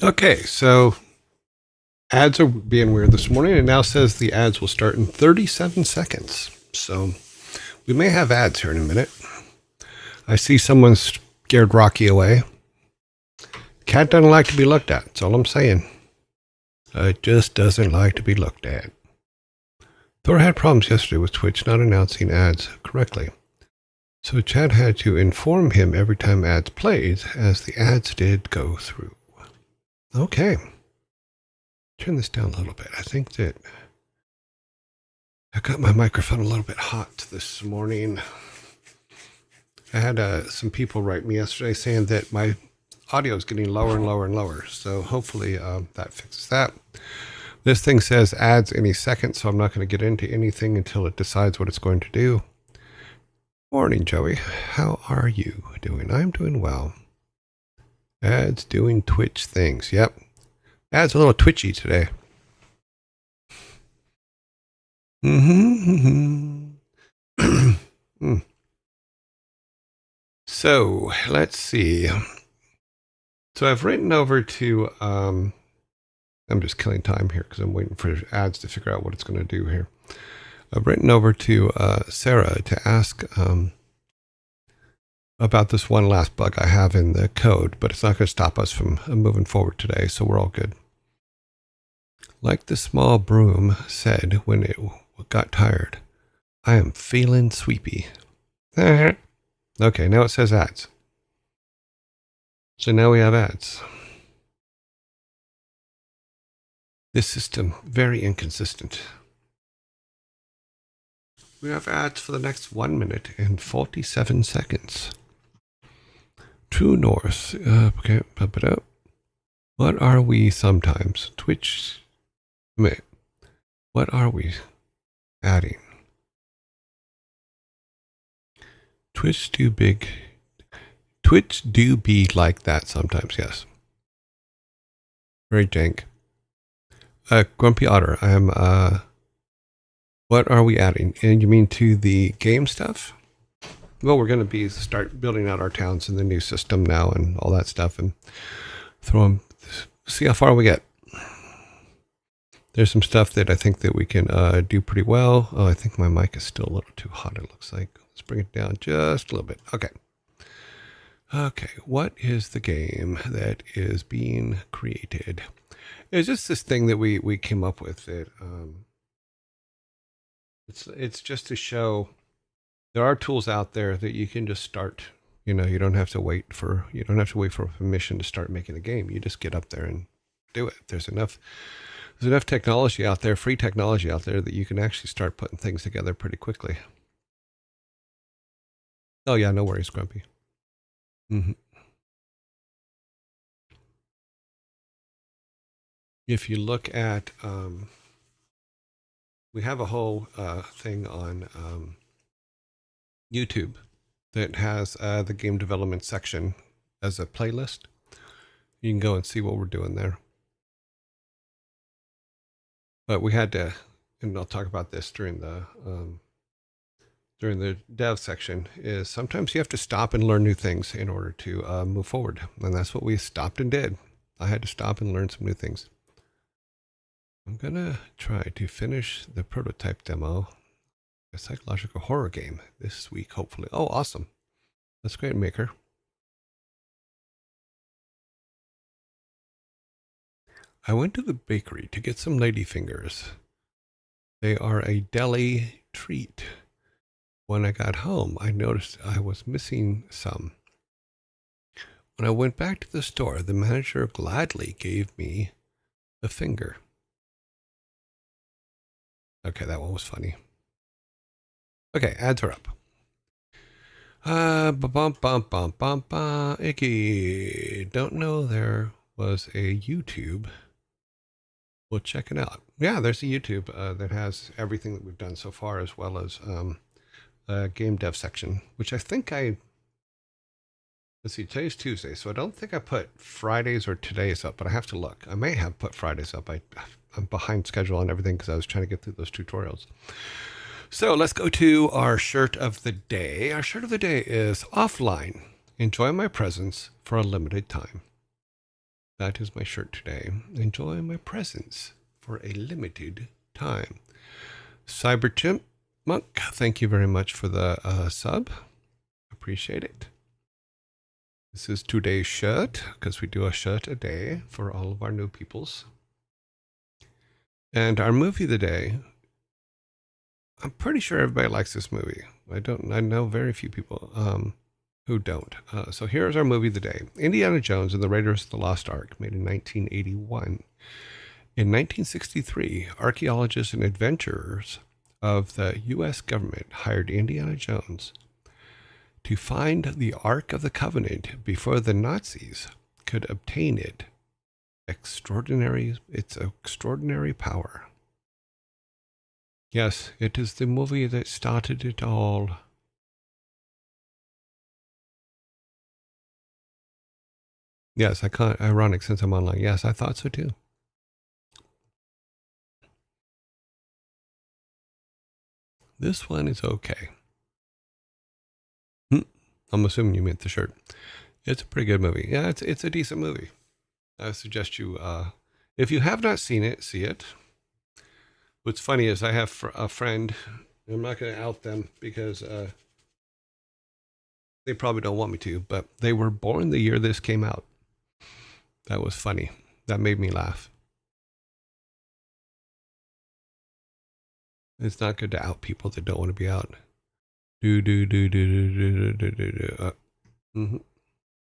Okay, so ads are being weird this morning. It now says the ads will start in 37 seconds. So we may have ads here in a minute. I see someone scared Rocky away. Cat doesn't like to be looked at. That's all I'm saying. It just doesn't like to be looked at. Thor had problems yesterday with Twitch not announcing ads correctly. So Chad had to inform him every time ads played, as the ads did go through. Okay. Turn this down a little bit. I think that I got my microphone a little bit hot this morning. I had some people write me yesterday saying that my audio is getting lower and lower and lower. So hopefully that fixes that. This thing says ads any second, so I'm not going to get into anything until it decides what it's going to do. Morning, Joey. How are you doing? I'm doing well. Ads doing Twitch things. Yep. Ads a little twitchy today. So let's see. So I've written over to, I'm just killing time here because I'm waiting for ads to figure out what it's going to do here. I've written over to Sarah to ask about this one last bug I have in the code, but it's not going to stop us from moving forward today, so we're all good. Like the small broom said when it got tired, I am feeling sweepy. Okay, now it says ads. So now we have ads. This system, very inconsistent. We have ads for the next 1 minute and 47 seconds. True North. Okay, pump it up. What are we sometimes? Twitch. What are we adding? Twitch do be like that sometimes, yes. Very jank. Grumpy Otter, I am, what are we adding? And you mean to the game stuff? Well, we're going to start building out our towns in the new system now and all that stuff and see how far we get. There's some stuff that I think that we can do pretty well. Oh, I think my mic is still a little too hot, it looks like. Let's bring it down just a little bit. Okay. Okay, what is the game that is being created? It's just this thing that we came up with. That it's just to show there are tools out there that you can just start. You know, you don't have to wait for permission to start making a game. You just get up there and do it. There's enough technology out there, free technology out there, that you can actually start putting things together pretty quickly. Oh yeah, no worries, Grumpy. Mm-hmm. If you look at, we have a whole thing on YouTube that has the game development section as a playlist. You can go and see what we're doing there. But we had to, and I'll talk about this during the dev section, is sometimes you have to stop and learn new things in order to move forward. And that's what we stopped and did. I had to stop and learn some new things. I'm going to try to finish the prototype demo, a psychological horror game, this week, hopefully. Oh, awesome. That's great, Maker. I went to the bakery to get some ladyfingers. They are a deli treat. When I got home, I noticed I was missing some. When I went back to the store, the manager gladly gave me a finger. Okay, that one was funny. Okay, ads are up. Icky. Don't know there was a YouTube. We'll check it out. Yeah, there's a YouTube that has everything that we've done so far, as well as a game dev section, which I think let's see, today's Tuesday, so I don't think I put Fridays or today's up, but I have to look. I may have put Fridays up. I'm behind schedule on everything because I was trying to get through those tutorials. So let's go to our shirt of the day. Our shirt of the day is offline. Enjoy my presence for a limited time. That is my shirt today. Enjoy my presence for a limited time. Cyber Chimp Monk, thank you very much for the sub. Appreciate it. This is today's shirt, because we do a shirt a day for all of our new peoples. And our movie of the day, I'm pretty sure everybody likes this movie. I know very few people who don't. So here's our movie of the day. Indiana Jones and the Raiders of the Lost Ark, made in 1981. In 1963, archaeologists and adventurers of the U.S. government hired Indiana Jones to find the Ark of the Covenant before the Nazis could obtain it. Its extraordinary power. Yes, it is the movie that started it all. Yes, I can't. Ironic since I'm online. Yes, I thought so too. This one is okay. I'm assuming you meant the shirt. It's a pretty good movie. Yeah, it's a decent movie. I suggest you, if you have not seen it, see it. What's funny is I have a friend. I'm not going to out them because they probably don't want me to, but they were born the year this came out. That was funny. That made me laugh. It's not good to out people that don't want to be out.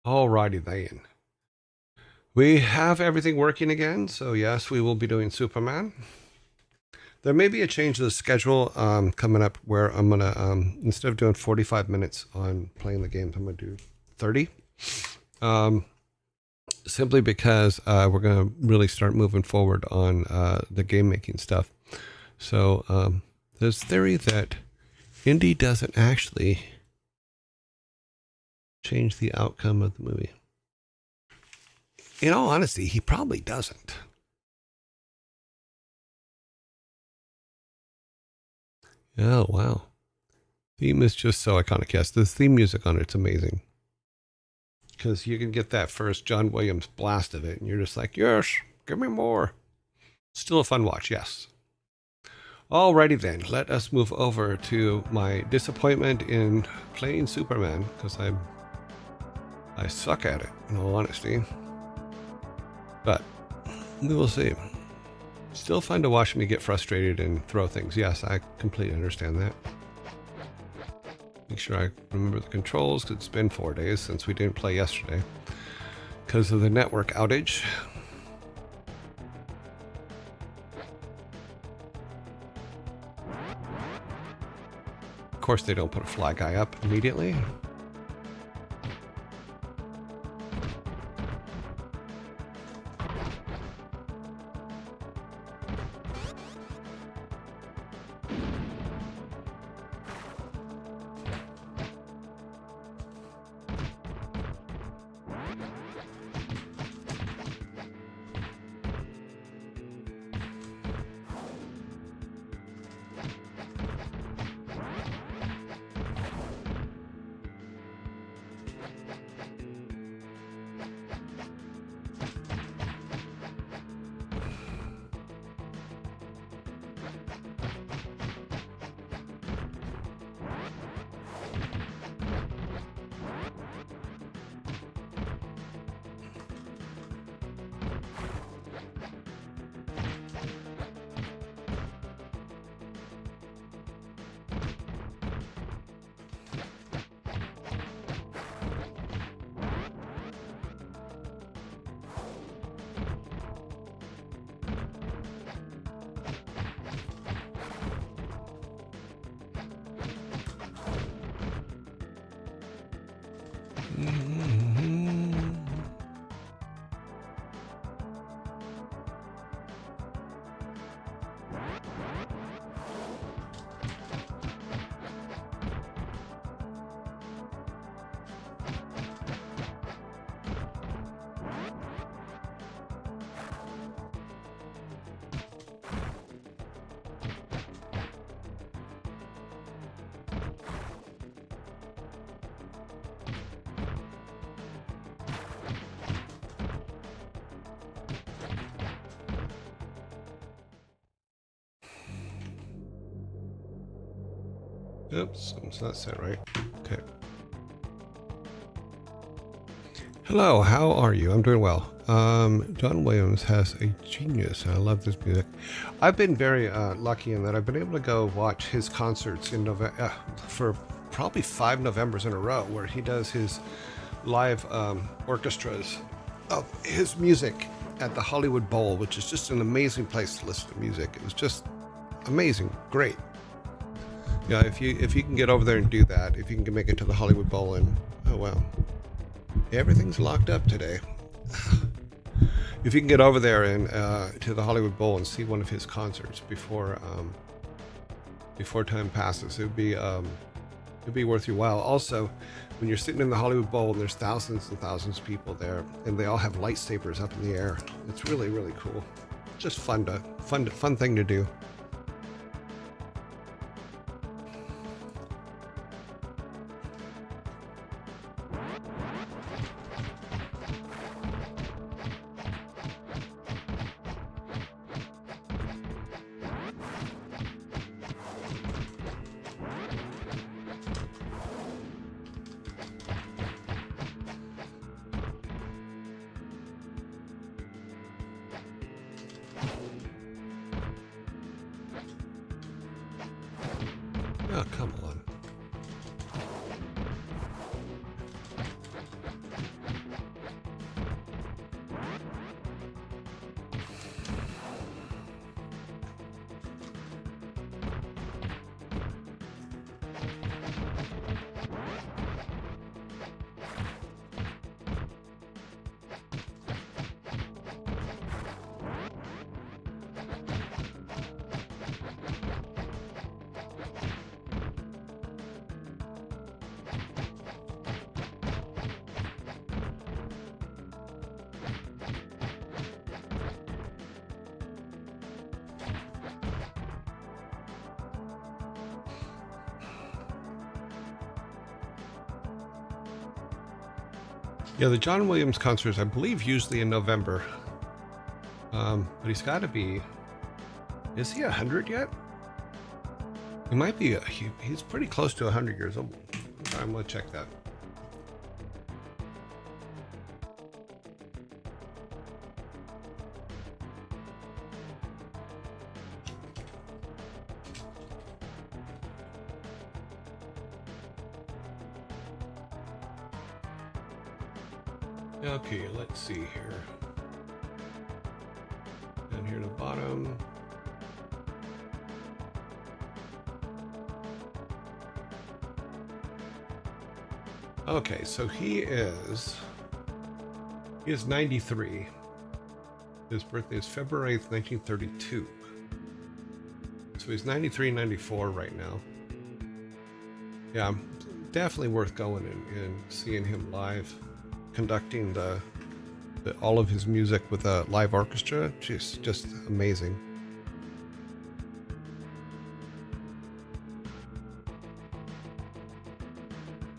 Alrighty then. We have everything working again, so yes, we will be doing Superman. There may be a change to the schedule coming up where I'm going to, instead of doing 45 minutes on playing the games, I'm going to do 30. Simply because we're going to really start moving forward on the game making stuff. So there's theory that Indy doesn't actually change the outcome of the movie. In all honesty, he probably doesn't. Oh, wow. Theme is just so iconic. Yes, the theme music on it's amazing. Because you can get that first John Williams blast of it, and you're just like, yes, give me more. Still a fun watch, yes. Alrighty then, let us move over to my disappointment in playing Superman, because I suck at it, in all honesty. But we will see. Still fun to watch me get frustrated and throw things. Yes, I completely understand that. Make sure I remember the controls, because it's been 4 days since we didn't play yesterday because of the network outage. Of course, they don't put a fly guy up immediately. Oops, it's not set right. Okay. Hello, how are you? I'm doing well. John Williams has a genius. I love this music. I've been very lucky in that I've been able to go watch his concerts in November for probably 5 Novembers in a row, where he does his live orchestras of his music at the Hollywood Bowl, which is just an amazing place to listen to music. It was just amazing, great. Yeah, if you can get over there and do that, if you can make it to the Hollywood Bowl, and oh well, everything's locked up today. If you can get over there and to the Hollywood Bowl and see one of his concerts before time passes, it'd be worth your while. Also, when you're sitting in the Hollywood Bowl and there's thousands and thousands of people there, and they all have lightsabers up in the air, it's really, really cool. Just fun thing to do. Oh, come on. Yeah, the John Williams concerts, I believe, usually in November. But he's got to be... Is he 100 yet? He might be... He's pretty close to 100 years old. I'm going to check that. Okay, let's see here. Down here at the bottom. Okay, so he is 93. His birthday is February 8th, 1932. So he's 93, 94 right now. Yeah, definitely worth going and seeing him live, conducting all of his music with a live orchestra. Just amazing.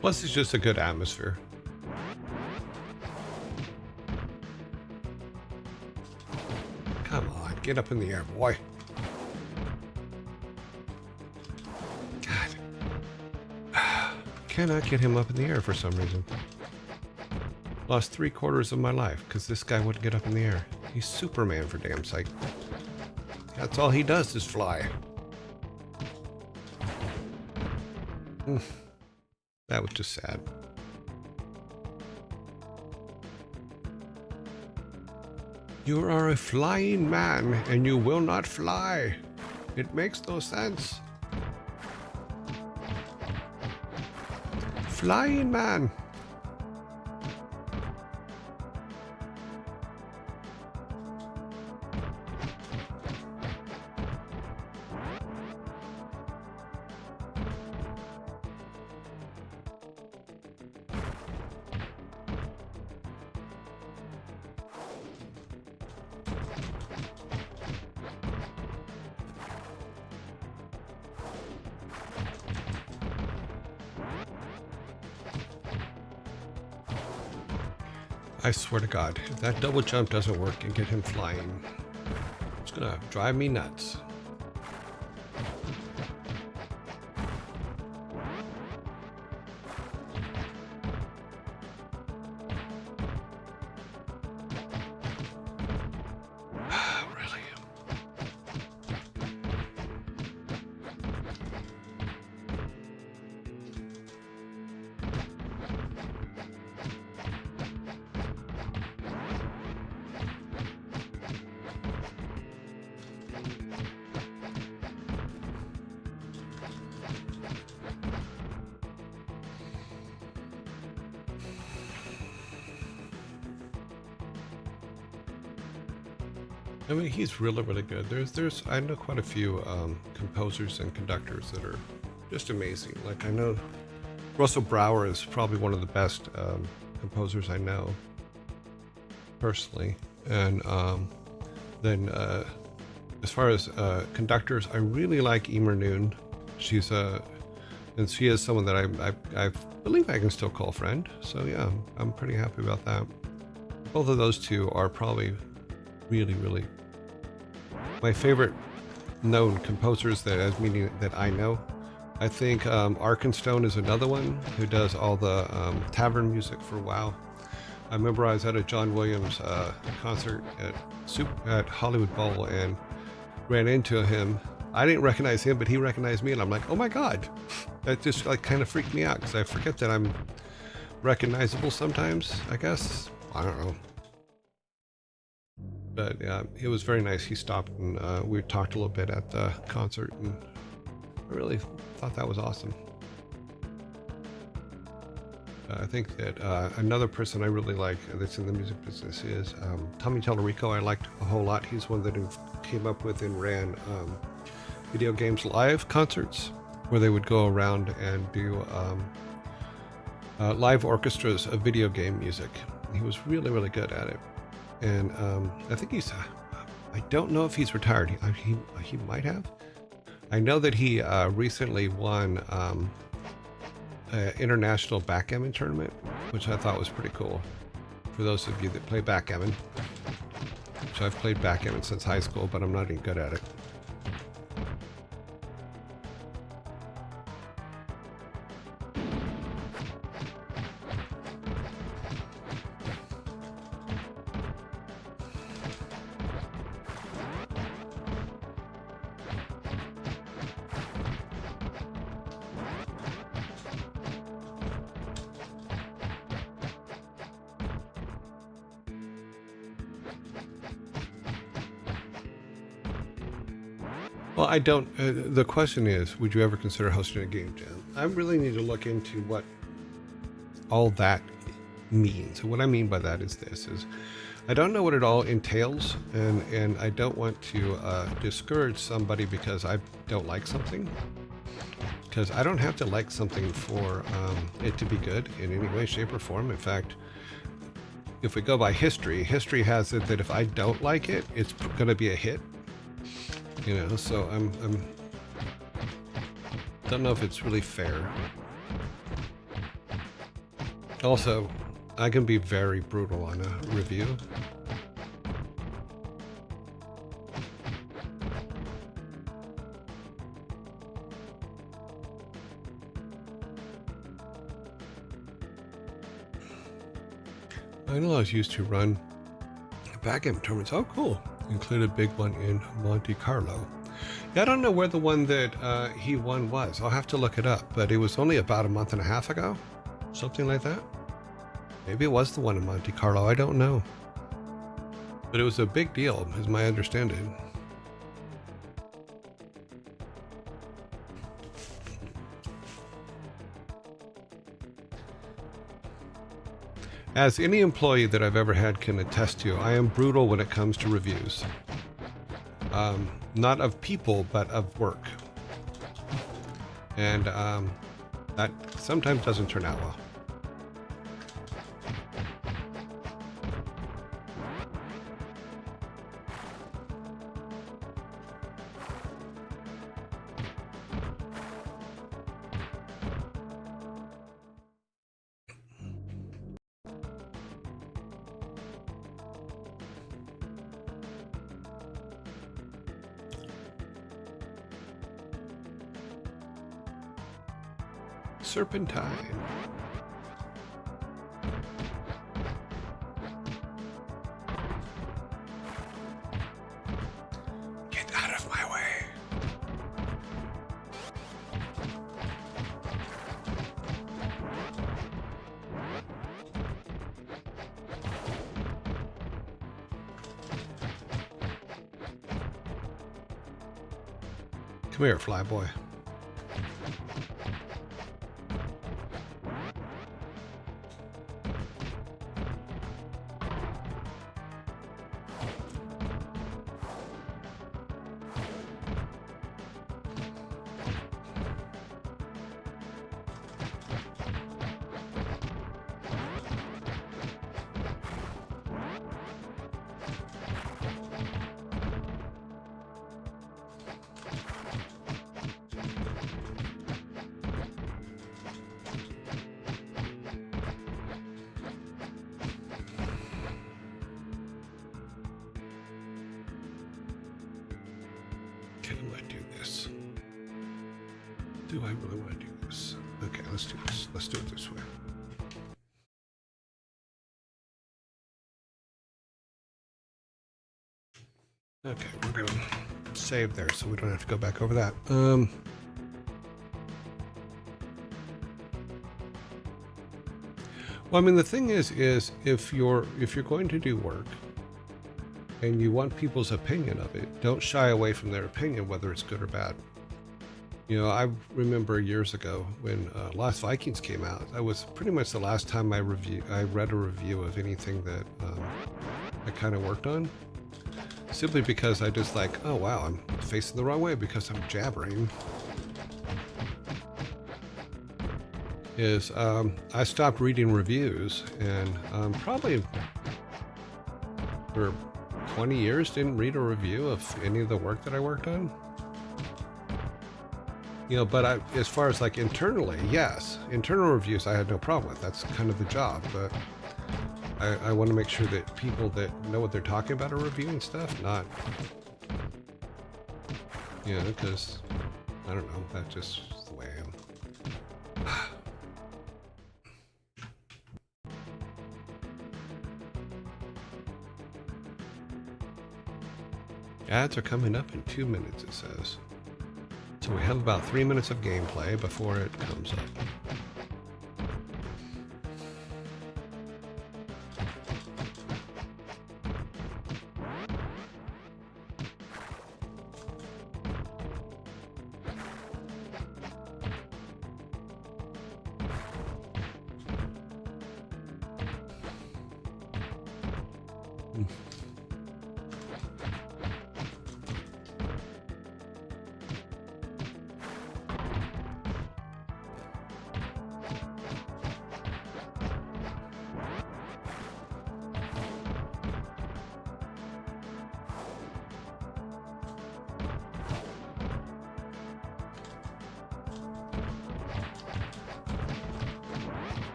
Plus, it's just a good atmosphere. Come on, get up in the air, boy. God. Cannot get him up in the air for some reason. Lost 3/4 of my life because this guy wouldn't get up in the air. He's Superman for damn sake. That's all he does is fly. That was just sad. You are a flying man and you will not fly. It makes no sense. Flying man. I swear to God, if that double jump doesn't work and get him flying, it's gonna drive me nuts. I mean, he's really, really good. There's I know quite a few composers and conductors that are just amazing. Like I know Russell Brower is probably one of the best composers I know personally. And then as far as conductors, I really like Emer Noon. She's and she is someone that I believe I can still call friend. So yeah, I'm pretty happy about that. Both of those two are probably really, really my favorite known composers that I know. I think Arkenstone is another one who does all the tavern music for WoW. I remember I was at a John Williams concert at Hollywood Bowl and ran into him. I didn't recognize him, but he recognized me, and I'm like, oh my god! That just like kind of freaked me out because I forget that I'm recognizable sometimes. I guess I don't know, but yeah, it was very nice. He stopped and we talked a little bit at the concert, and I really thought that was awesome. I think that another person I really like that's in the music business is Tommy Tallarico. I liked a whole lot. He's one that came up with and ran Video Games Live concerts where they would go around and do live orchestras of video game music. He was really, really good at it. And I think he's, I don't know if he's retired. He might have. I know that he recently won international backgammon tournament, which I thought was pretty cool. For those of you that play backgammon, which I've played backgammon since high school, but I'm not even good at it. Well, I don't. The question is, would you ever consider hosting a game jam? I really need to look into what all that means. And what I mean by that is this: is I don't know what it all entails, and I don't want to discourage somebody because I don't like something. Because I don't have to like something for it to be good in any way, shape, or form. In fact, if we go by history, history has it that if I don't like it, it's going to be a hit. You know, so I'm don't know if it's really fair. Also, I can be very brutal on a review. I know I was used to run backgammon tournaments. Oh, cool. Include a big one in Monte Carlo. Yeah, I don't know where the one that he won was. I'll have to look it up, but it was only about a month and a half ago, something like that. Maybe it was the one in Monte Carlo. I don't know, but it was a big deal, is my understanding. As any employee that I've ever had can attest to, I am brutal when it comes to reviews. Not of people, but of work. And that sometimes doesn't turn out well. Serpentine. Get out of my way. Come here, flyboy. Okay, I'm going to do this. Do I really want to do this? Okay, let's do this. Let's do it this way. Okay, we're going to save there so we don't have to go back over that. Well, I mean, the thing is if you're going to do work and you want people's opinion of it, don't shy away from their opinion, whether it's good or bad. You know, I remember years ago when Lost Vikings came out. That was pretty much the last time I read a review of anything that I kind of worked on. Simply because I just like, oh wow, I'm facing the wrong way because I'm jabbering. I stopped reading reviews and probably for 20 years didn't read a review of any of the work that I worked on. You know, but as far as like internally, yes, internal reviews I had no problem with. That's kind of the job, but I want to make sure that people that know what they're talking about are reviewing stuff, not, you know, because I don't know, that's just the way I am. Ads are coming up in 2 minutes, it says. So we have about 3 minutes of gameplay before it comes up.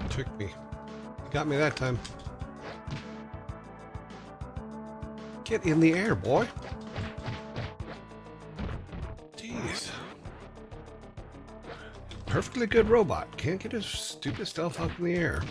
Tricked me. Got me that time. Get in the air, boy. Jeez. Perfectly good robot. Can't get his stupid stuff up in the air.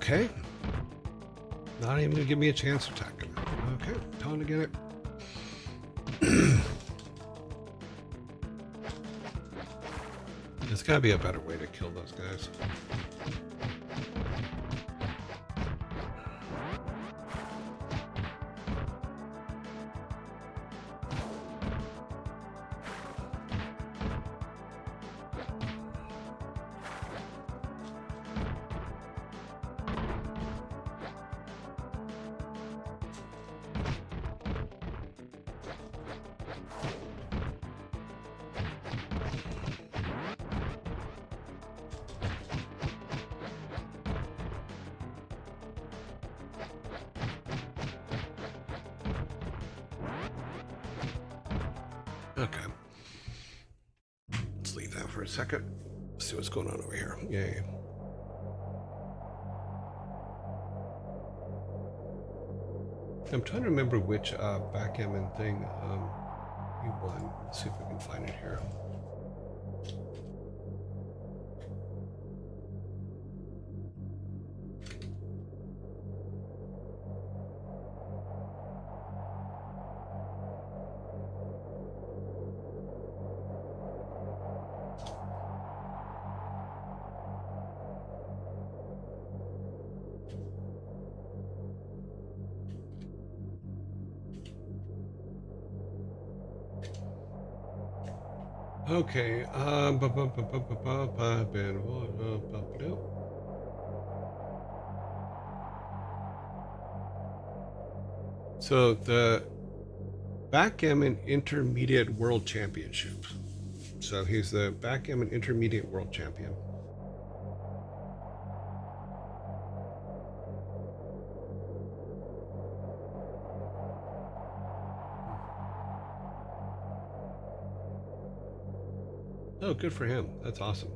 Okay. Not even gonna give me a chance to attack him. Okay, time to get it. There's gotta be a better way to kill those guys. Okay. Let's leave that for a second. See what's going on over here. Yay. I'm trying to remember which backgammon thing we won. Let's see if we can find it here. Okay. So the Backgammon Intermediate World Championship. So he's the Backgammon Intermediate World Champion. Oh, good for him. That's awesome.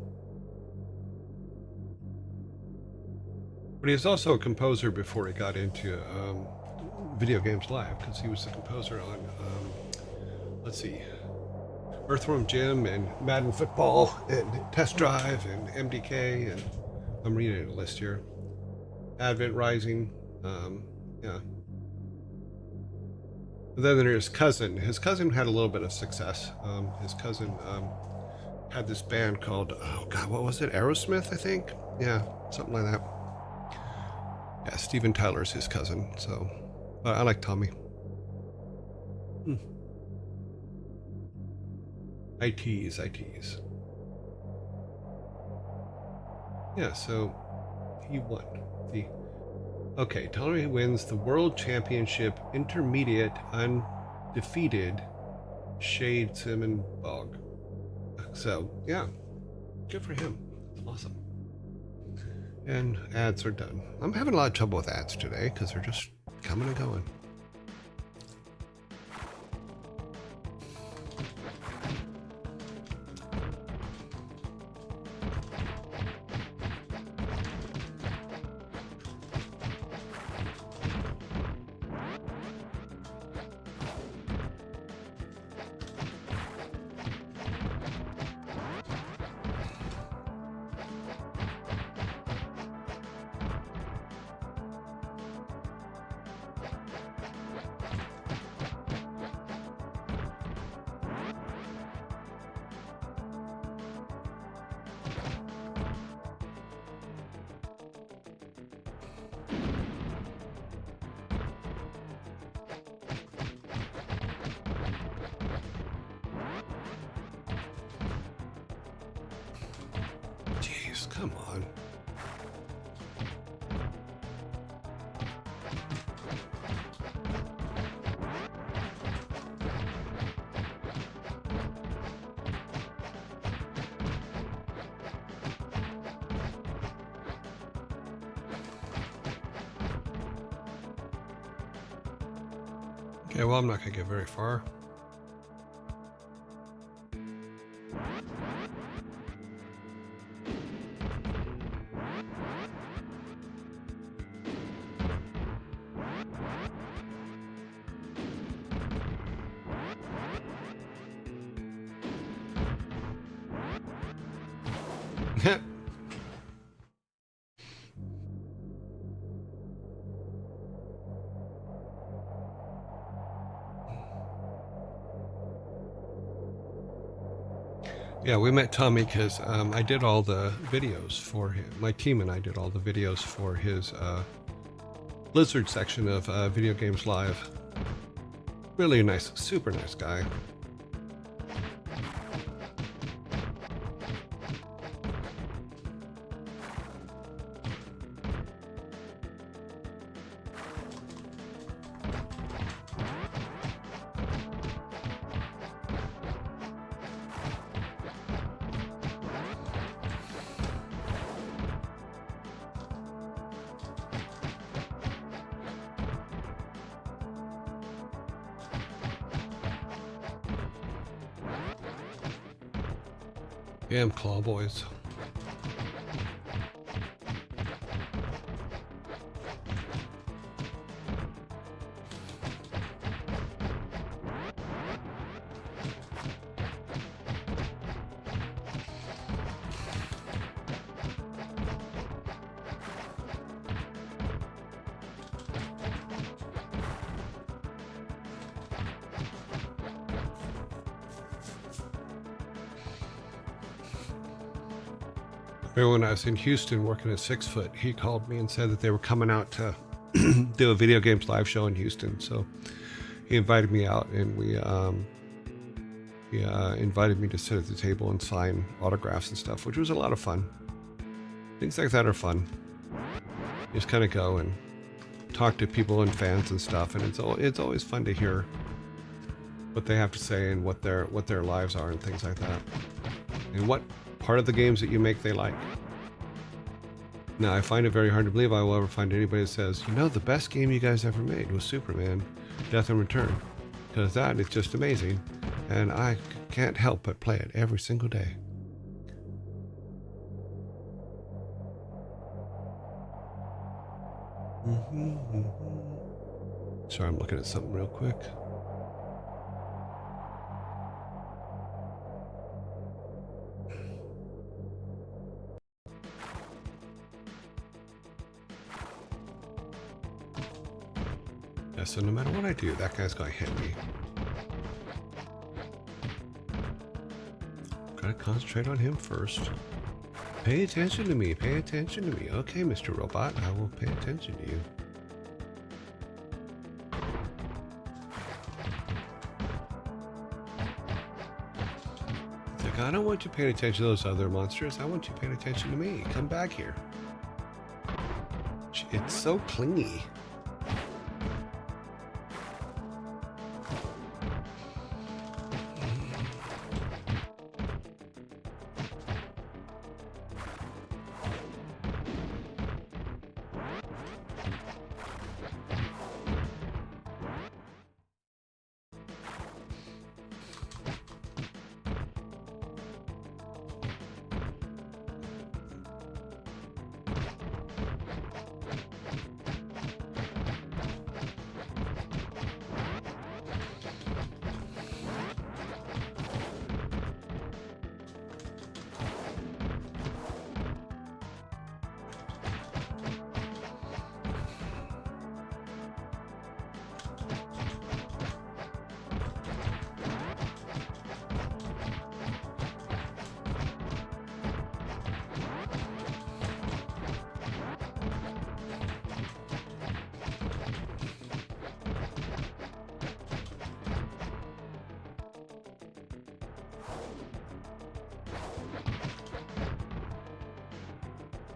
But he's also a composer before he got into Video Games Live, because he was the composer on, let's see, Earthworm Jim and Madden Football and Test Drive and MDK, and I'm reading a list here. Advent Rising, yeah. And then there's his cousin. His cousin had a little bit of success. His cousin had this band called, oh God, what was it? Aerosmith, I think? Yeah, something like that. Yeah, Steven Tyler's his cousin, so I like Tommy. I tease. Yeah, so he won. Okay, Tommy wins the World Championship Intermediate Undefeated Shade Simon Bog. So, yeah, good for him. Awesome. And ads are done. I'm having a lot of trouble with ads today because they're just coming and going. Come on. Okay, well, I'm not going to get very far. Yeah, we met Tommy because I did all the videos for him. My team and I did all the videos for his Blizzard section of Video Games Live. Really nice, super nice guy. Damn claw boys. When I was in Houston working at 6 Foot, he called me and said that they were coming out to do a video games live show in Houston. So he invited me out, and he invited me to sit at the table and sign autographs and stuff, which was a lot of fun. Things like that are fun. You just kind of go and talk to people and fans and stuff, and it's always fun to hear what they have to say and what their lives are and things like that, and what part of the games that you make they like. Now, I find it very hard to believe I will ever find anybody that says, you know, the best game you guys ever made was Superman Death in Return, because that is just amazing, and I can't help but play it every single day. Sorry, I'm looking at something real quick. Yeah, so no matter what I do, that guy's gonna hit me. Gotta concentrate on him first. Pay attention to me, pay attention to me. Okay, Mr. Robot, I will pay attention to you. It's like, I don't want you paying attention to those other monsters. I want you paying attention to me. Come back here. It's so clingy.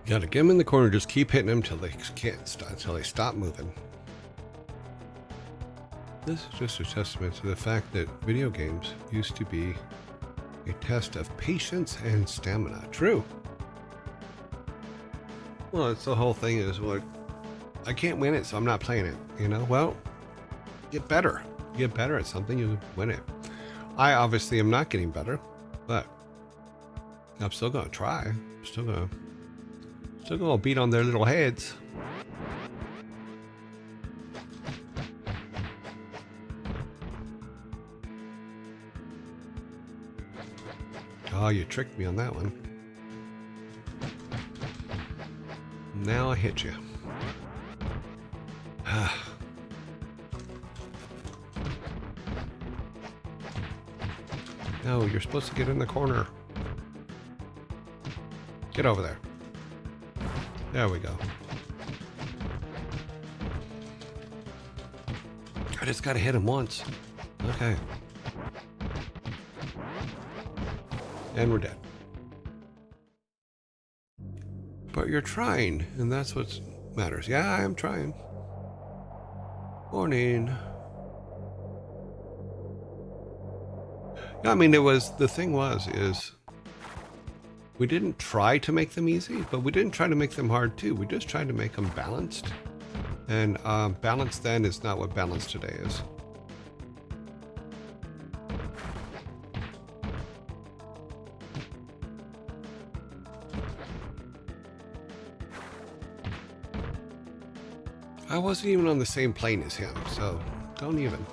You gotta get them in the corner, just keep hitting them till they can't stop, until they stop moving. This is just a testament to the fact that video games used to be a test of patience and stamina. True. Well, it's the whole thing is, well, I can't win it, so I'm not playing it. You know, well, get better. You get better at something, you win it. I obviously am not getting better, but I'm still gonna try. I'm still gonna beat on their little heads. Oh, you tricked me on that one. Now I hit you. No, you're supposed to get in the corner. Get over there. There we go. I just gotta hit him once. Okay. And we're dead. But you're trying, and that's what matters. Yeah, I am trying. Morning. Yeah, I mean, the thing is we didn't try to make them easy, but we didn't try to make them hard too. We just tried to make them balanced. And balance then is not what balance today is. I wasn't even on the same plane as him, so don't even.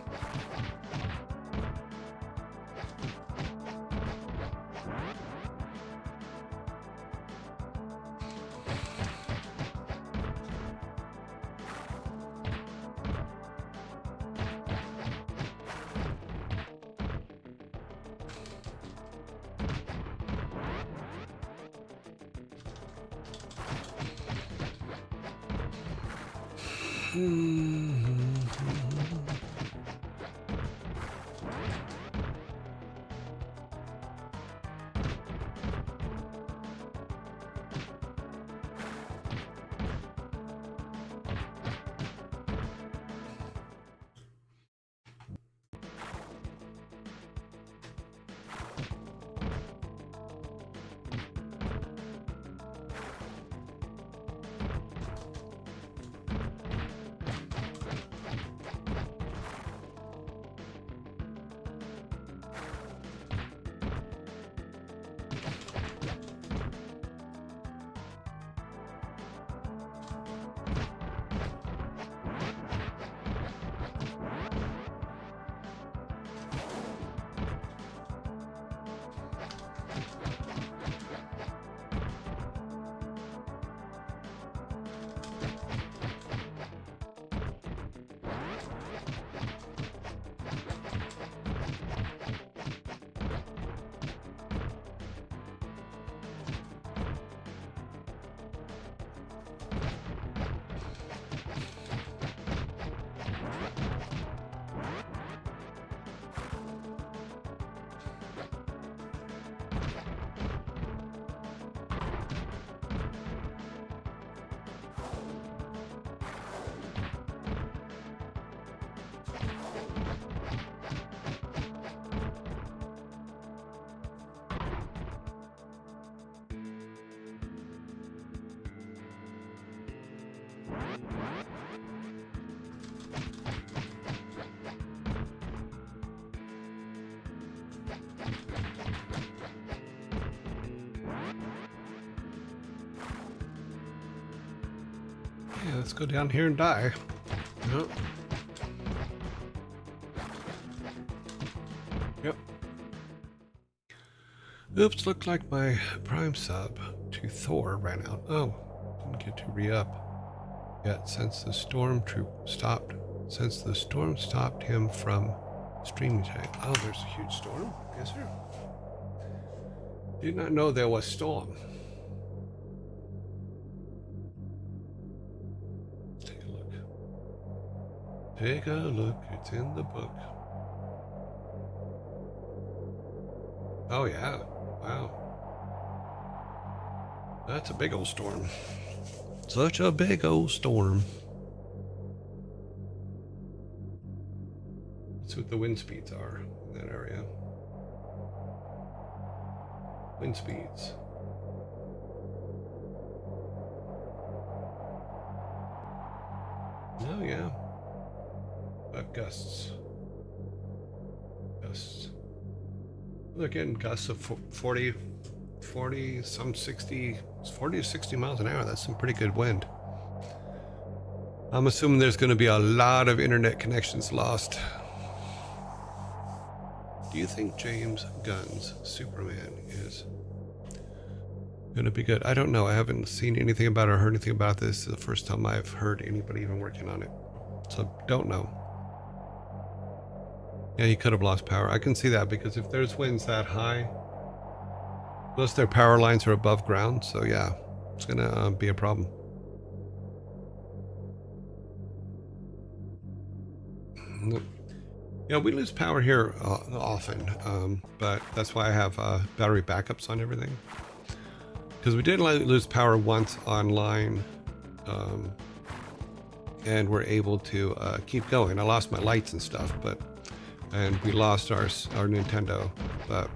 Yeah, let's go down here and die. Yep. Yep. Oops, looked like my Prime sub to Thor ran out. Oh, didn't get to re-up yet since the storm stopped him from streaming today. Oh, there's a huge storm? Yes, sir. Did not know there was storm. Take a look, it's in the book. Oh yeah, wow. That's a big old storm. Such a big old storm. That's what the wind speeds are in that area. Wind speeds. Oh yeah. Gusts. They're getting gusts of 40, some 60, 40 to 60 miles an hour. That's some pretty good wind. I'm assuming there's going to be a lot of internet connections lost. Do you think James Gunn's Superman is going to be good? I don't know. I haven't seen anything about it or heard anything about this. This is the first time I've heard anybody even working on it. So don't know. Yeah, he could have lost power. I can see that because if there's winds that high, plus their power lines are above ground, so yeah, it's gonna be a problem. Yeah, we lose power here often, but that's why I have battery backups on everything. Because we did lose power once online, and we're able to keep going. I lost my lights and stuff, and we lost our Nintendo, but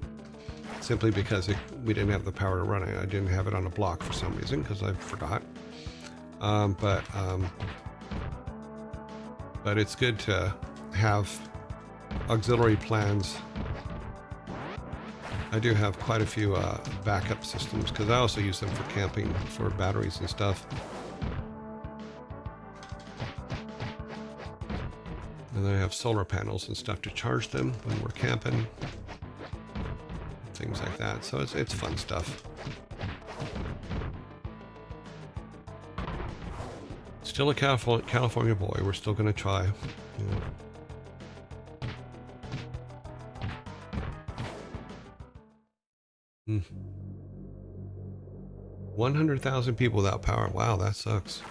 simply because we didn't have the power to run it. I didn't have it on a block for some reason because I forgot. But it's good to have auxiliary plans. I do have quite a few backup systems because I also use them for camping for batteries and stuff. And then I have solar panels and stuff to charge them when we're camping. Things like that. So it's fun stuff. Still a California boy. We're still going to try. Yeah. Hmm. 100,000 people without power. Wow, that sucks.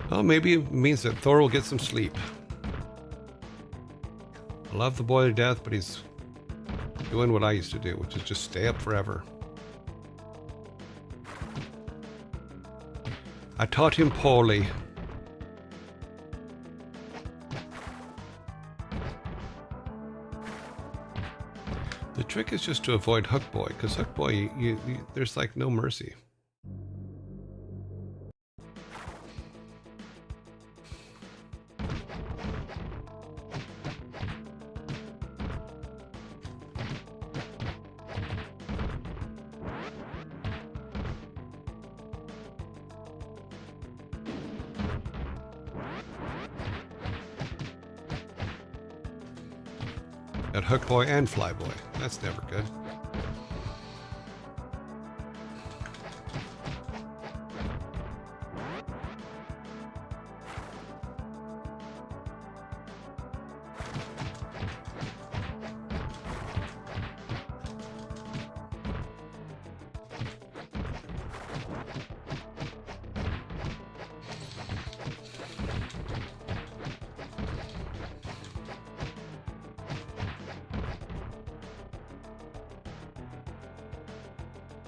Well, maybe it means that Thor will get some sleep. I love the boy to death, but he's doing what I used to do, which is just stay up forever. I taught him poorly. The trick is just to avoid Hook Boy, because Hook Boy, there's like no mercy. At Hook Boy and Fly Boy. That's never good.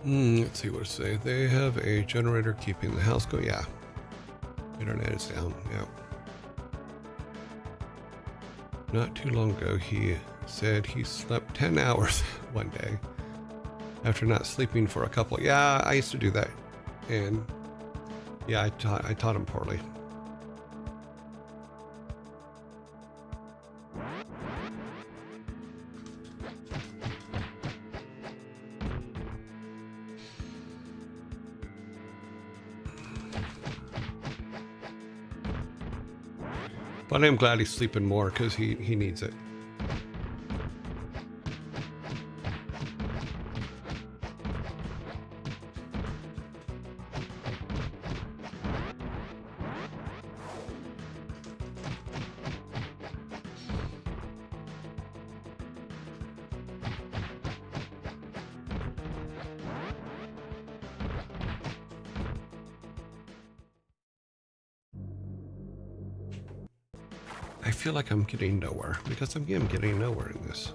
Let's see what it say. They have a generator keeping the house going. Yeah. Internet is down. Yeah. Not too long ago, he said he slept 10 hours one day after not sleeping for a couple. Yeah, I used to do that. And yeah, I taught him poorly. But I'm glad he's sleeping more because he needs it. I feel like I'm getting nowhere because I'm getting nowhere in this.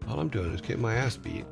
All I'm doing is getting my ass beat.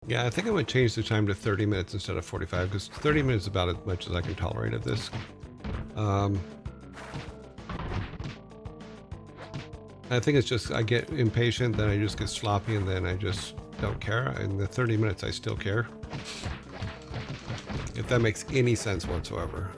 Yeah, I think I'm going to change the time to 30 minutes instead of 45 because 30 minutes is about as much as I can tolerate of this. I think it's just I get impatient, then I just get sloppy, and then I just don't care. In the 30 minutes, I still care. If that makes any sense whatsoever.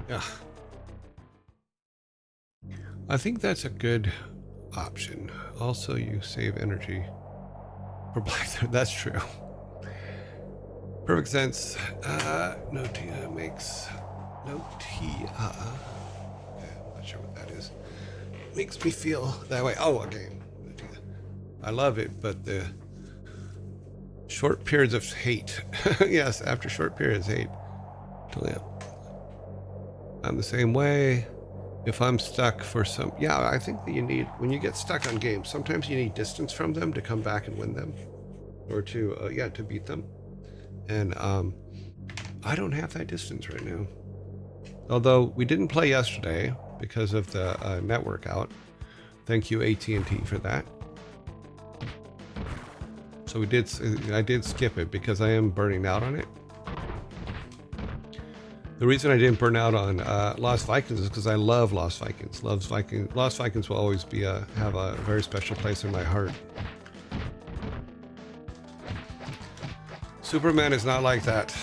Yeah. I think that's a good option. Also, you save energy for Blackthorne. That's true. Perfect sense. Notia makes Notia. Okay, I'm not sure what that is. makes me feel that way. Oh, okay. I love it, but the short periods of hate. Yes, after short periods, hate. Yeah. I'm the same way. If I'm stuck for some, yeah, I think that you need, when you get stuck on games, sometimes you need distance from them to come back and win them, or to, yeah, to beat them. And I don't have that distance right now. Although we didn't play yesterday because of the network out. Thank you, AT&T, for that. So I did skip it because I am burning out on it. The reason I didn't burn out on Lost Vikings is because I love Lost Vikings. Lost Vikings will always be have a very special place in my heart. Superman is not like that.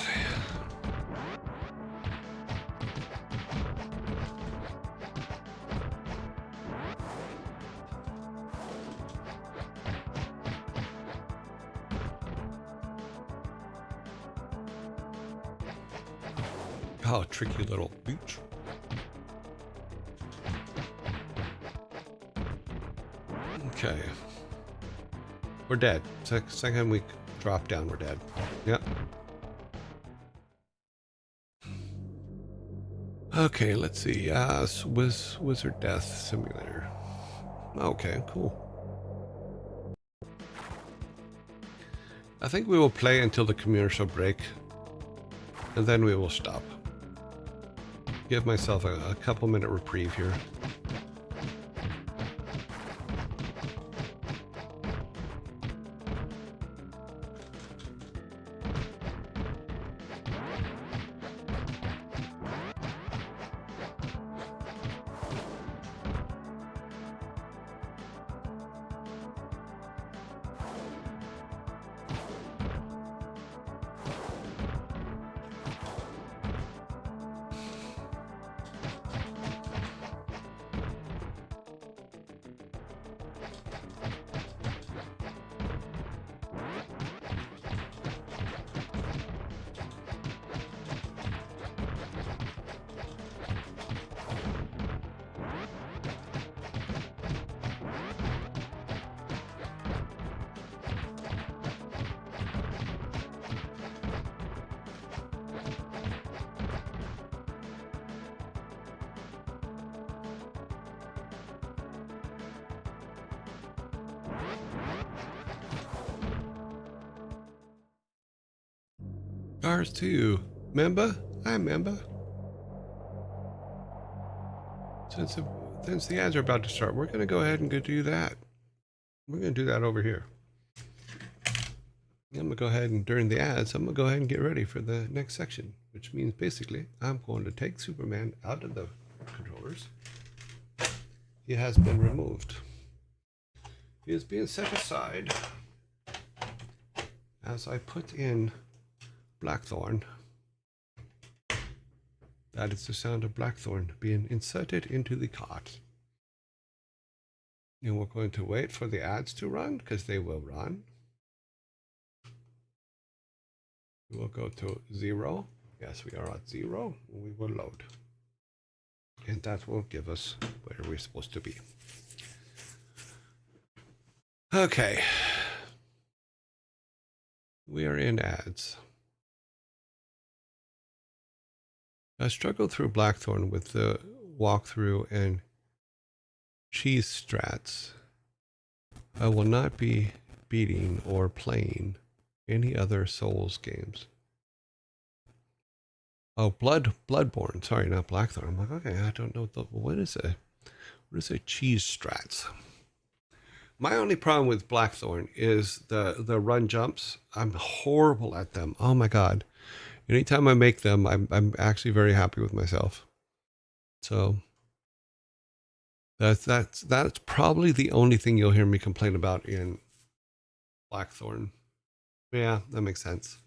Oh, tricky little beach. Okay. We're dead. Second week drop down, we're dead. Yep. Okay, let's see. Wizard Death Simulator. Okay, cool. I think we will play until the commercial break, and then we will stop. Give myself a couple minute reprieve here. Ours too. Member? I'm member. Since the ads are about to start, we're going to go ahead and go do that. We're going to do that over here. I'm going to go ahead and during the ads, I'm going to go ahead and get ready for the next section, which means basically I'm going to take Superman out of the controllers. He has been removed. He is being set aside as I put in Blackthorne. That is the sound of Blackthorne being inserted into the cart. And we're going to wait for the ads to run, because they will run. We will go to 0. Yes, we are at 0. We will load. And that will give us where we're supposed to be. Okay. We are in ads. I struggled through Blackthorne with the walkthrough and cheese strats. I will not be beating or playing any other Souls games. Oh, Bloodborne. Sorry, not Blackthorne. I'm like, okay, I don't know what is a cheese strats. My only problem with Blackthorne is the run jumps. I'm horrible at them. Oh my god. Anytime I make them, I'm actually very happy with myself. So that's probably the only thing you'll hear me complain about in Blackthorne. Yeah, that makes sense.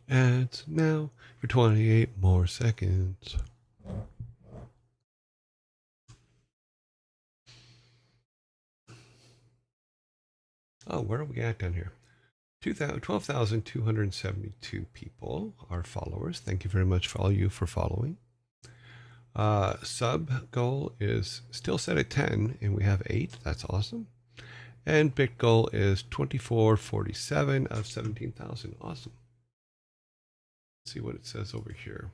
Ads now for 28 more seconds. Oh, where are we at down here? 12,272 people are followers. Thank you very much for all you for following. Sub goal is still set at 10, and we have 8. That's awesome. And bit goal is 2447 of 17,000. Awesome. Let's see what it says over here.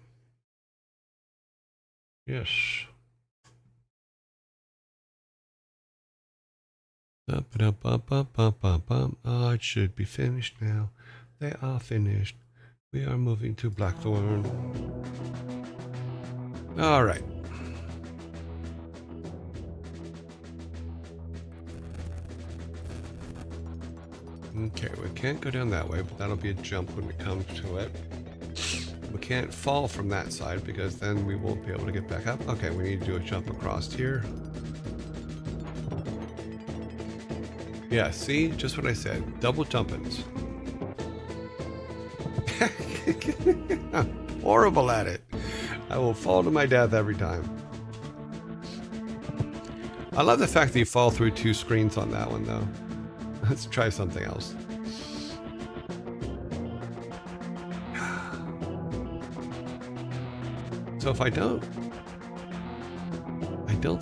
Yes. Oh, it should be finished now. They are finished. We are moving to Blackthorne. All right. Okay, we can't go down that way, but that'll be a jump when we come to it. We can't fall from that side because then we won't be able to get back up. Okay, we need to do a jump across here. Yeah, see? Just what I said. Double jumpins'. I'm horrible at it. I will fall to my death every time. I love the fact that you fall through 2 screens on that one, though. Let's try something else. So if I don't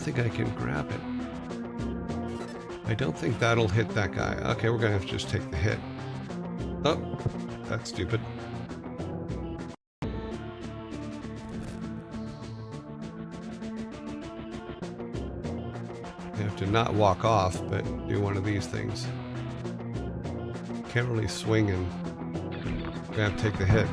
think I can grab it. I don't think that'll hit that guy. Okay, we're gonna have to just take the hit. Oh, that's stupid. You have to not walk off, but do one of these things. Can't really swing and gonna have to take the hit.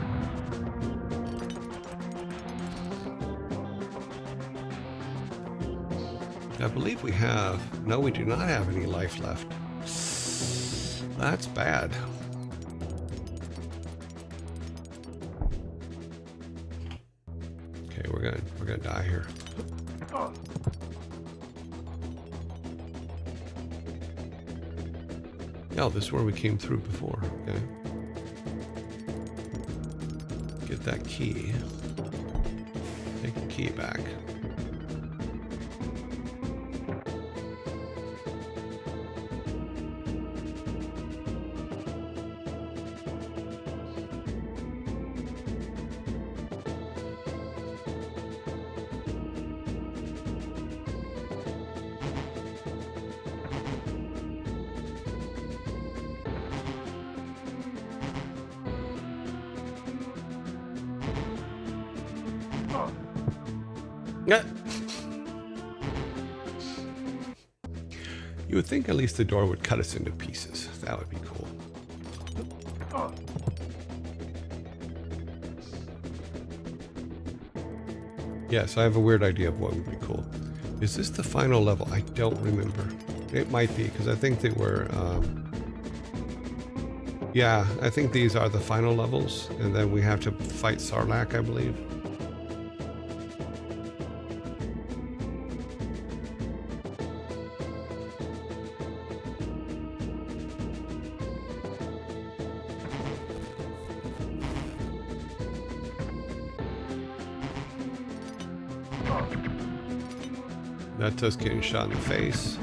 I believe we have... No, we do not have any life left. That's bad. Okay, we're gonna die here. Oh, this is where we came through before. Okay. Get that key. Take the key back. Yeah. You would think at least the door would cut us into pieces. That would be cool. Yes, I have a weird idea of what would be cool. Is this the final level? I don't remember. It might be, because I think they were... yeah, I think these are the final levels, and then we have to fight Sarlacc, I believe. That's us getting shot in the face.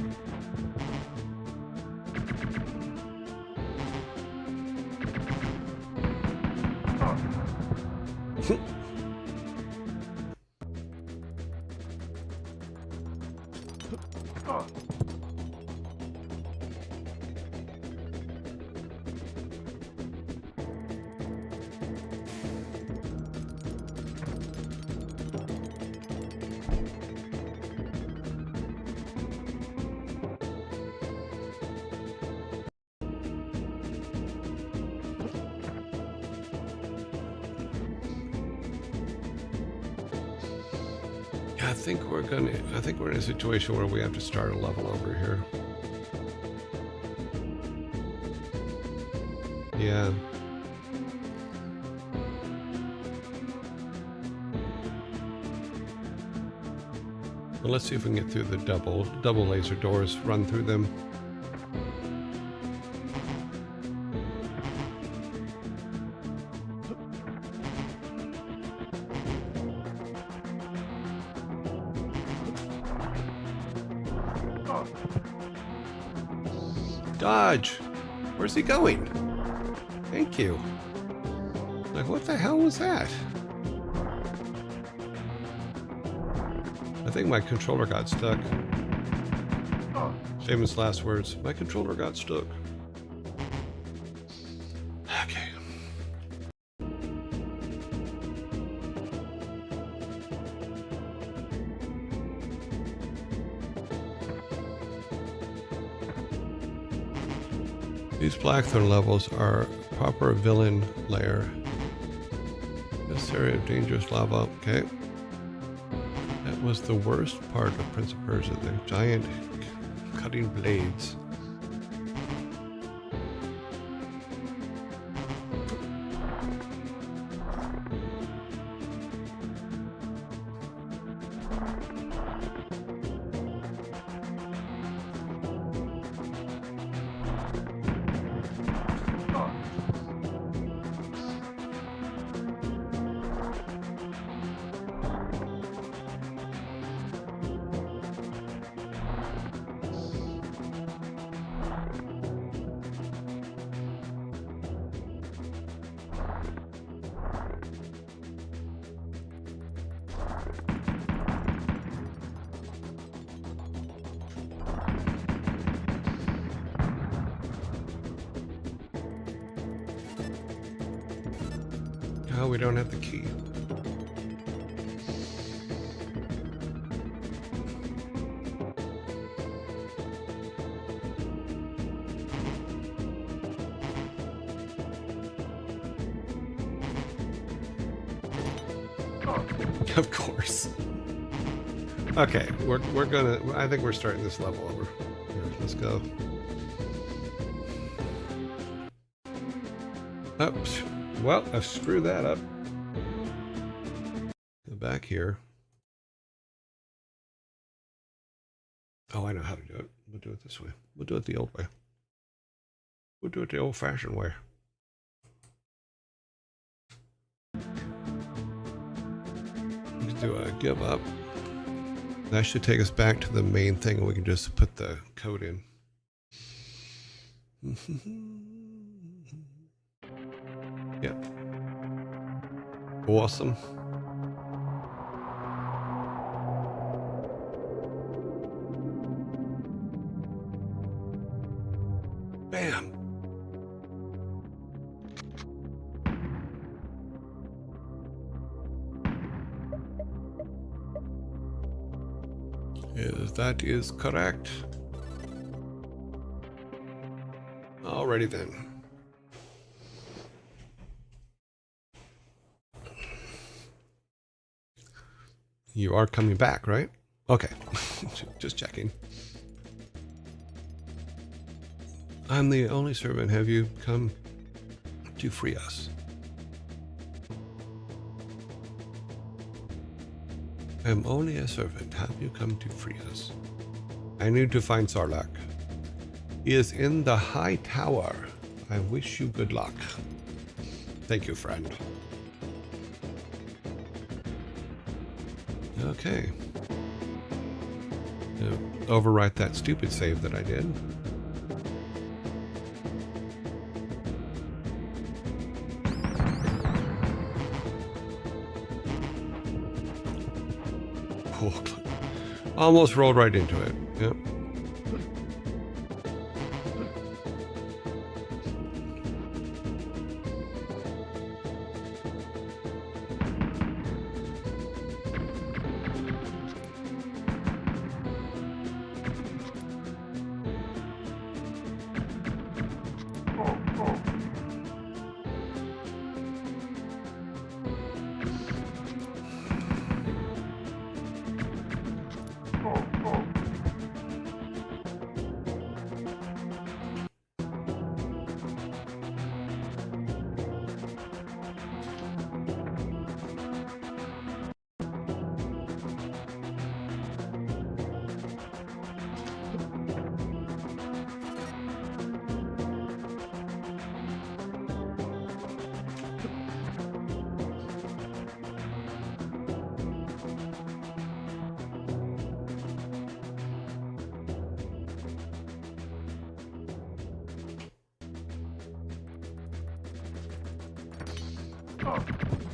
I think we're in a situation where we have to start a level over here. Yeah. Well, let's see if we can get through the double laser doors, run through them. Dodge! Where's he going? Thank you. Like, what the hell was that? I think my controller got stuck. Famous last words. My controller got stuck. Okay. These Blackthorne levels are proper villain lair. This area of dangerous lava. Okay. That was the worst part of Prince of Persia, the giant cutting blades. Oh, we don't have the key. Of course. Okay, we're gonna. I think we're starting this level over. Here, let's go. Oops. Well, I screwed that up. Go back here. Oh, I know how to do it. We'll do it this way. We'll do it the old way. We'll do it the old-fashioned way. Let's do a give up. That should take us back to the main thing, and we can just put the code in. Yep. Awesome. Bam. Yes, that is correct. Alrighty then. You are coming back, right? Okay. Just checking. I'm the only servant. Have you come to free us? I'm only a servant. Have you come to free us? I need to find Sarlacc. He is in the high tower. I wish you good luck. Thank you, friend. Okay. Overwrite that stupid save that I did. Oh, almost rolled right into it. Yep.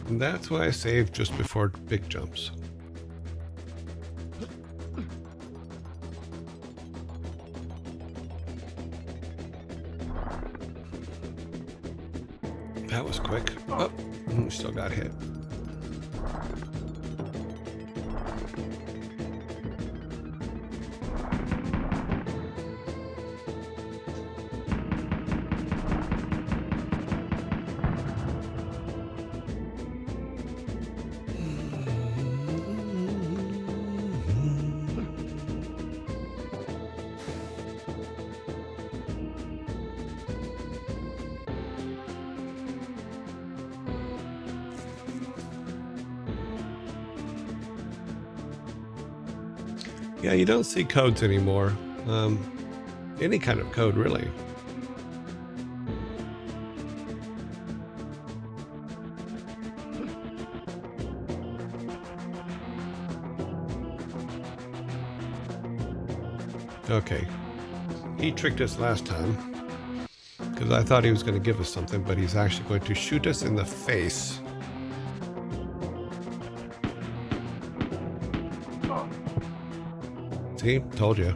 And that's why I saved just before big jumps. That was quick. Oh, still got hit. Yeah, you don't see codes anymore. Any kind of code, really. Okay. He tricked us last time because I thought he was going to give us something, but he's actually going to shoot us in the face. See? Told you.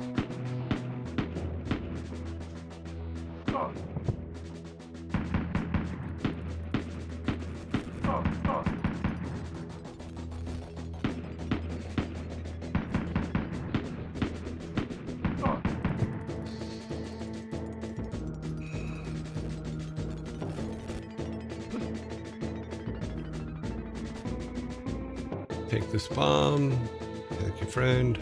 Take this bomb. Thank you, friend.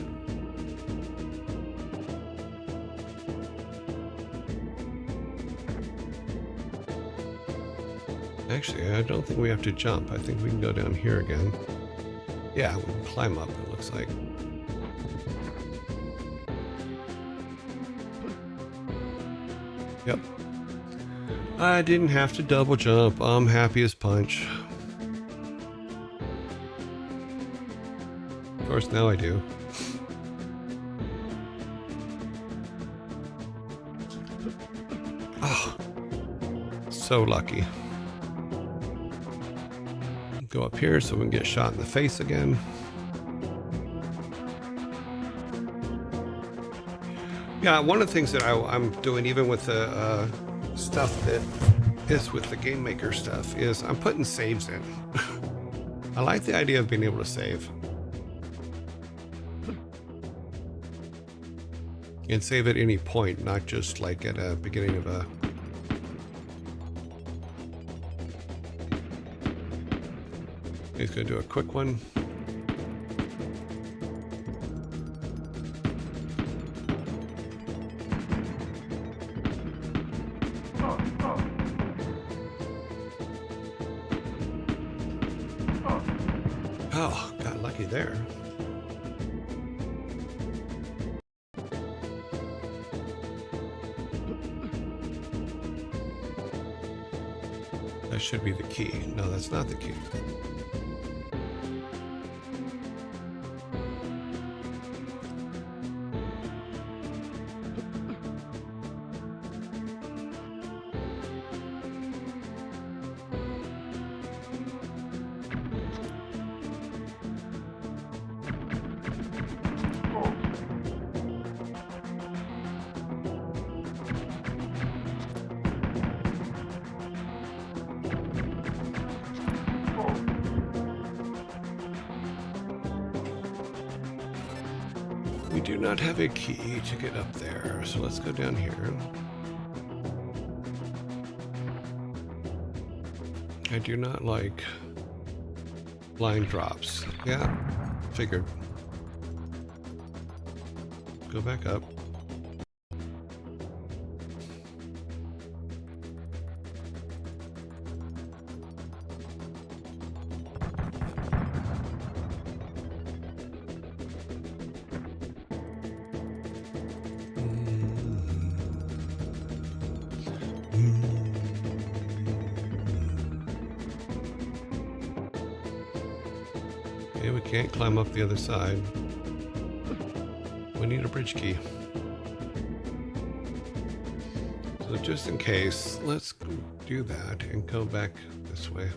Actually, I don't think we have to jump. I think we can go down here again. Yeah, we can climb up, it looks like. Yep. I didn't have to double jump. I'm happy as punch. Of course, now I do. Oh, so lucky. Go up here so we can get shot in the face again. Yeah, one of the things that I'm doing, even with the stuff that is with the Game Maker stuff, is I'm putting saves in. I like the idea of being able to save. And save at any point, not just like at a beginning of a... He's going to do a quick one. Oh, got lucky there. That should be the key. No, that's not the key. We do not have a key to get up there, so let's go down here. I do not like line drops. Yeah, figured. Go back up. Okay, we can't climb up the other side. We need a bridge key. So just in case, let's do that and go back this way.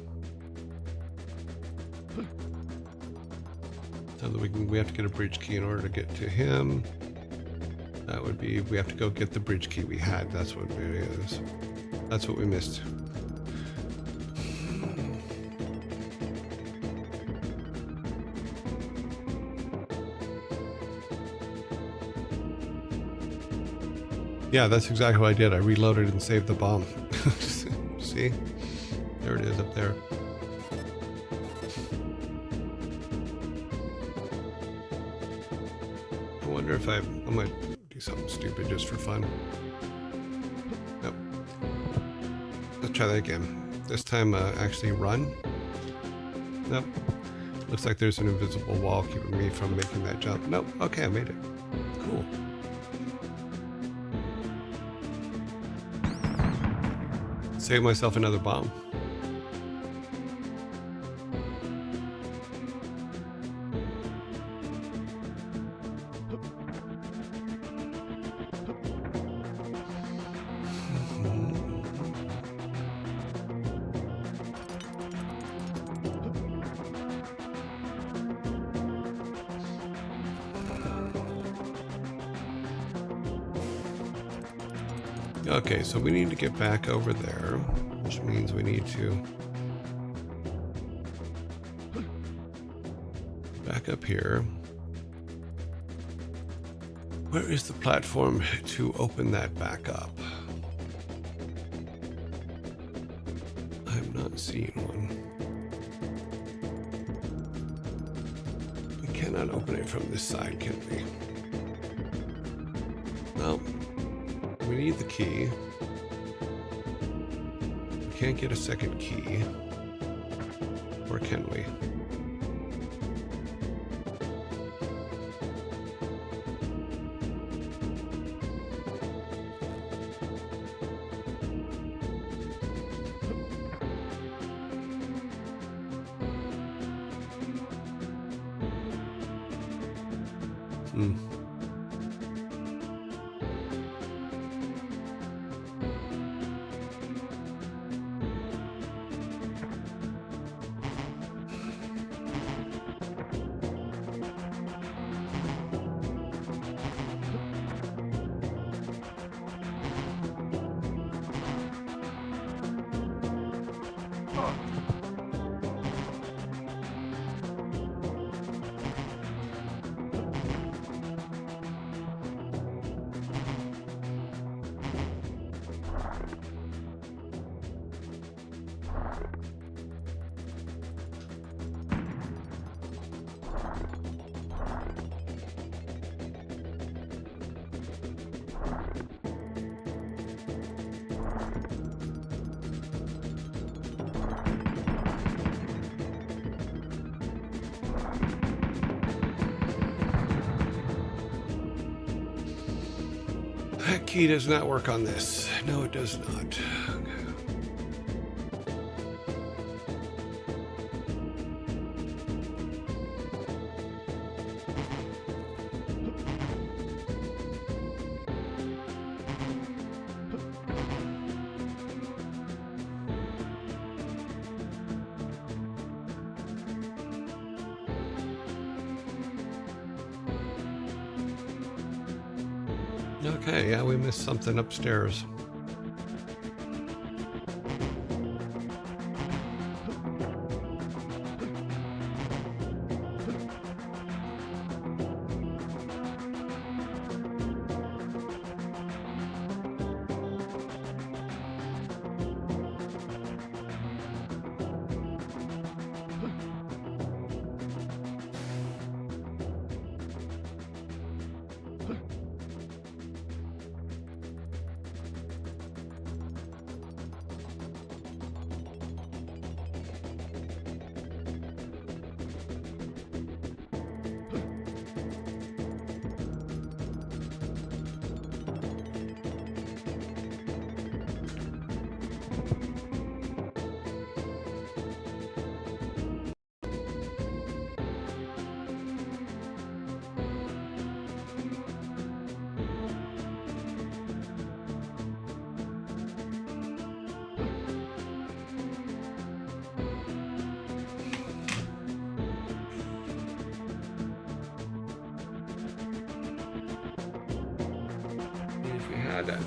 So that we have to get a bridge key in order to get to him. That would be, we have to go get the bridge key we had. That's what it is. That's what we missed. Yeah, that's exactly what I did. I reloaded and saved the bomb. See? There it is up there. I wonder if I might do something stupid just for fun. Nope. Let's try that again. This time, actually run. Nope. Looks like there's an invisible wall keeping me from making that jump. Nope. Okay, I made it. Cool. Save myself another bomb. Okay, so we need to get back over there, which means we need to back up here. Where is the platform to open that back up? I'm not seeing one. We cannot open it from this side, can we? No. We need the key. We can't get a second key. Or can we? That key does not work on this. No, it does not. Okay, yeah, we missed something upstairs.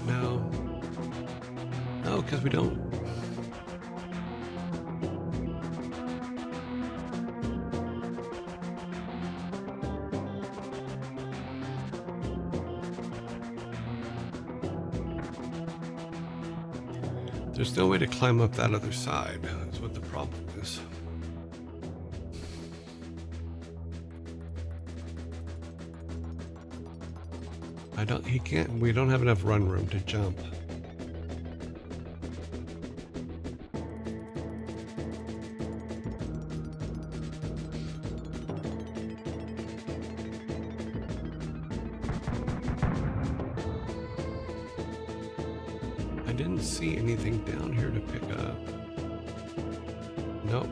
No. No, because we don't. There's no way to climb up that other side. That's what the problem is. We don't have enough run room to jump. I didn't see anything down here to pick up. Nope.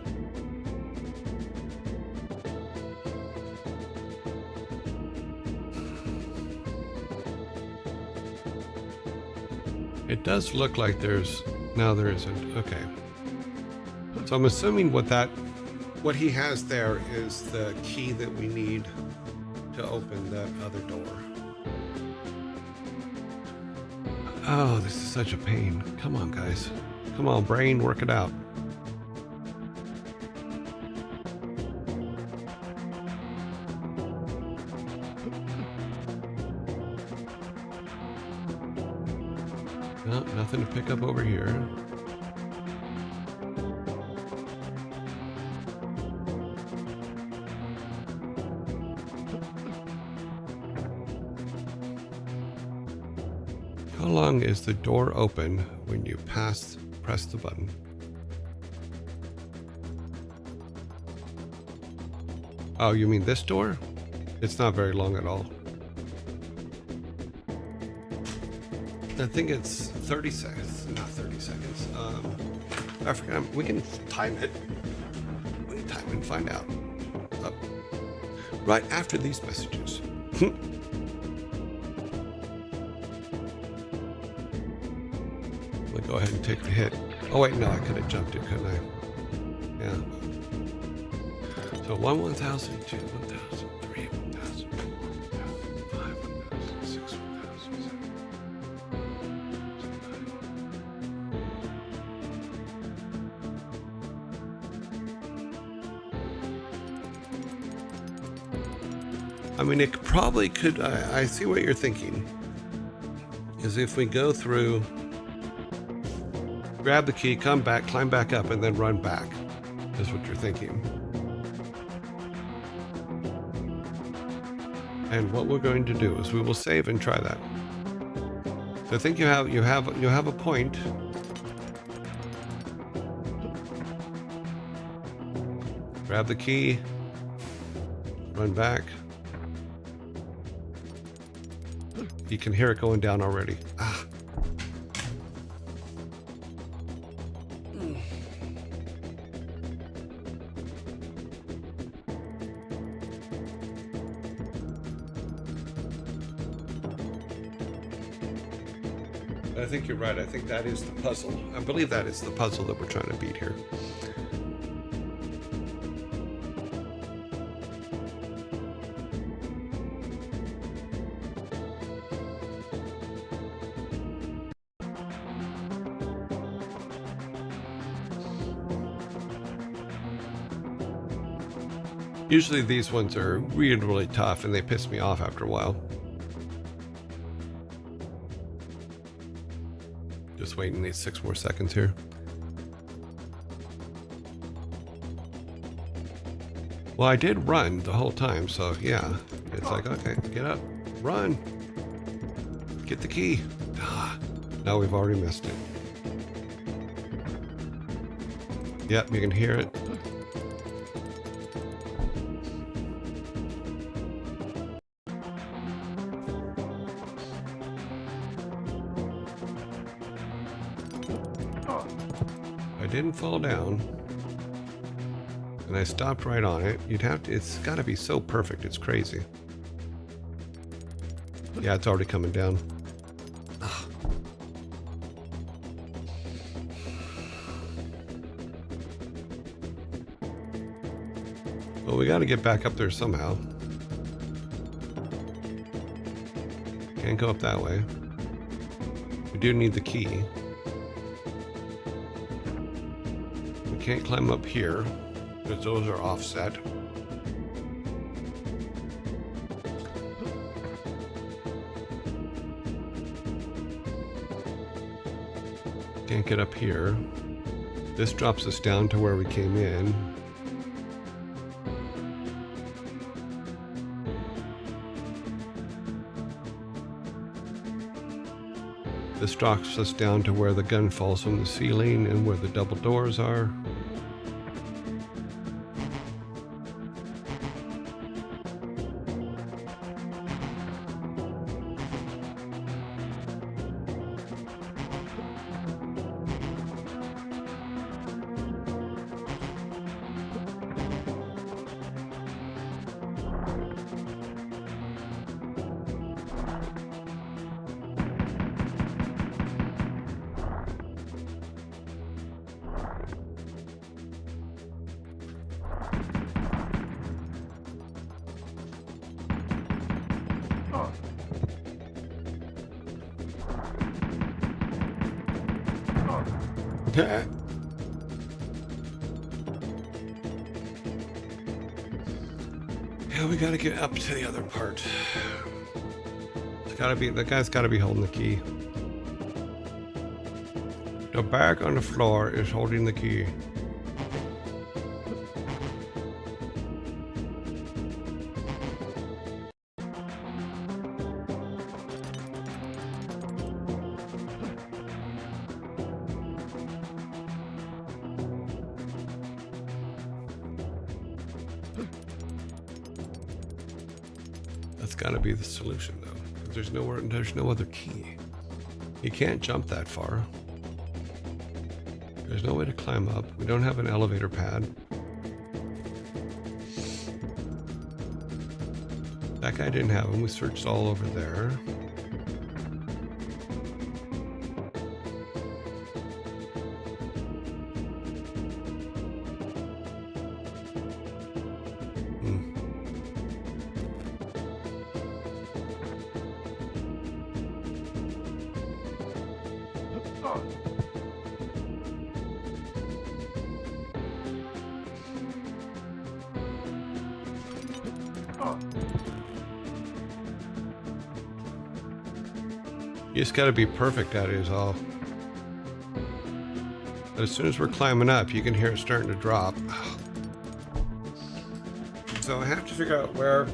It does look like there's... No, there isn't. Okay. So I'm assuming what he has there is the key that we need to open that other door. Oh, this is such a pain. Come on, guys. Come on, brain, work it out. No, nothing to pick up over here. How long is the door open when you press the button? Oh, you mean this door? It's not very long at all. I think it's 30 seconds, not 30 seconds. I forgot, we can time it. We can time it and find out. Right after these messages. I'm gonna go ahead and take the hit. Oh wait, no, I could have jumped it, couldn't I? Yeah. So 1, 1,000, 2, 1,000, 3, 1,000, 4, 1,000, 5, 1,000, 6, 1,000, 7. I mean, it probably could, I see what you're thinking, is if we go through, grab the key, come back, climb back up, and then run back, is what you're thinking. And what we're going to do is we will save and try that. So I think you have a point. Grab the key, run back. You can hear it going down already. Ah. I think you're right. I think that is the puzzle. I believe that is the puzzle that we're trying to beat here. Usually these ones are really, really tough and they piss me off after a while. Just waiting these 6 more seconds here. Well, I did run the whole time, so yeah. It's like, okay, get up, run. Get the key. Ah, now we've already missed it. Yep, you can hear it. I didn't fall down, and I stopped right on it. You'd have to, it's got to be so perfect, it's crazy. Yeah, it's already coming down. Ugh. Well, we got to get back up there somehow. Can't go up that way. We do need the key. We can't climb up here because those are offset. Can't get up here. This drops us down to where we came in. This drops us down to where the gun falls from the ceiling and where the double doors are. Yeah, we gotta get up to the other part. It's gotta be, the guy's gotta be holding the key. The bag on the floor is holding the key. That's got to be the solution, though. There's no other key. You can't jump that far. There's no way to climb up. We don't have an elevator pad. That guy didn't have them. We searched all over there. You just got to be perfect at it is all. But as soon as we're climbing up, you can hear it starting to drop. So I have to figure out where...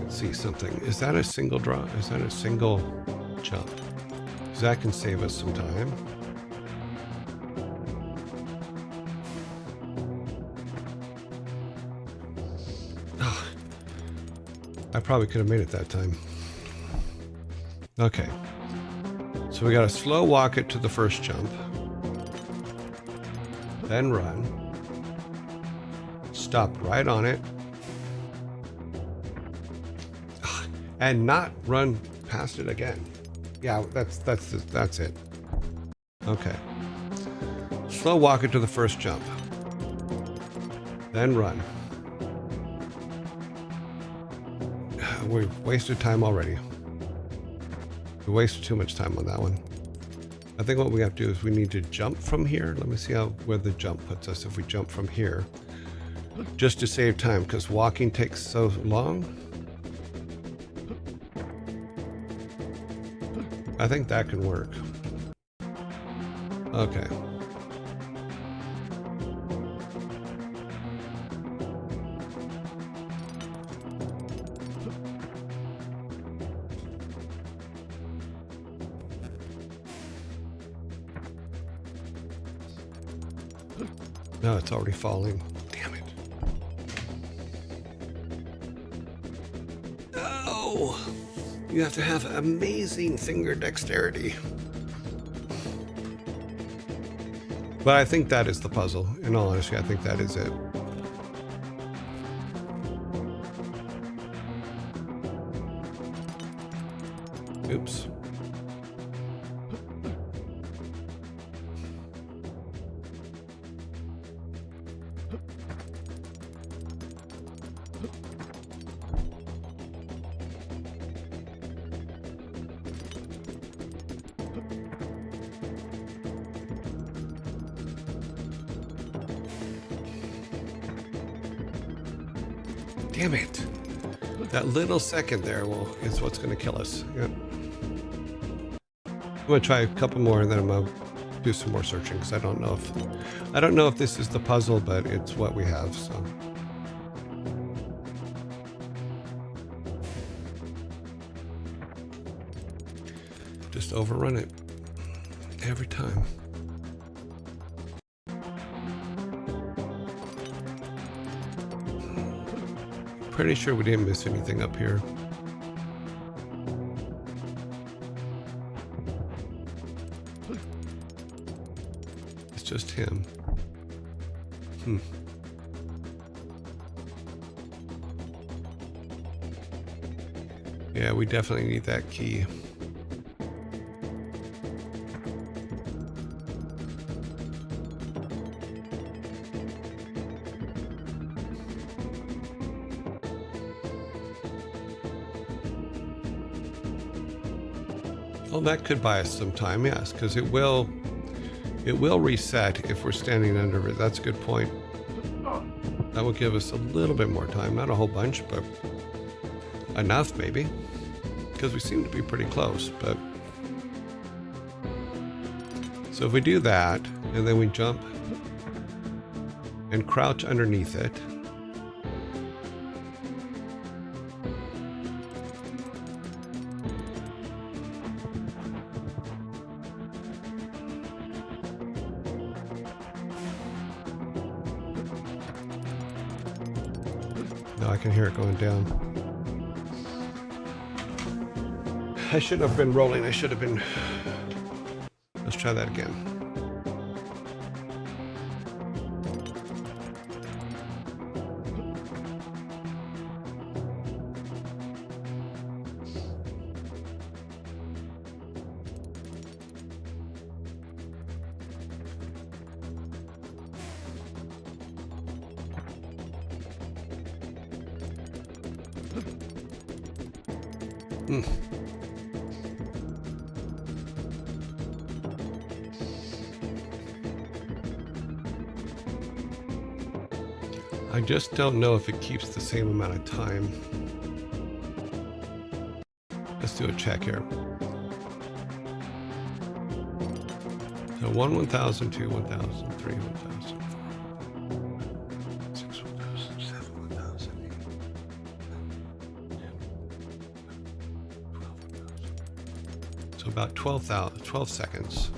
Let's see something. Is that a single drop? Is that a single jump? Because that can save us some time. I probably could have made it that time. Okay. So we got to slow walk it to the first jump. Then run. Stop right on it. And not run past it again. Yeah, that's it. Okay. Slow walk it to the first jump. Then run. We've wasted time already. We wasted too much time on that one. I think what we have to do is we need to jump from here. Let me see where the jump puts us if we jump from here. Just to save time, because walking takes so long. I think that can work. Okay. No, it's already falling. Damn it. Oh, you have to have amazing finger dexterity. But I think that is the puzzle. In all honesty, I think that is it. Oops. Damn it. That little second there is what's going to kill us. Yep. I'm going to try a couple more and then I'm going to do some more searching because I don't know if this is the puzzle, but it's what we have, so. Just overrun it every time. Pretty sure we didn't miss anything up here. It's just him. Yeah, we definitely need that key. Well, that could buy us some time, yes, because it will reset if we're standing under it. That's a good point. That will give us a little bit more time, not a whole bunch, but enough maybe, because we seem to be pretty close. But so if we do that, and then we jump and crouch underneath it. I can hear it going down. I shouldn't have been rolling. I should have been. Let's try that again. I just don't know if it keeps the same amount of time. Let's do a check here. So 1, 1,000, 2, 1,000, 3, 1,000, 4, 6, 1,000, 7, 1,000, 8, 12,000. So about 12 seconds.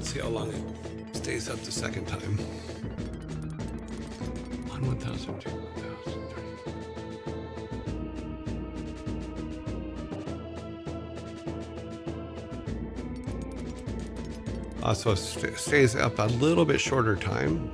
See how long it stays up the second time. 1, 1,000, 2, 1,000, 3. So it stays up a little bit shorter time.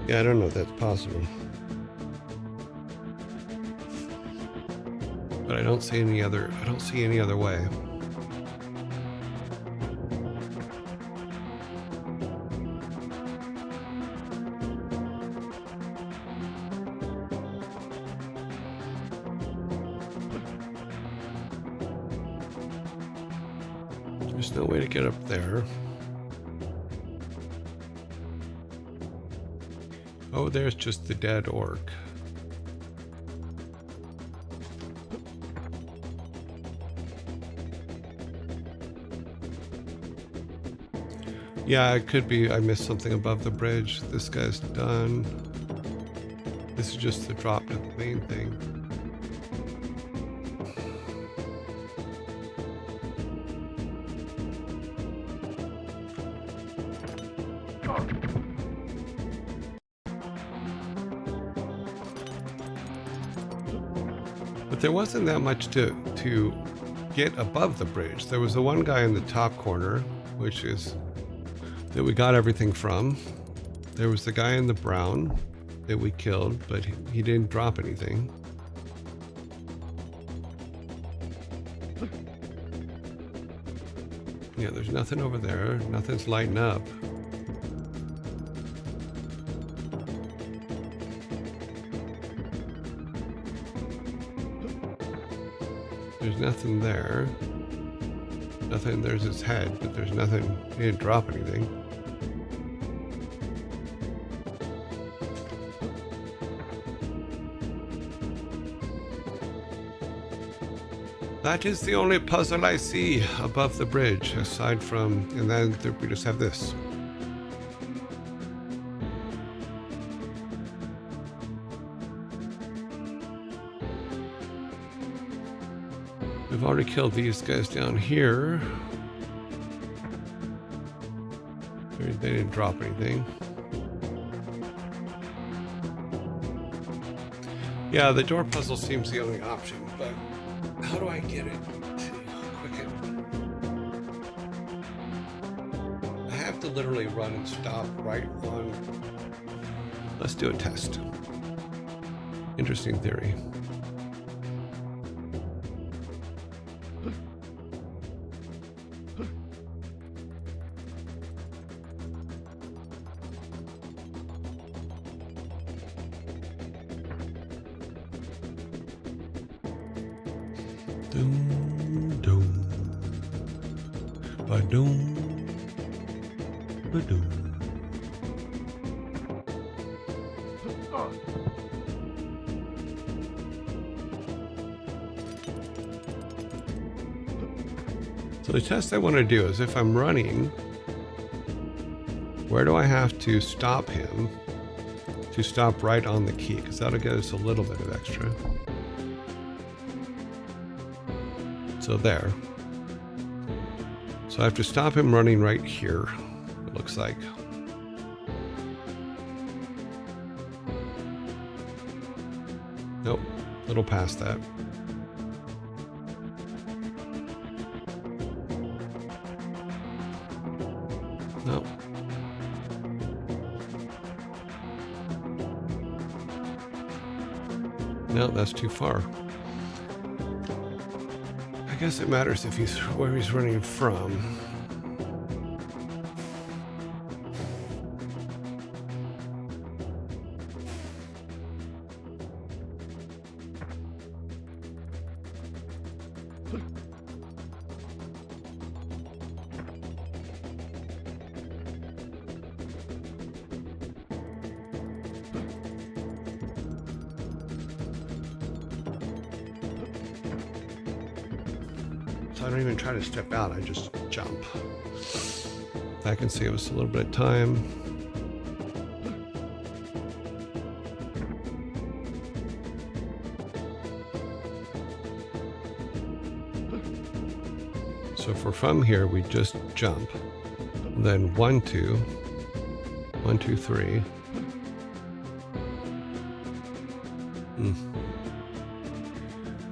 Yeah, I don't know if that's possible. But I don't see any other way. There's no way to get up there. Oh, there's just the dead orc. Yeah, it could be I missed something above the bridge. This guy's done. This is just the drop to the main thing. But there wasn't that much to get above the bridge. There was the one guy in the top corner, which is that we got everything from. There was the guy in the brown. that we killed, but he didn't drop anything. Yeah, there's nothing over there. Nothing's lighting up. There's nothing there. Nothing, there's his head, but there's nothing, he didn't drop anything. That is the only puzzle I see above the bridge, aside from, and then we just have this. We've already killed these guys down here. They didn't drop anything. Yeah, the door puzzle seems the only option, but how do I get it to quicken? I have to literally run and stop right on. Let's do a test. Interesting theory. Doom, doom, ba-doom, ba-doom. So the test I want to do is if I'm running, where do I have to stop him to stop right on the key? Because that'll get us a little bit of extra. So there. So I have to stop him running right here, it looks like. Nope, a little past that. No. No, that's too far. I guess it matters if he's where he's running from. I don't even try to step out, I just jump. That can save us a little bit of time. So if we're from here, we just jump. Then 1, 2, 1, 2, 3.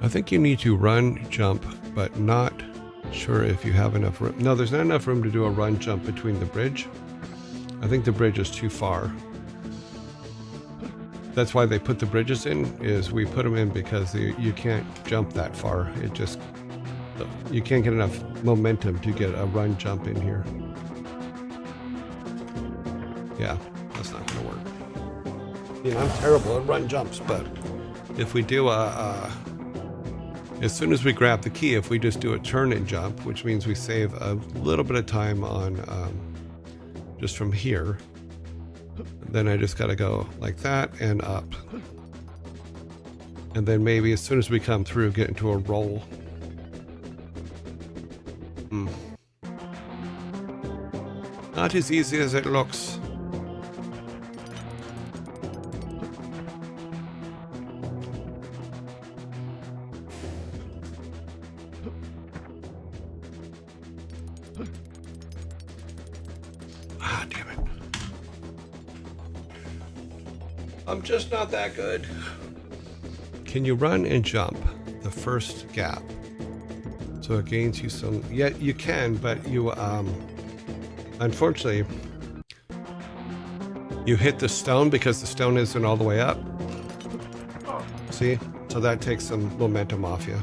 I think you need to run, jump, but not sure if you have enough room. No, there's not enough room to do a run jump between the bridge. I think the bridge is too far. That's why they put the bridges in, is we put them in because you can't jump that far. It just, you can't get enough momentum to get a run jump in here. Yeah, that's not gonna work. You know, I'm terrible at run jumps, but if we do as soon as we grab the key, if we just do a turn and jump, which means we save a little bit of time on just from here, then I just got to go like that and up. And then maybe as soon as we come through, get into a roll. Not as easy as it looks. Ah, damn it. I'm just not that good. Can you run and jump the first gap? So it gains you some, yeah, you can, but you, unfortunately, You hit the stone because the stone isn't all the way up. See? So that takes some momentum off you.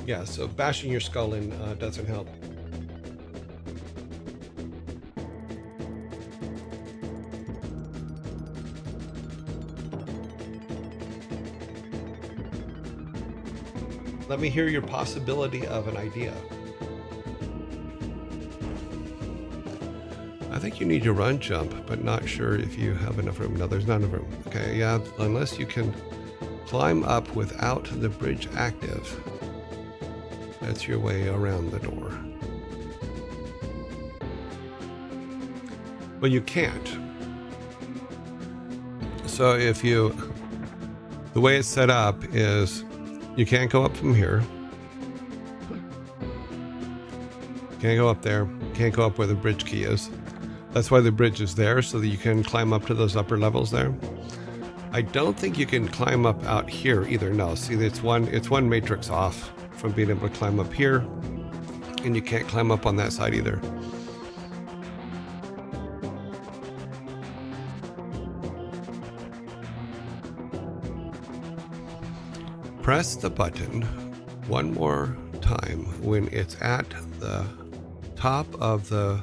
Yeah, so bashing your skull in doesn't help. Let me hear your possibility of an idea. I think you need to run jump, but not sure if you have enough room. No, there's not enough room. Okay, yeah, unless you can climb up without the bridge active. That's your way around the door. Well, you can't. So if you, the way it's set up is you can't go up from here. Can't go up there. Can't go up where the bridge key is. That's why the bridge is there, so that you can climb up to those upper levels there. I don't think you can climb up out here either. No, see, it's one matrix off from being able to climb up here, and you can't climb up on that side either. Press the button one more time when it's at the top of the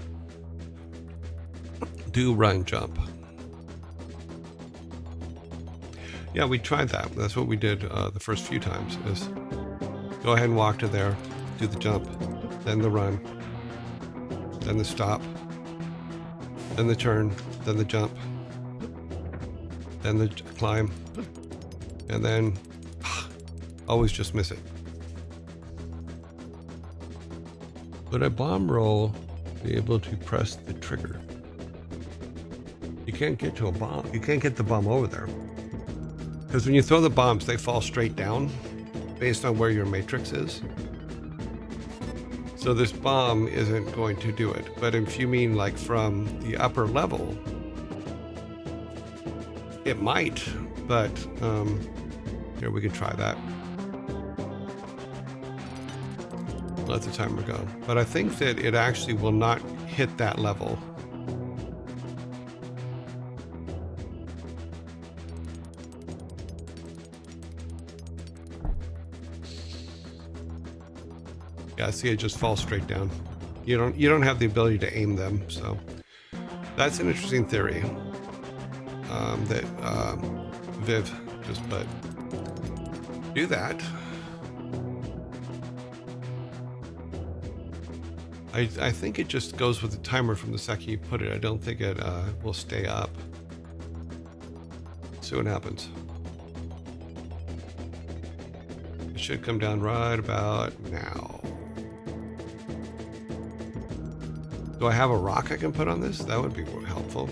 do run jump. Yeah, we tried that. That's what we did the first few times, is go ahead and walk to there, do the jump, then the run, then the stop, then the turn, then the jump, then the climb, and then always just miss it. Would a bomb roll be able to press the trigger? You can't get to a bomb. You can't get the bomb over there. Because when you throw the bombs, they fall straight down based on where your matrix is. So this bomb isn't going to do it. But if you mean like from the upper level, it might. But here, we could try that. Let the timer go. But I think that it actually will not hit that level. Yeah, see, it just falls straight down. You don't have the ability to aim them, so that's an interesting theory. That Viv just do that. I think it just goes with the timer from the second you put it. I don't think it will stay up. See what happens. It should come down right about now. Do I have a rock I can put on this? That would be helpful.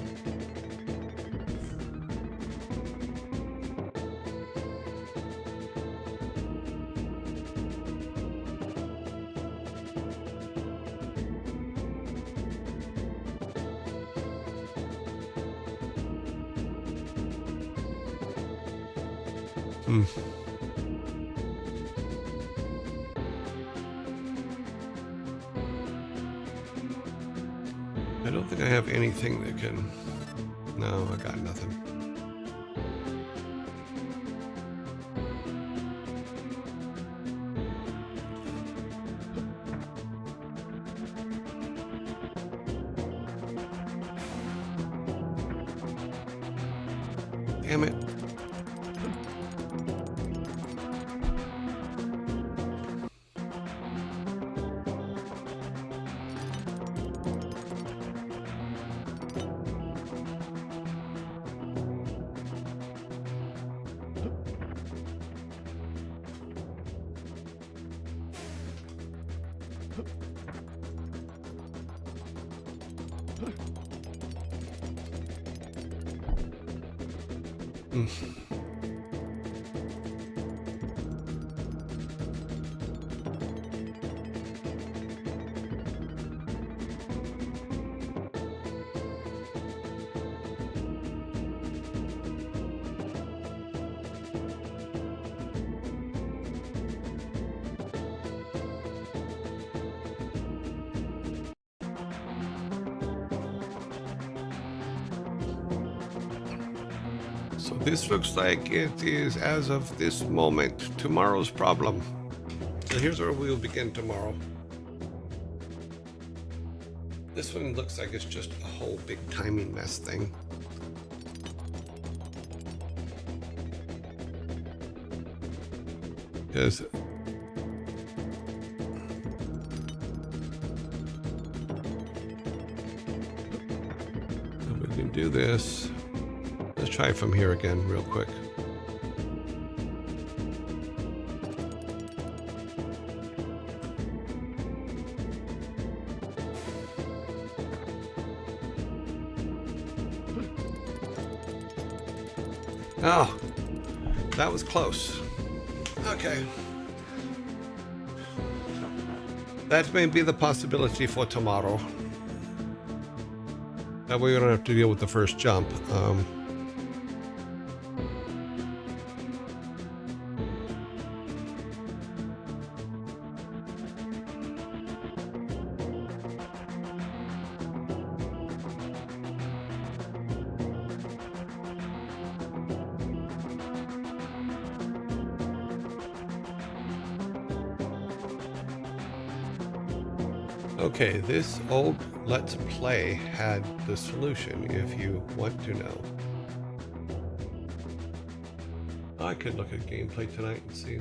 I don't think I have anything that can... No, I got nothing. Damn it. So this looks like it is, as of this moment, tomorrow's problem. So here's where we'll begin tomorrow. This one looks like it's just a whole big timing mess thing. Because we can do this. Let's try it from here again real quick. Oh, that was close. Okay. That may be the possibility for tomorrow. That way we don't have to deal with the first jump. Okay, this old Let's Play had the solution if you want to know. I could look at gameplay tonight and see.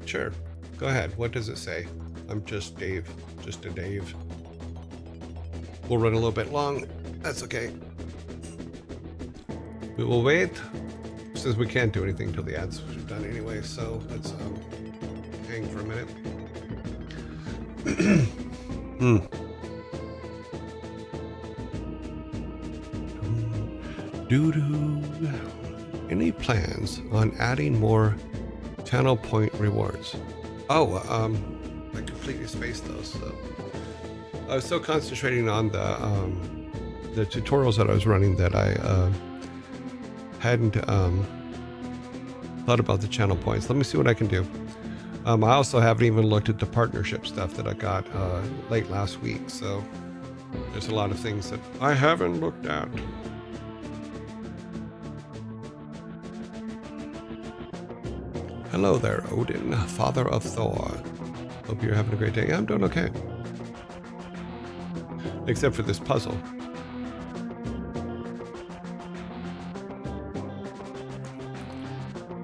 Sure, go ahead. What does it say? I'm just Dave. Just a Dave. We'll run a little bit long. That's okay. We will wait, since we can't do anything until the ads are done anyway, so let's hang for a minute. Any plans on adding more channel point rewards? Oh, I completely spaced those. So I was so concentrating on the tutorials that I was running that I hadn't thought about the channel points. Let me see what I can do. I also haven't even looked at the partnership stuff that I got late last week, so there's a lot of things that I haven't looked at. Hello there, Odin, father of Thor. Hope you're having a great day. I'm doing okay. Except for this puzzle.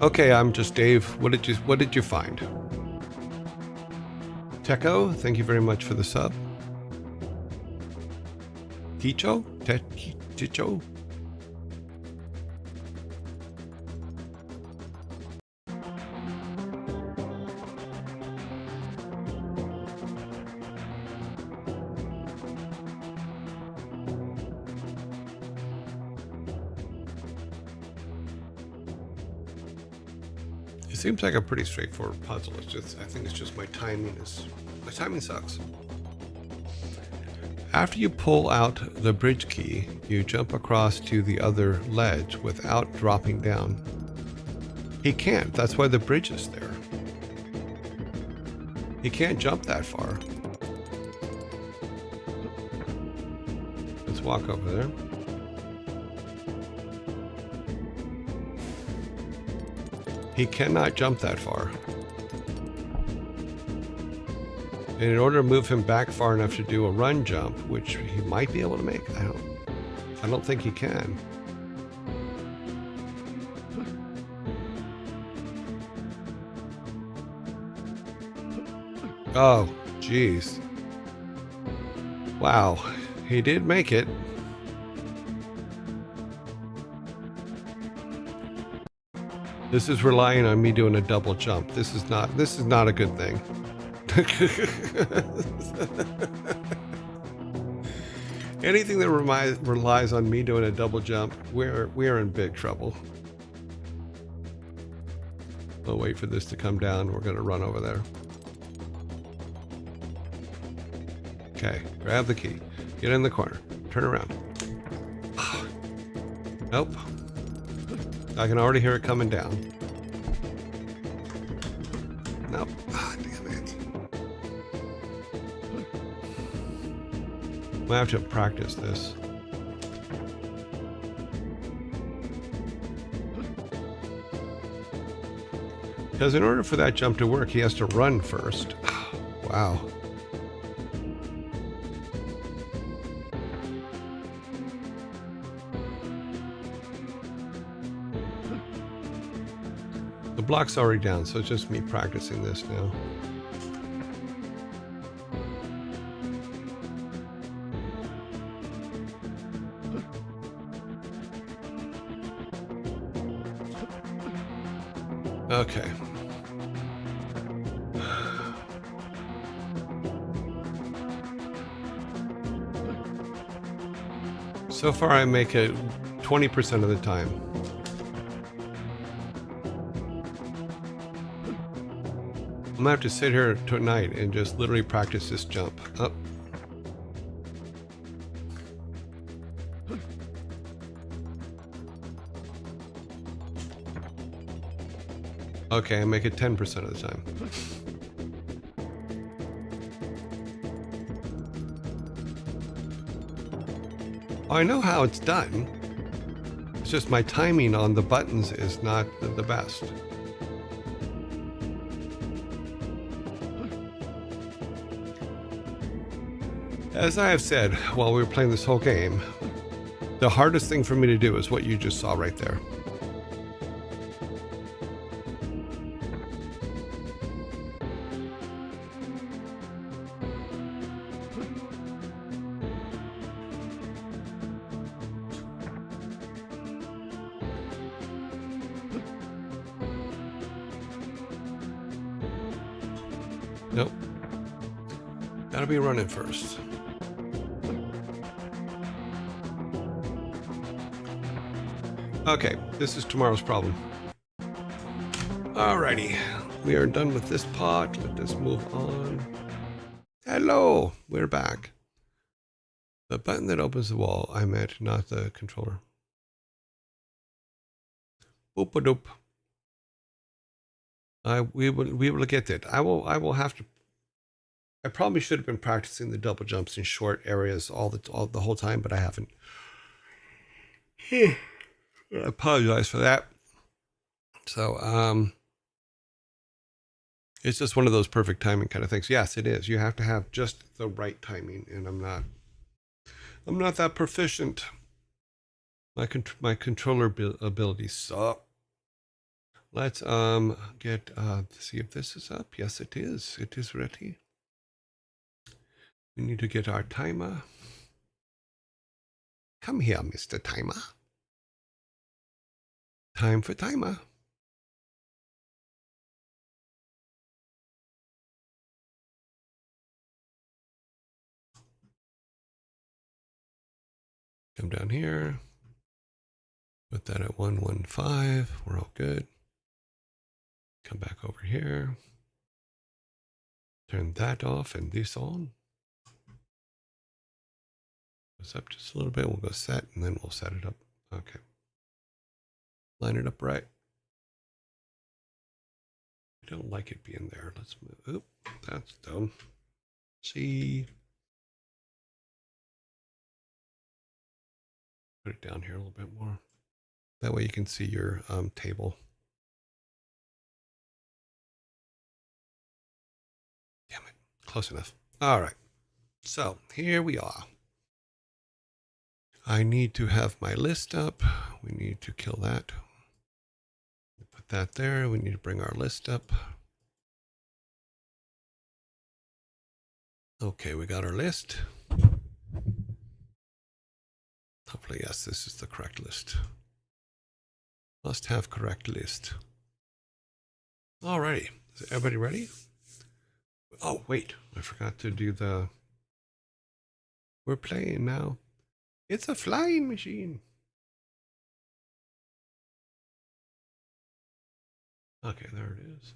Okay, I'm just Dave. What did you find? Techo, thank you very much for the sub. Ticho? Ticho? It seems like a pretty straightforward puzzle. It's just, I think it's just my timing sucks. After you pull out the bridge key, you jump across to the other ledge without dropping down. He can't, that's why the bridge is there. He can't jump that far. Let's walk over there. He cannot jump that far. And in order to move him back far enough to do a run jump, which he might be able to make, I don't think he can. Oh, jeez. Wow, he did make it. This is relying on me doing a double jump. This is not a good thing. Anything that relies on me doing a double jump, we're in big trouble. We'll wait for this to come down. We're gonna run over there. Okay, grab the key. Get in the corner. Turn around. Nope. I can already hear it coming down. Nope. Ah, damn it. I have to practice this. Because in order for that jump to work, he has to run first. Wow. The block's already down, so it's just me practicing this now. Okay. So far, I make it 20% of the time. I'm gonna have to sit here tonight and just literally practice this jump. Up. Okay, I make it 10% of the time. I know how it's done. It's just my timing on the buttons is not the best. As I have said while we were playing this whole game, the hardest thing for me to do is what you just saw right there. Nope. Gotta be running first. Okay, this is tomorrow's problem. Alrighty, we are done with this pot. Let us move on. Hello, we're back. The button that opens the wall, I meant, not the controller. Boop-a-doop. We will get it. I will have to. I probably should have been practicing the double jumps in short areas all the whole time, but I haven't. I apologize for that. So, it's just one of those perfect timing kind of things. Yes, it is. You have to have just the right timing, and I'm not that proficient. My controller abilities suck. Let's get see if this is up. Yes, it is. It is ready. We need to get our timer. Come here, Mr. Timer. Time for timer. Come down here. Put that at 115. We're all good. Come back over here. Turn that off and this on. Goes up just a little bit. We'll go set and then we'll set it up. Okay. Line it up right. I don't like it being there. Let's move. Oop, that's dumb. See. Put it down here a little bit more. That way you can see your table. Damn it. Close enough. All right. So here we are. I need to have my list up. We need to kill that. Put that there. We need to bring our list up. Okay, we got our list. Hopefully, yes, this is the correct list. Must have correct list. Alrighty, is everybody ready? Oh, wait, I forgot to do the... We're playing now. It's a flying machine. Okay, there it is.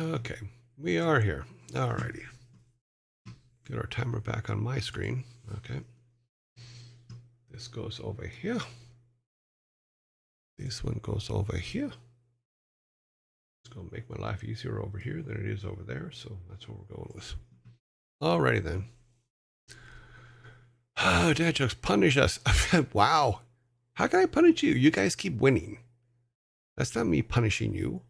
Okay, we are here. Alrighty. Get our timer back on my screen. Okay. This goes over here. This one goes over here. It's going to make my life easier over here than it is over there. So that's what we're going with. Alrighty then. Oh, dad jokes, punish us. Wow. How can I punish you? You guys keep winning. That's not me punishing you.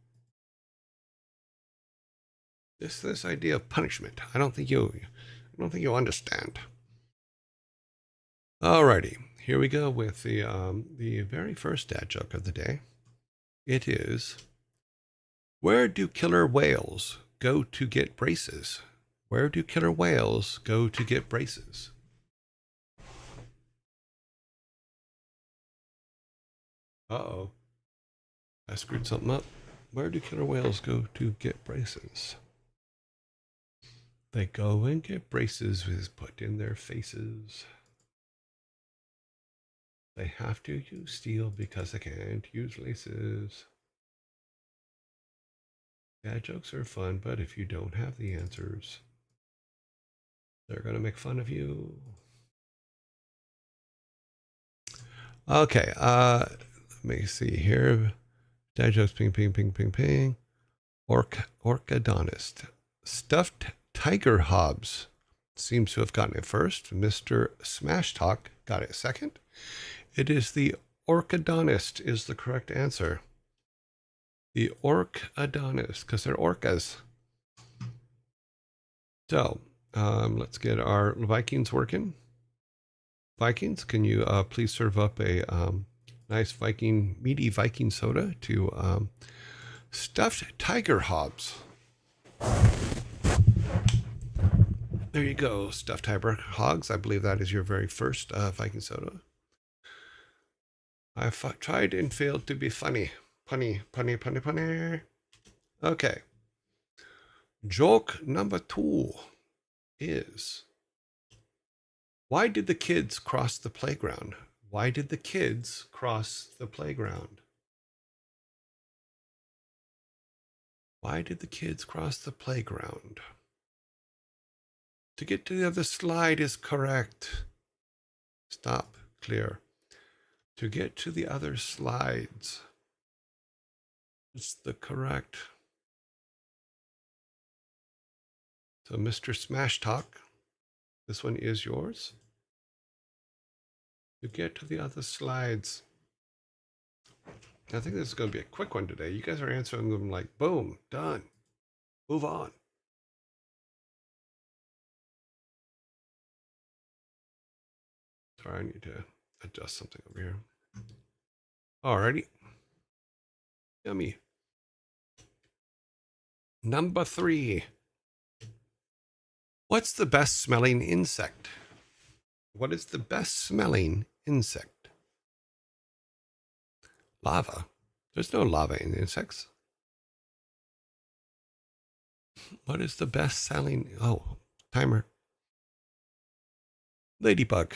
This idea of punishment. I don't think you understand. Alrighty, here we go with the very first dad joke of the day. It is, where do killer whales go to get braces? Where do killer whales go to get braces? Uh-oh. I screwed something up. Where do killer whales go to get braces? They go and get braces put in their faces. They have to use steel because they can't use laces. Dad jokes are fun, but if you don't have the answers, they're going to make fun of you. Okay, let me see here. Dad jokes, ping, ping, ping, ping, ping. Orchodontist. Stuffed tiger hobs seems to have gotten it first. Mr. Smash Talk got it second. It is the orchodontist is the correct answer. The orchodontist, because they're orcas. So, let's get our Vikings working. Vikings, can you please serve up a nice meaty Viking soda to stuffed tiger hobs? There you go, stuffed tiger hogs. I believe that is your very first Viking soda. I've tried and failed to be funny. Punny. Okay. Joke number 2 is, why did the kids cross the playground? Why did the kids cross the playground? Why did the kids cross the playground? To get to the other slide is correct. Stop. Clear. To get to the other slides is the correct. So Mr. Smash Talk, this one is yours. To get to the other slides. I think this is going to be a quick one today. You guys are answering them like, boom, done. Move on. Sorry, I need to adjust something over here. Alrighty. Yummy. Number 3. What's the best smelling insect? What is the best smelling insect? Lava. There's no lava in insects. What is the best selling? Oh, timer. Ladybug.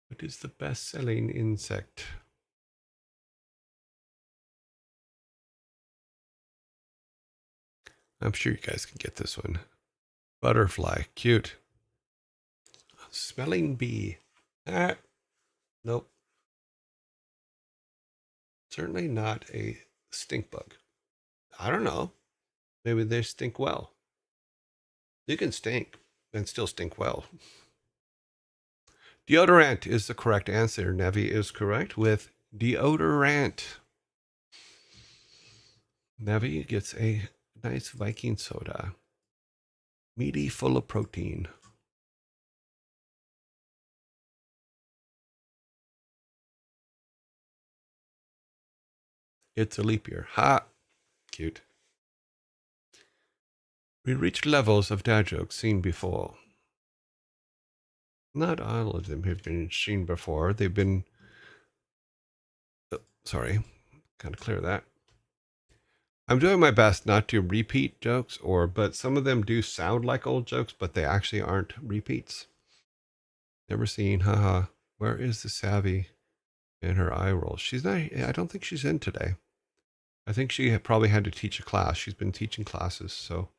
What is the best selling insect? I'm sure you guys can get this one. Butterfly. Cute. Smelling bee. Nope. Certainly not a stink bug. I don't know. Maybe they stink well. You can stink and still stink well. Deodorant is the correct answer. Nevi is correct with deodorant. Nevi gets a nice Viking soda. Meaty, full of protein. It's a leap year. Ha! Cute. We reached levels of dad jokes seen before. Not all of them have been seen before. They've been... sorry. Gotta clear that. I'm doing my best not to repeat jokes, but some of them do sound like old jokes, but they actually aren't repeats. Never seen, haha. Where is the savvy in her eye roll? She's not, I don't think she's in today. I think she probably had to teach a class. She's been teaching classes, so.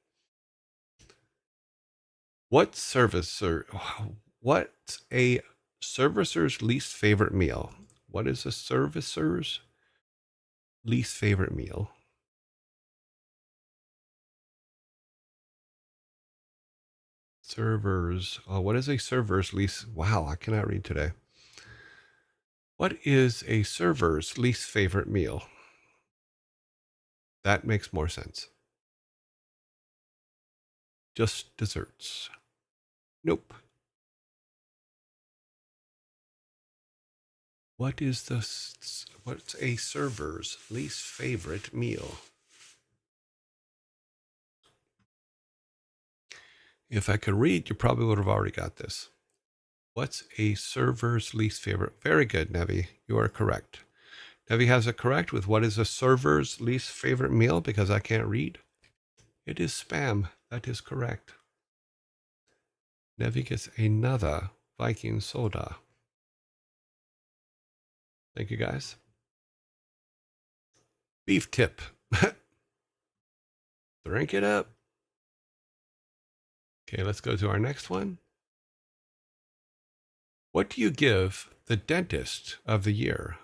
What service or What's a servicer's least favorite meal? What is a servicer's least favorite meal? Servers. Oh, what is a server's least? Wow, I cannot read today. What is a server's least favorite meal? That makes more sense. Just desserts. Nope. What's a server's least favorite meal? If I could read, you probably would have already got this. What's a server's least favorite? Very good, Nevi. You are correct. Nevi has it correct with what is a server's least favorite meal because I can't read. It is spam. That is correct. Nevi gets another Viking soda. Thank you, guys. Beef tip. Drink it up. Okay, let's go to our next one. What do you give the dentist of the year?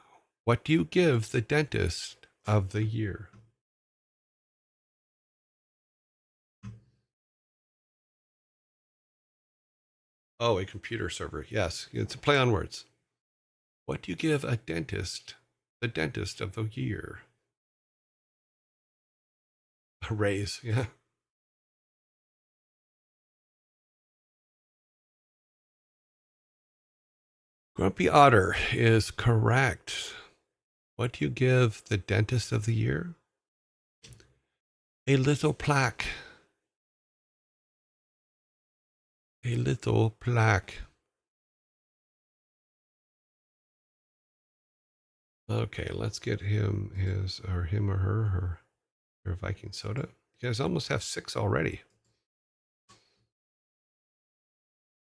What do you give the dentist of the year? Oh, a computer server. Yes, it's a play on words. What do you give a dentist the dentist of the year? A raise, yeah. Grumpy Otter is correct. What do you give the dentist of the year? A little plaque. A little plaque. Okay, let's get him him or her Viking soda. You guys almost have 6 already.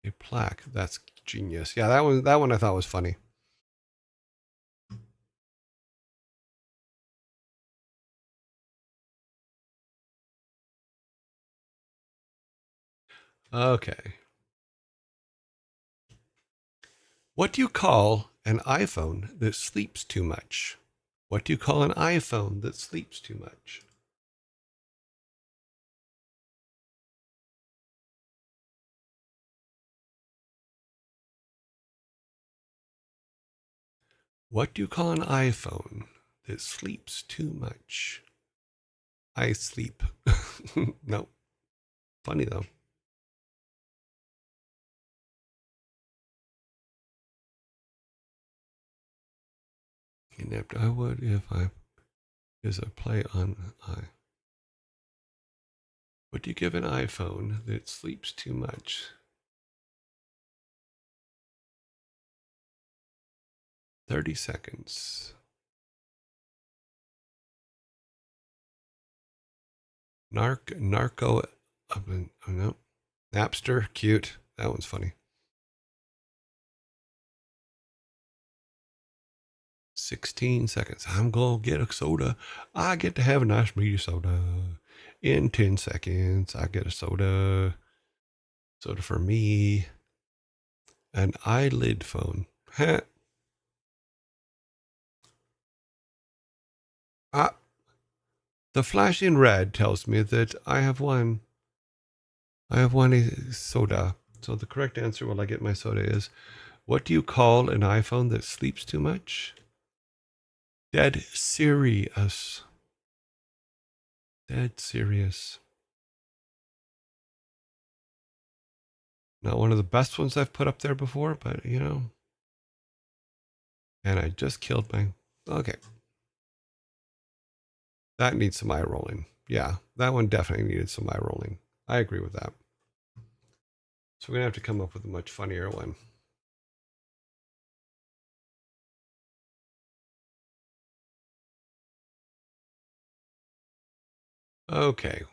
A plaque. That's genius. Yeah, that one I thought was funny. Okay. What do you call an iPhone that sleeps too much? What do you call an iPhone that sleeps too much? What do you call an iPhone that sleeps too much? I sleep. No. Funny though. Inept. I would if I is a play on I. What do you give an iPhone that sleeps too much? $30. Narco. No. Napster. Cute. That one's funny. 16 seconds. I'm going to get a soda. I get to have a nice meaty soda. In 10 seconds, I get a soda. Soda for me. An eyelid phone. Ah, the flashing red tells me that I have won. I have won a soda. So the correct answer while I get my soda is, what do you call an iPhone that sleeps too much? Dead serious. Dead serious. Not one of the best ones I've put up there before, but you know. And I just killed my. Okay. That needs some eye rolling. Yeah, that one definitely needed some eye rolling. I agree with that. So we're going to have to come up with a much funnier one. Okay.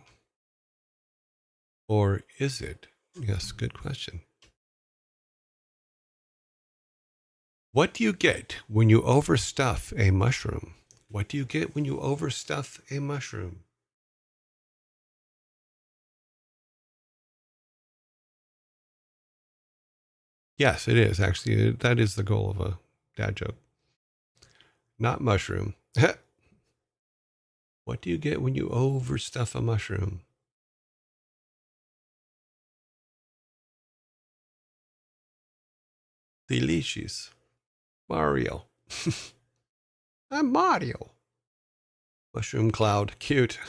Or is it? Yes, good question. What do you get when you overstuff a mushroom? What do you get when you overstuff a mushroom? Yes, it is actually. That is the goal of a dad joke. Not mushroom. What do you get when you overstuff a mushroom? Delicious. Mario. I'm Mario. Mushroom cloud. Cute.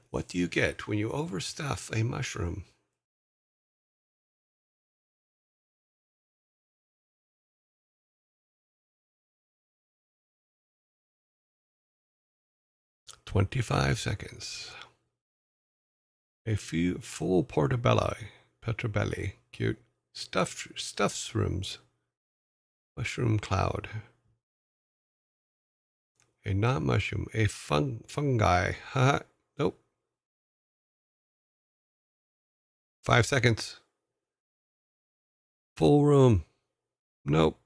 What do you get when you overstuff a mushroom? "25 seconds. A few full portobello. Petrobelli. Cute. Stuffed rooms. Mushroom cloud. A not mushroom. A fungi. Haha. Nope. 5 seconds. Full room. Nope.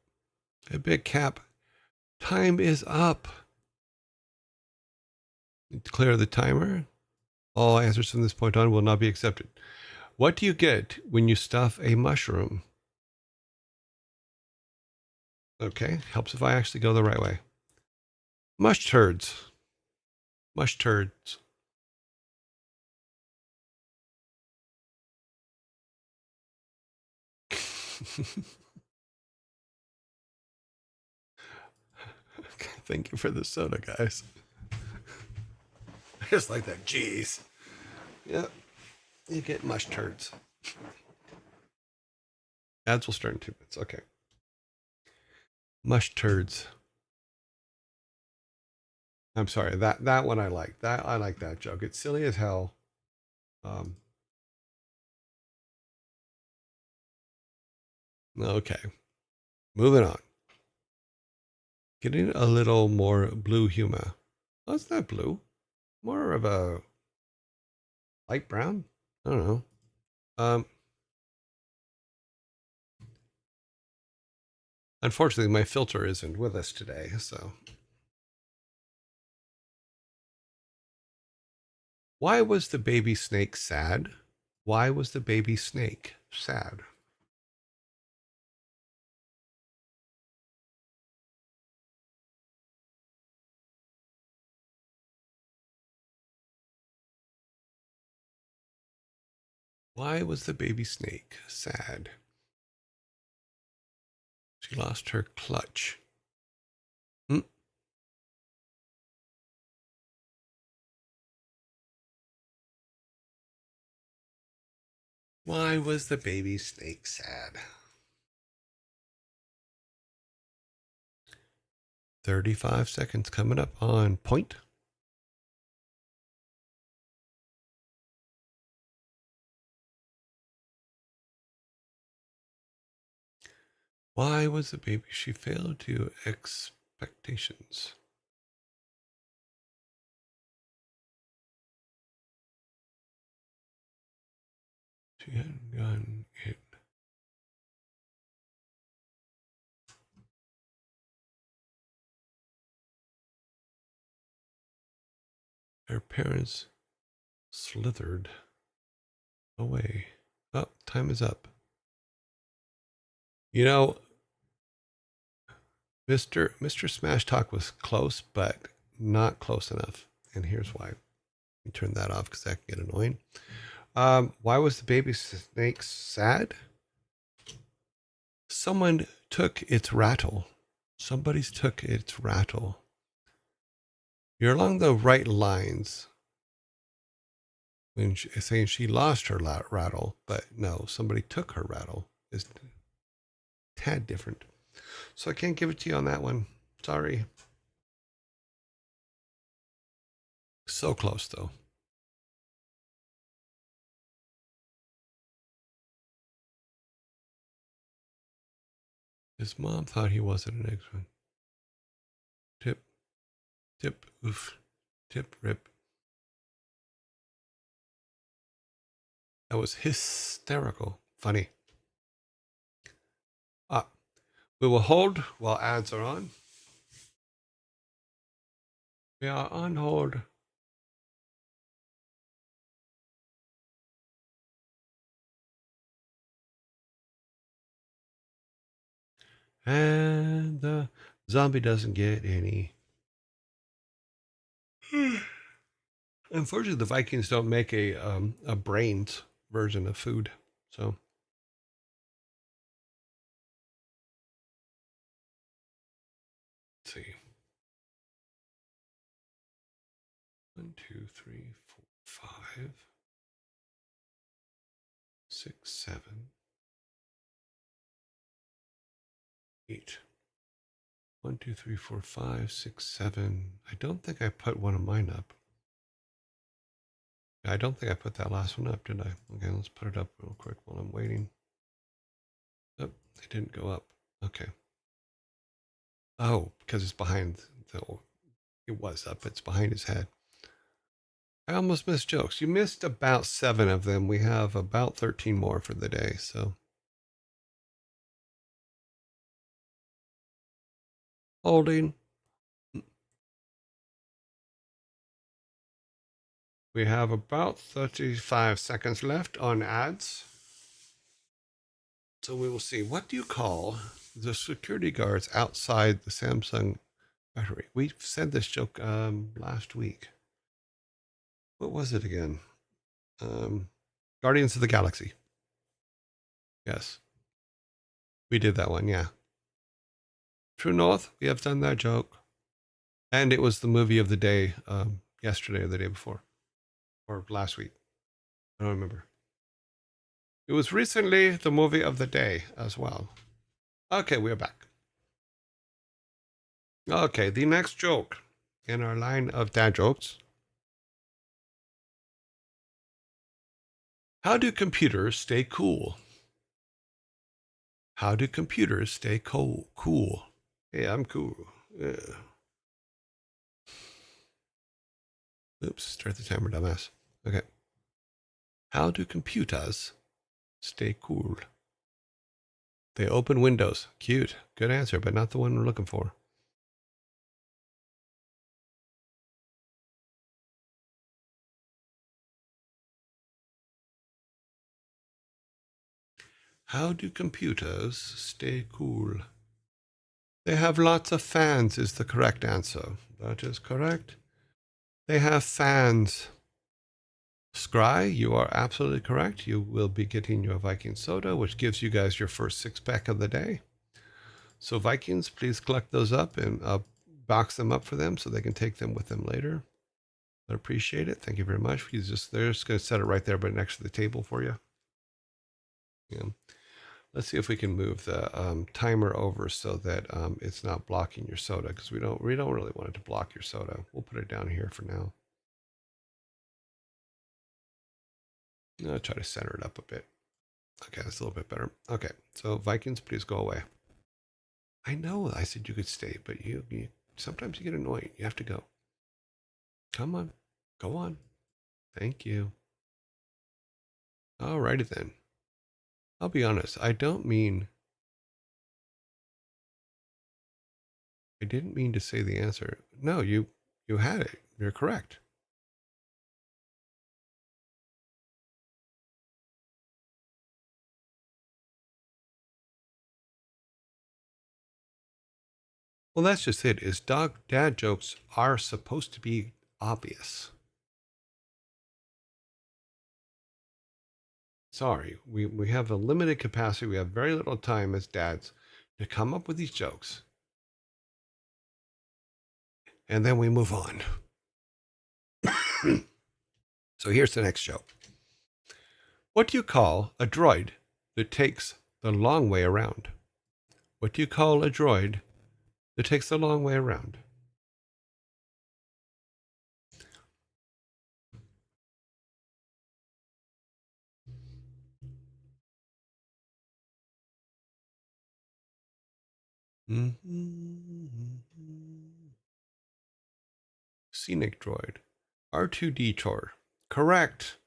A big cap. Time is up. Declare the timer. All answers from this point on will not be accepted. What do you get when you stuff a mushroom? Okay, helps if I actually go the right way. Mush turds. Mush turds. Thank you for the soda, guys. I just like that. Jeez. Yep. You get mush turds. Ads will start in 2 minutes. Okay. Mush turds. I'm sorry. That one I like. That I like that joke. It's silly as hell. Okay. Moving on. Getting a little more blue humor. Oh, it's not blue. More of a light brown. I don't know. Unfortunately, my filter isn't with us today, so. Why was the baby snake sad? Why was the baby snake sad? Why was the baby snake sad? She lost her clutch. Hmm? Why was the baby snake sad? 35 seconds coming up on point. Why was the baby? She failed to expectations. She hadn't gotten it. Her parents slithered away. Oh, time is up. You know, Mr. Smash Talk was close, but not close enough. And here's why. Let me turn that off because that can get annoying. Why was the baby snake sad? Someone took its rattle. Somebody's took its rattle. You're along the right lines when saying she lost her rattle, but no, somebody took her rattle. Is a tad different. So I can't give it to you on that one. Sorry. So close though. His mom thought he wasn't an X-Men. Tip, tip, oof, tip, rip. That was hysterical. Funny. Ah, we will hold while ads are on. We are on hold. And the zombie doesn't get any. Unfortunately, the Vikings don't make a brains version of food. So let's see. 1, 2, 3, 4, 5, 6, 7, 8. 1, 2, 3, 4, 5, 6, 7. I don't think I put one of mine up. I don't think I put that last one up, did I? Okay, let's put it up real quick while I'm waiting. Oh, it didn't go up. Okay. Oh, because it's behind the. It was up. It's behind his head. I almost missed jokes. You missed about 7 of them. We have about 13 more for the day. So holding. We have about 35 seconds left on ads. So we will see. What do you call the security guards outside the Samsung battery? We said this joke last week. What was it again? Guardians of the Galaxy. Yes, we did that one. Yeah. True North. We have done that joke. And it was the movie of the day yesterday or the day before or last week. I don't remember. It was recently the movie of the day as well. Okay, we're back. Okay, the next joke in our line of dad jokes. How do computers stay cool? How do computers stay cool? Hey, I'm cool. Yeah. Oops, start the timer, dumbass. Okay. How do computers stay cool? They open windows. Cute. Good answer, but not the one we're looking for. How do computers stay cool? They have lots of fans is the correct answer. That is correct. They have fans. Scry, you are absolutely correct. You will be getting your Viking soda, which gives you guys your first 6-pack of the day. So Vikings, please collect those up and box them up for them so they can take them with them later. I appreciate it. Thank you very much. They're just going to set it right there, but next to the table for you. Yeah. Let's see if we can move the timer over so that it's not blocking your soda, because we don't really want it to block your soda. We'll put it down here for now. I'll try to center it up a bit. Okay, that's a little bit better. Okay, so Vikings, please go away. I know I said you could stay, but you sometimes you get annoying. You have to go. Come on, go on. Thank you. Alrighty then. I'll be honest. I didn't mean to say the answer. No, you had it. You're correct. Well, that's just it. Is dad jokes are supposed to be obvious. Sorry, we have a limited capacity. We have very little time as dads to come up with these jokes. And then we move on. So here's the next joke. What do you call a droid that takes the long way around? What do you call a droid that takes the long way around? Mm-hmm. Scenic droid. R2D2. Correct.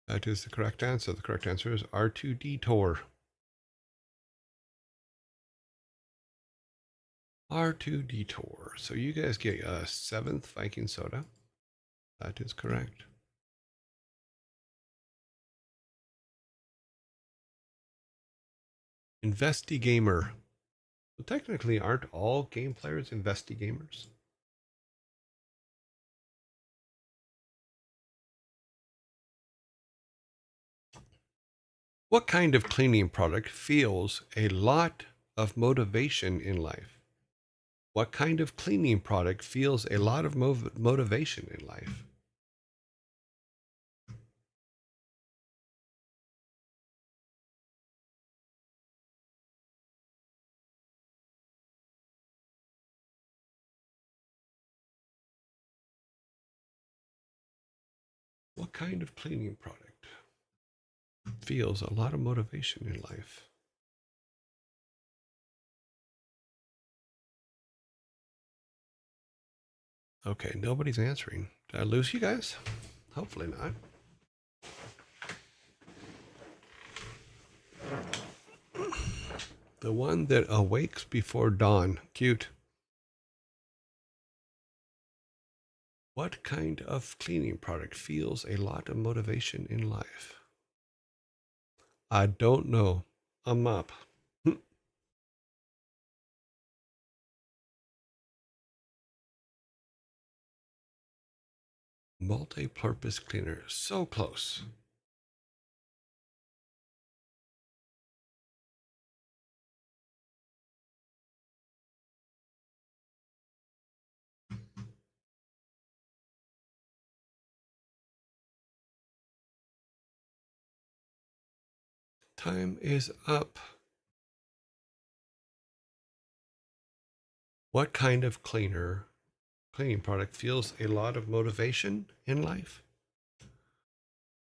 That is the correct answer. The correct answer is R2D2. R2D2. So you guys get a 7th Viking soda. That is correct. Investigamer. Well, technically, aren't all game players investigamers? What kind of cleaning product feels a lot of motivation in life? What kind of cleaning product feels a lot of motivation in life? What kind of cleaning product feels a lot of motivation in life? Okay, nobody's answering. Did I lose you guys? Hopefully not. The one that awakes before dawn. Cute. What kind of cleaning product feels a lot of motivation in life? I don't know. A mop. Multi-purpose cleaner. So close. Time is up. What kind of cleaning product feels a lot of motivation in life?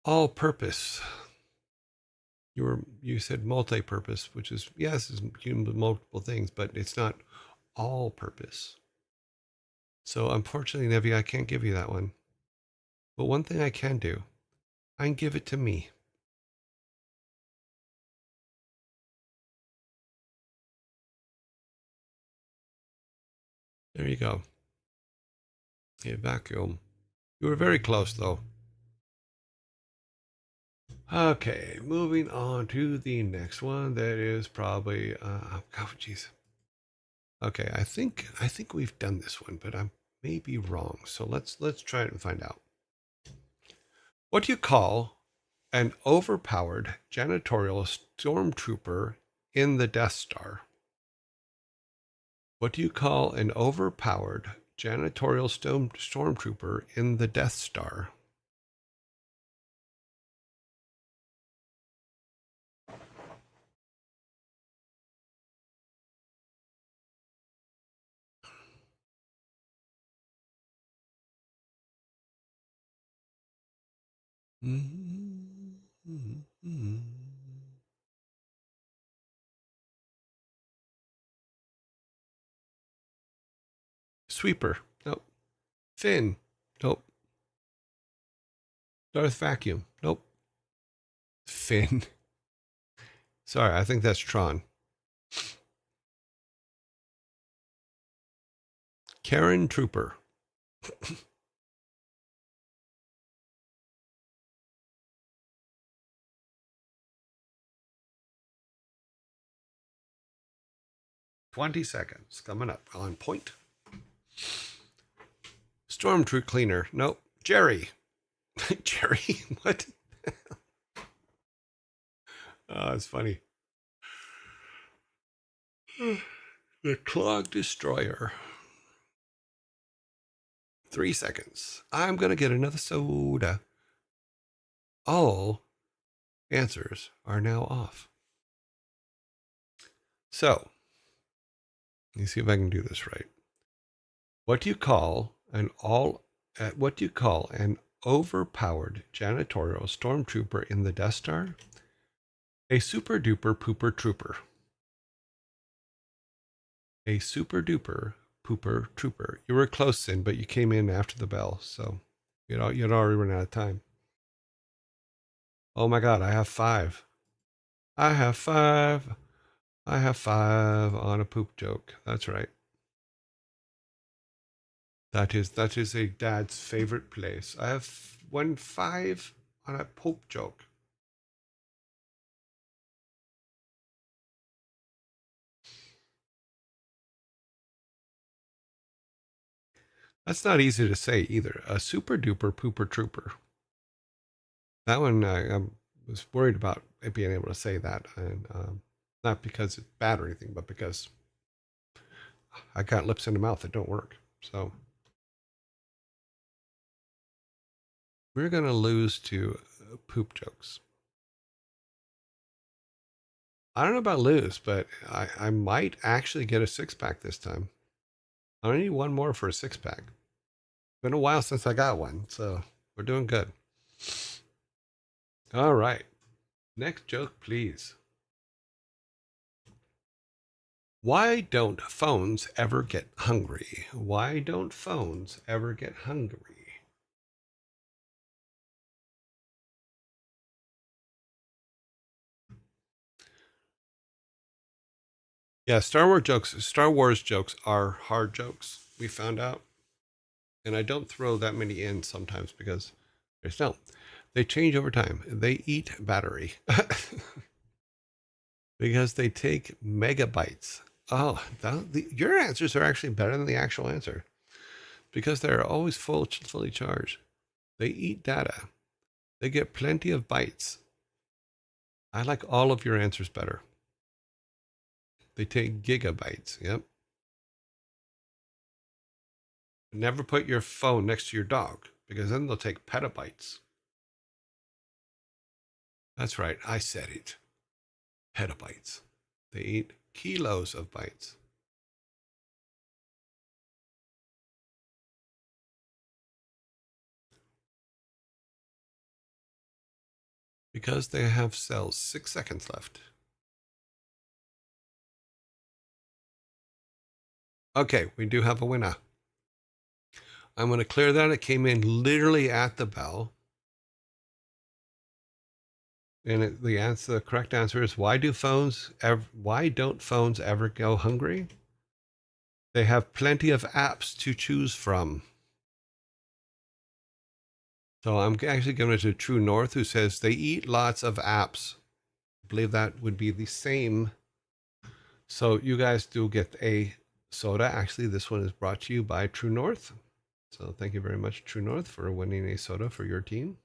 All purpose. You said multi-purpose, which is yes, is multiple things, but it's not all purpose. So unfortunately, Nevi, I can't give you that one. But one thing I can do, I can give it to me. There you go. A vacuum. You were very close though. Okay, moving on to the next one. That is probably oh jeez. Okay, I think we've done this one, but I may be wrong. So let's try it and find out. What do you call an overpowered janitorial stormtrooper in the Death Star? What do you call an overpowered janitorial stormtrooper in the Death Star? Sweeper. Nope. Finn. Nope. Darth Vacuum. Nope. Finn. Sorry, I think that's Tron. Karen Trooper. 20 seconds coming up on point. Stormtroop cleaner. Nope. Jerry. Jerry? What? Oh, it's funny. The Clog Destroyer. 3 seconds. I'm going to get another soda. All answers are now off. So, let me see if I can do this right. What do you call what do you call an overpowered janitorial stormtrooper in the Death Star? A super duper pooper trooper. A super duper pooper trooper. You were close in, but you came in after the bell, so you'd already run out of time. Oh my God, I have 5. I have 5. I have 5 on a poop joke. That's right. That is a dad's favorite place. I have 5 on a poop joke. That's not easy to say either. A super duper pooper trooper. That one, I was worried about being able to say that. And not because it's bad or anything, but because I got lips in the mouth that don't work. So we're going to lose to poop jokes. I don't know about lose, but I might actually get a 6-pack this time. I only need one more for a 6-pack. Been a while since I got one, so we're doing good. All right. Next joke, please. Why don't phones ever get hungry? Why don't phones ever get hungry? Yeah, Star Wars jokes are hard jokes, we found out. And I don't throw that many in sometimes because there's no. They change over time. They eat battery because they take megabytes. Oh, your answers are actually better than the actual answer because they're always fully charged. They eat data. They get plenty of bytes. I like all of your answers better. They take gigabytes. Yep. Never put your phone next to your dog because then they'll take petabytes. That's right. I said it. Petabytes. They eat kilos of bytes. Because they have cells. 6 seconds left. Okay, we do have a winner. I'm going to clear that. It came in literally at the bell. And the correct answer is why don't phones ever go hungry? They have plenty of apps to choose from. So I'm actually going to True North, who says they eat lots of apps. I believe that would be the same. So you guys do get a soda. Actually, this one is brought to you by True North. So thank you very much, True North, for winning a soda for your team.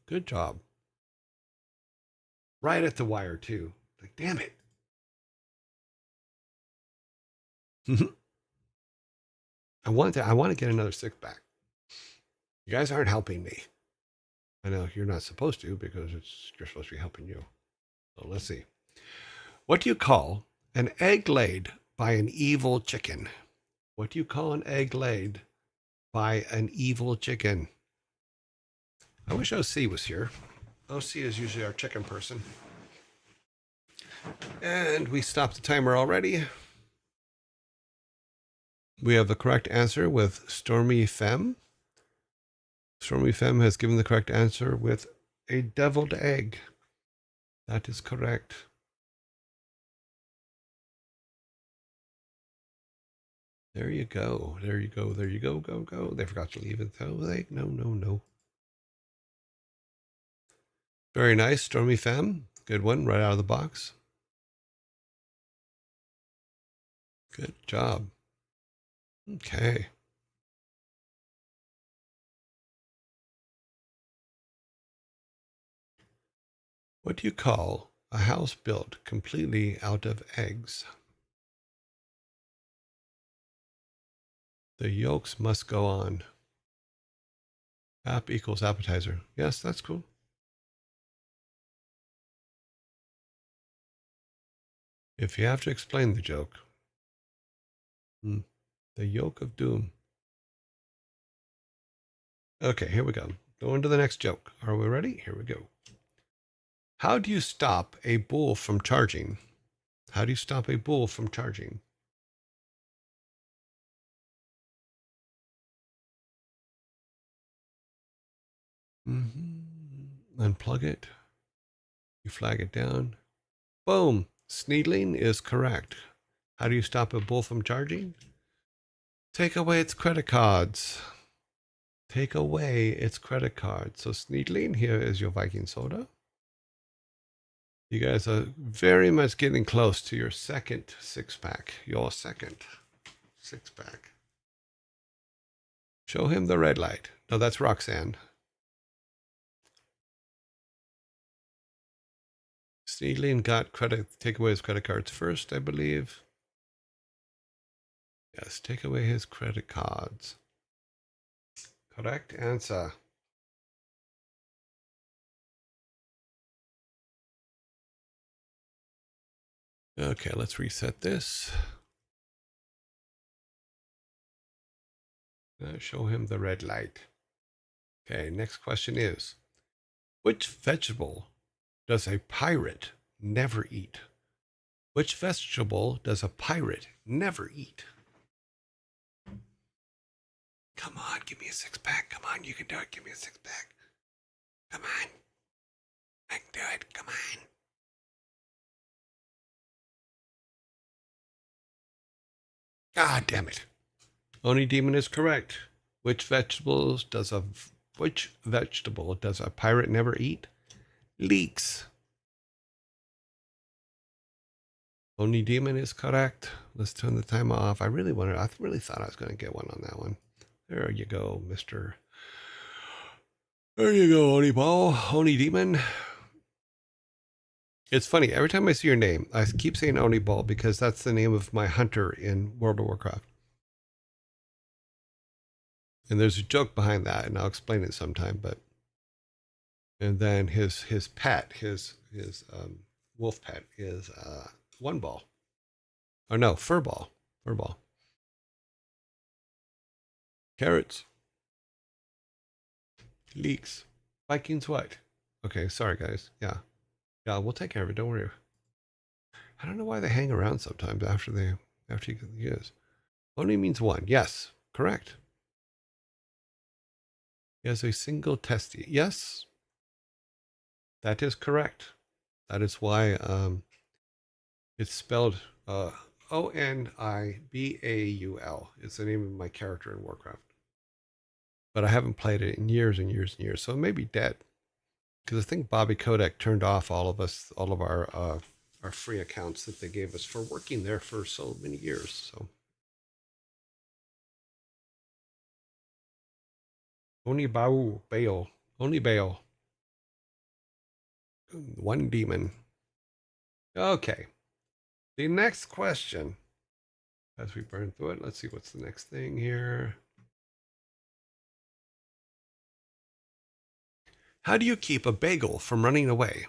Good job. Right at the wire, too. Like, damn it. I want to get another 6-pack. You guys aren't helping me. I know you're not supposed to because you're supposed to be helping you. So let's see. What do you call an egg laid by an evil chicken? What do you call an egg laid by an evil chicken? I wish OC was here. OC is usually our chicken person. And we stopped the timer already. We have the correct answer with Stormy Femme. Stormy Femme has given the correct answer with a deviled egg. That is correct. There you go. There you go. There you go. Go, go. They forgot to leave it though. No. Very nice, Stormy Femme. Good one, right out of the box. Good job. Okay. What do you call a house built completely out of eggs? The yolks must go on. App equals appetizer. Yes, that's cool. If you have to explain the joke. The yolk of doom. Okay, here we go. Going to the next joke. Are we ready? Here we go. How do you stop a bull from charging? How do you stop a bull from charging? Unplug it. You flag it down. Boom. Sneedling is correct. How do you stop a bull from charging? Take away its credit cards. Take away its credit cards. So Sneedling, here is your Viking soda. You guys are very much getting close to your second 6-pack. Your second 6-pack. Show him the red light. No, that's Roxanne. Sneedling got credit. Take away his credit cards first, I believe. Yes, take away his credit cards. Correct answer. Okay, let's reset this. Show him the red light. Okay, next question is, which vegetable does a pirate never eat? Which vegetable does a pirate never eat? Come on, give me a six-pack. Come on, you can do it. Give me a six-pack. Come on. I can do it. Come on. Ah, damn it. Oni Demon is correct. Which vegetable does a pirate never eat? Leeks. Oni Demon is correct. Let's turn the timer off. I really thought I was going to get one on that one. There you go, Mr. There you go, Oni Ball, Oni Demon. It's funny, every time I see your name, I keep saying Oni Ball because that's the name of my hunter in World of Warcraft. And there's a joke behind that, and I'll explain it sometime. But and then his pet, his wolf pet is one ball. Oh no, fur ball. Fur ball. Carrots. Leeks. Vikings what? Okay, sorry guys. Yeah. Yeah, we'll take care of it. Don't worry. I don't know why they hang around sometimes after you get the use. Only means one. Yes, correct. He has a single testy. Yes, that is correct. That is why it's spelled Onibaul. It's the name of my character in Warcraft. But I haven't played it in years and years and years, so it may be dead. Because I think Bobby Kodak turned off all of our free accounts that they gave us for working there for so many years. So Oni Bail. Only Bail. One demon. Okay. The next question. As we burn through it, let's see what's the next thing here. How do you keep a bagel from running away?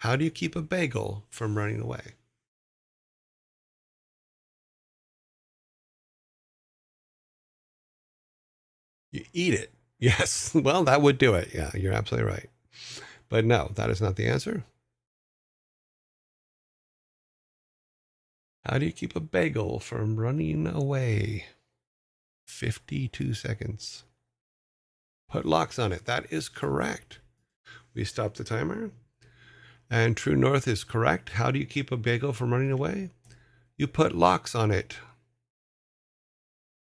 How do you keep a bagel from running away? You eat it. Yes. Well, that would do it. Yeah, you're absolutely right. But no, that is not the answer. How do you keep a bagel from running away? 52 seconds. Put locks on it. That is correct. We stop the timer. And True North is correct. How do you keep a bagel from running away? You put locks on it.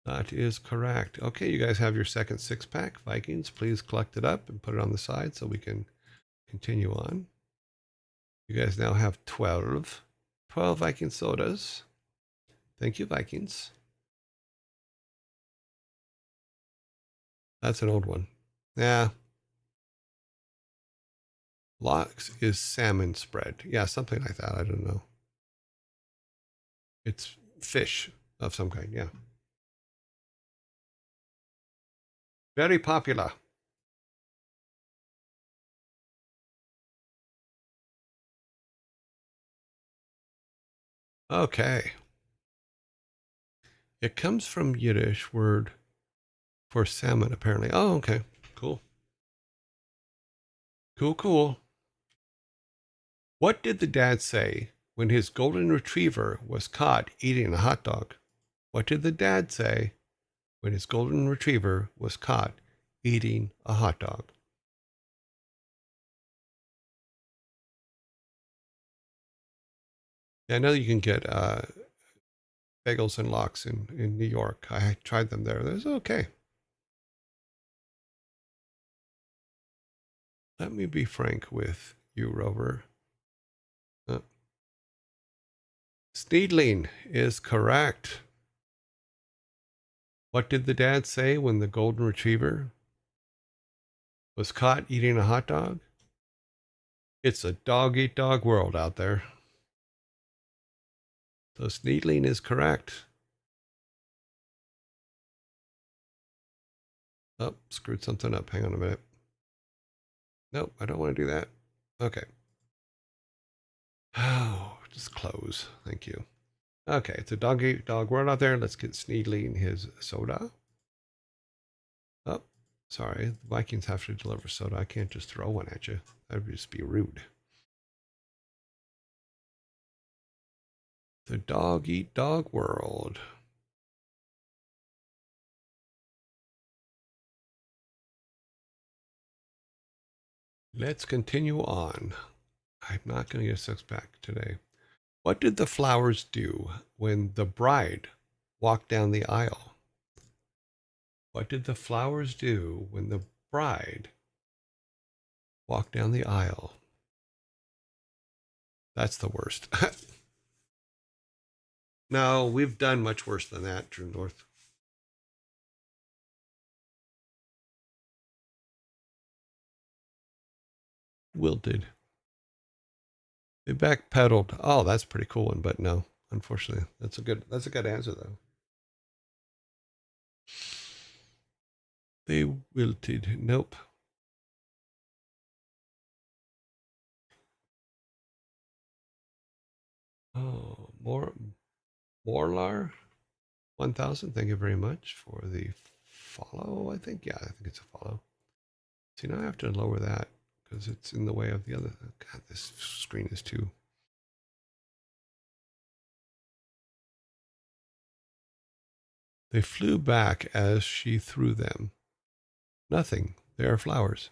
That is correct. Okay, you guys have your second six-pack. Vikings, please collect it up and put it on the side so we can continue on. You guys now have 12 Viking sodas. Thank you, Vikings. That's an old one. Yeah. Lox is salmon spread. Yeah, something like that. I don't know. It's fish of some kind. Yeah. Very popular. Okay. It comes from Yiddish word for salmon, apparently. Oh, okay. Cool. Cool. What did the dad say when his golden retriever was caught eating a hot dog? What did the dad say when his golden retriever was caught eating a hot dog? I know you can get bagels and lox in New York. I tried them there. That's okay. Let me be frank with you, Rover. Sneedling is correct. What did the dad say when the golden retriever was caught eating a hot dog? It's a dog-eat-dog world out there. So Sneedling is correct. Oh, screwed something up. Hang on a minute. Nope, I don't want to do that. Okay. Oh, just close. Thank you. Okay, it's a dog-eat-dog world out there. Let's get Sneedling his soda. Oh, sorry. The Vikings have to deliver soda. I can't just throw one at you. That would just be rude. The dog-eat-dog world. Let's continue on. I'm not going to get a six-pack today. What did the flowers do when the bride walked down the aisle? What did the flowers do when the bride walked down the aisle? That's the worst. No, we've done much worse than that, True North. Wilted. They backpedaled. Oh, that's a pretty cool one, but no, unfortunately, that's a good answer though. They wilted. Nope. Oh, Morlar 1000. Thank you very much for the follow. I think I think it's a follow. See, now I have to lower that because it's in the way of the other. God, this screen is too. They flew back as she threw them. Nothing. They are flowers.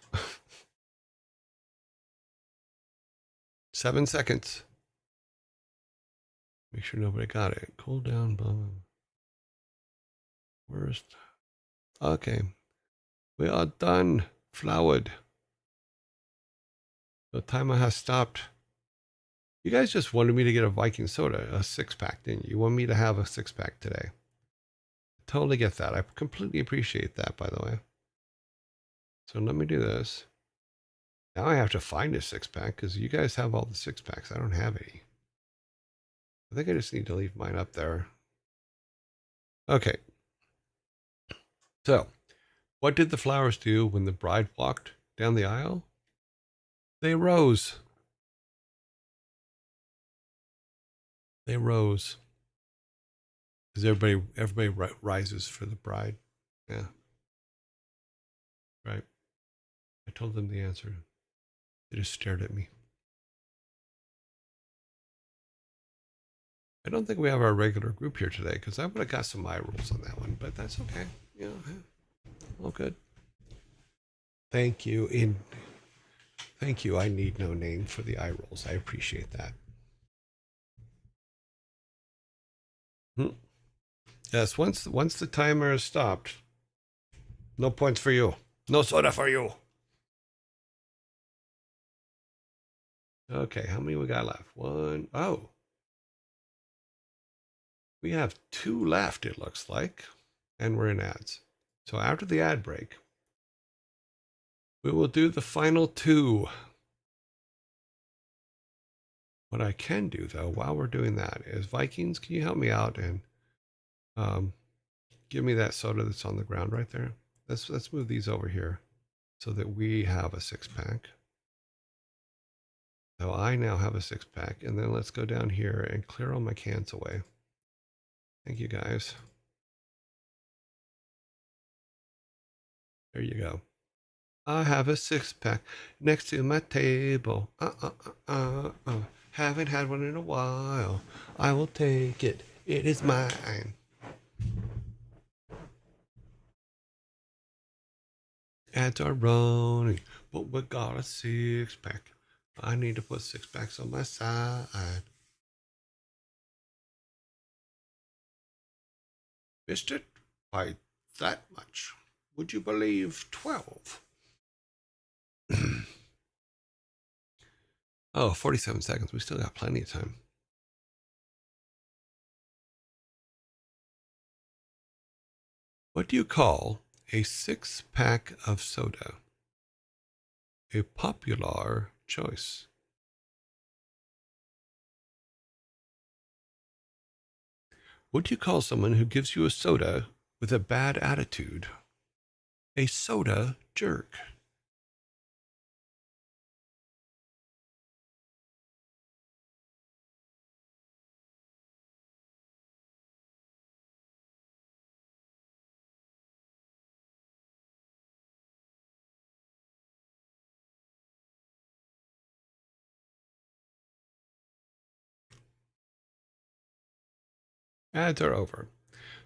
7 seconds. Make sure nobody got it. Cool down, blah, blah. Worst. Okay. We are done. Flowered. The timer has stopped. You guys just wanted me to get a Viking soda, a six-pack, didn't you? You want me to have a six-pack today. Totally get that. I completely appreciate that, by the way. So let me do this. Now I have to find a six-pack because you guys have all the six-packs. I don't have any. I think I just need to leave mine up there. Okay. So, what did the flowers do when the bride walked down the aisle? They rose. They rose. Because everybody rises for the bride. Yeah. Right. I told them the answer. They just stared at me. I don't think we have our regular group here today because I would have got some eye rolls on that one, but that's okay. Yeah, all good. Thank you. Thank you. I need no name for the eye rolls. I appreciate that. Yes, once the timer is stopped, no points for you. No soda for you. Okay, how many we got left? One. Oh, we have two left, it looks like. And we're in ads. So after the ad break, we will do the final two. What I can do, though, while we're doing that, is Vikings, can you help me out and give me that soda that's on the ground right there? Let's move these over here so that we have a six-pack. So I now have a six-pack, and then let's go down here and clear all my cans away. Thank you, guys. There you go. I have a six-pack next to my table. Haven't had one in a while. I will take it. It is mine. Ads are running, but we got a six-pack. I need to put six-packs on my side. Missed it by that much. Would you believe 12? Oh, 47 seconds. We still got plenty of time. What do you call a 6-pack of soda? A popular choice. What do you call someone who gives you a soda with a bad attitude? A soda jerk. Ads are over.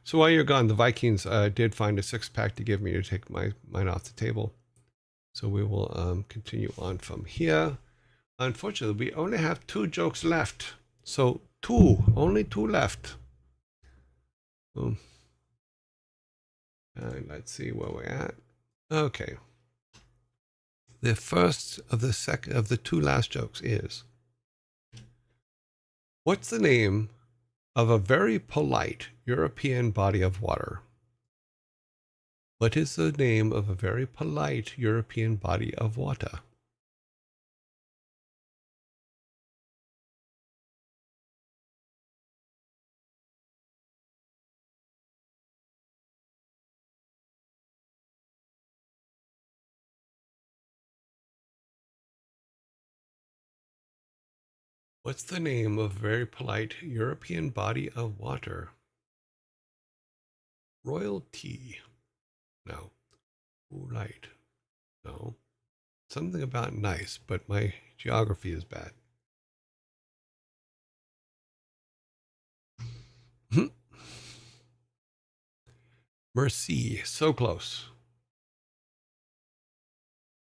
So while you're gone, the Vikings did find a 6-pack to give me to take mine off the table. So we will continue on from here. Unfortunately, we only have 2 jokes left. So only 2 left. And let's see where we're at. Okay. The first of the 2 last jokes is, what's the name of a very polite European body of water? What is the name of a very polite European body of water? What's the name of a very polite European body of water? Royalty. No. Polite. No. Something about nice, but my geography is bad. Merci. So close.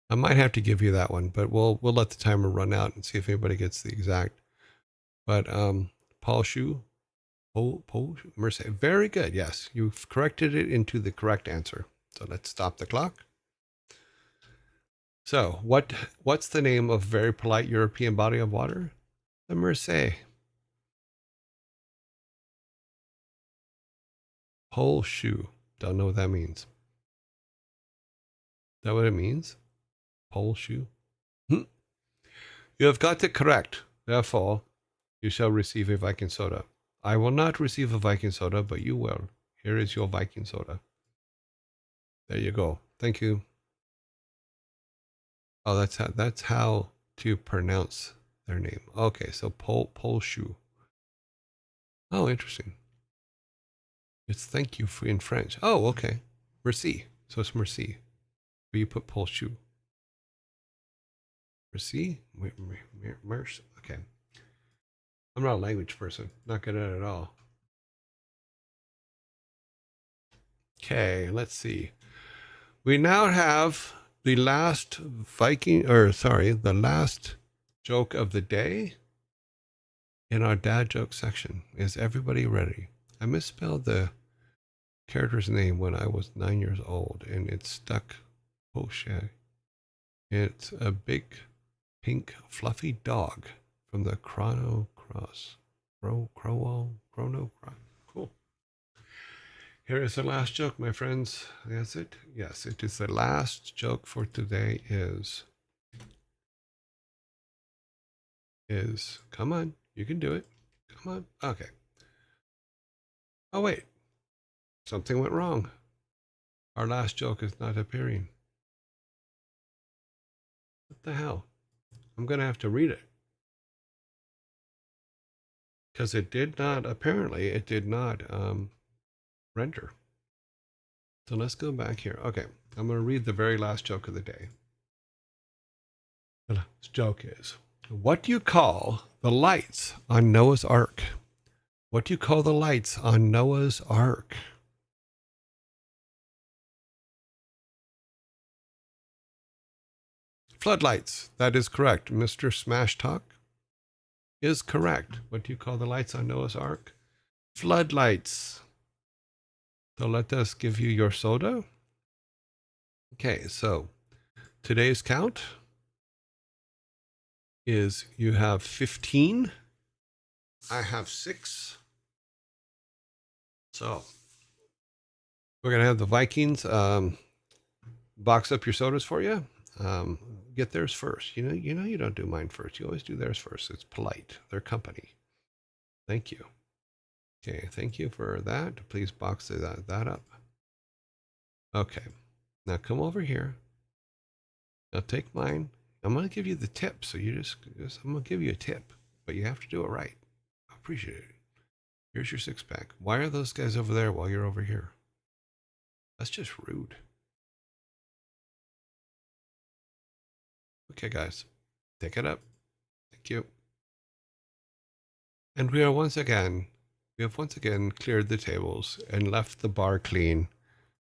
I might have to give you that one, but we'll let the timer run out and see if anybody gets the exact. But Paul Shu, Mercy, very good. Yes, you've corrected it into the correct answer. So let's stop the clock. So what's the name of a very polite European body of water? The Mersey. Pole shoe. Don't know what that means. Is that what it means? Pole shoe. You have got it correct. Therefore, you shall receive a Viking soda. I will not receive a Viking soda, but you will. Here is your Viking soda. There you go. Thank you. Oh, that's how to pronounce their name. Okay, so Polshu. Oh, interesting. It's thank you in French. Oh, okay. Merci. So it's merci. But you put Polshu. Merci? Merci. Okay. I'm not a language person. Not good at it at all. Okay, let's see. We now have the last the last joke of the day in our dad joke section. Is everybody ready? I misspelled the character's name when I was 9 years old, and it stuck. Oh shit. It's a big, pink, fluffy dog from the Chrono Cross. Chrono Cross. Cool. Here is the last joke, my friends. Is it? Yes, it is the last joke for today is, come on, you can do it. Come on. Okay. Oh, wait. Something went wrong. Our last joke is not appearing. What the hell? I'm going to have to read it. Because it did not, apparently, it did not render. So let's go back here. Okay, I'm going to read the very last joke of the day. The last joke is, what do you call the lights on Noah's Ark? What do you call the lights on Noah's Ark? Floodlights. That is correct. Mr. Smash Talk is correct. What do you call the lights on Noah's Ark? Floodlights. So let us give you your soda. Okay, so today's count is you have 15. I have 6. So We're going to have the Vikings box up your sodas for you. Get theirs first. You don't do mine first. You always do theirs first. It's polite. Their company. Thank you. Okay, thank you for that. Please box that up. Okay, now come over here. Now take mine. I'm going to give you the tip. So I'm going to give you a tip, but you have to do it right. I appreciate it. Here's your 6-pack. Why are those guys over there while you're over here? That's just rude. Okay, guys, take it up. Thank you. And we have once again cleared the tables and left the bar clean,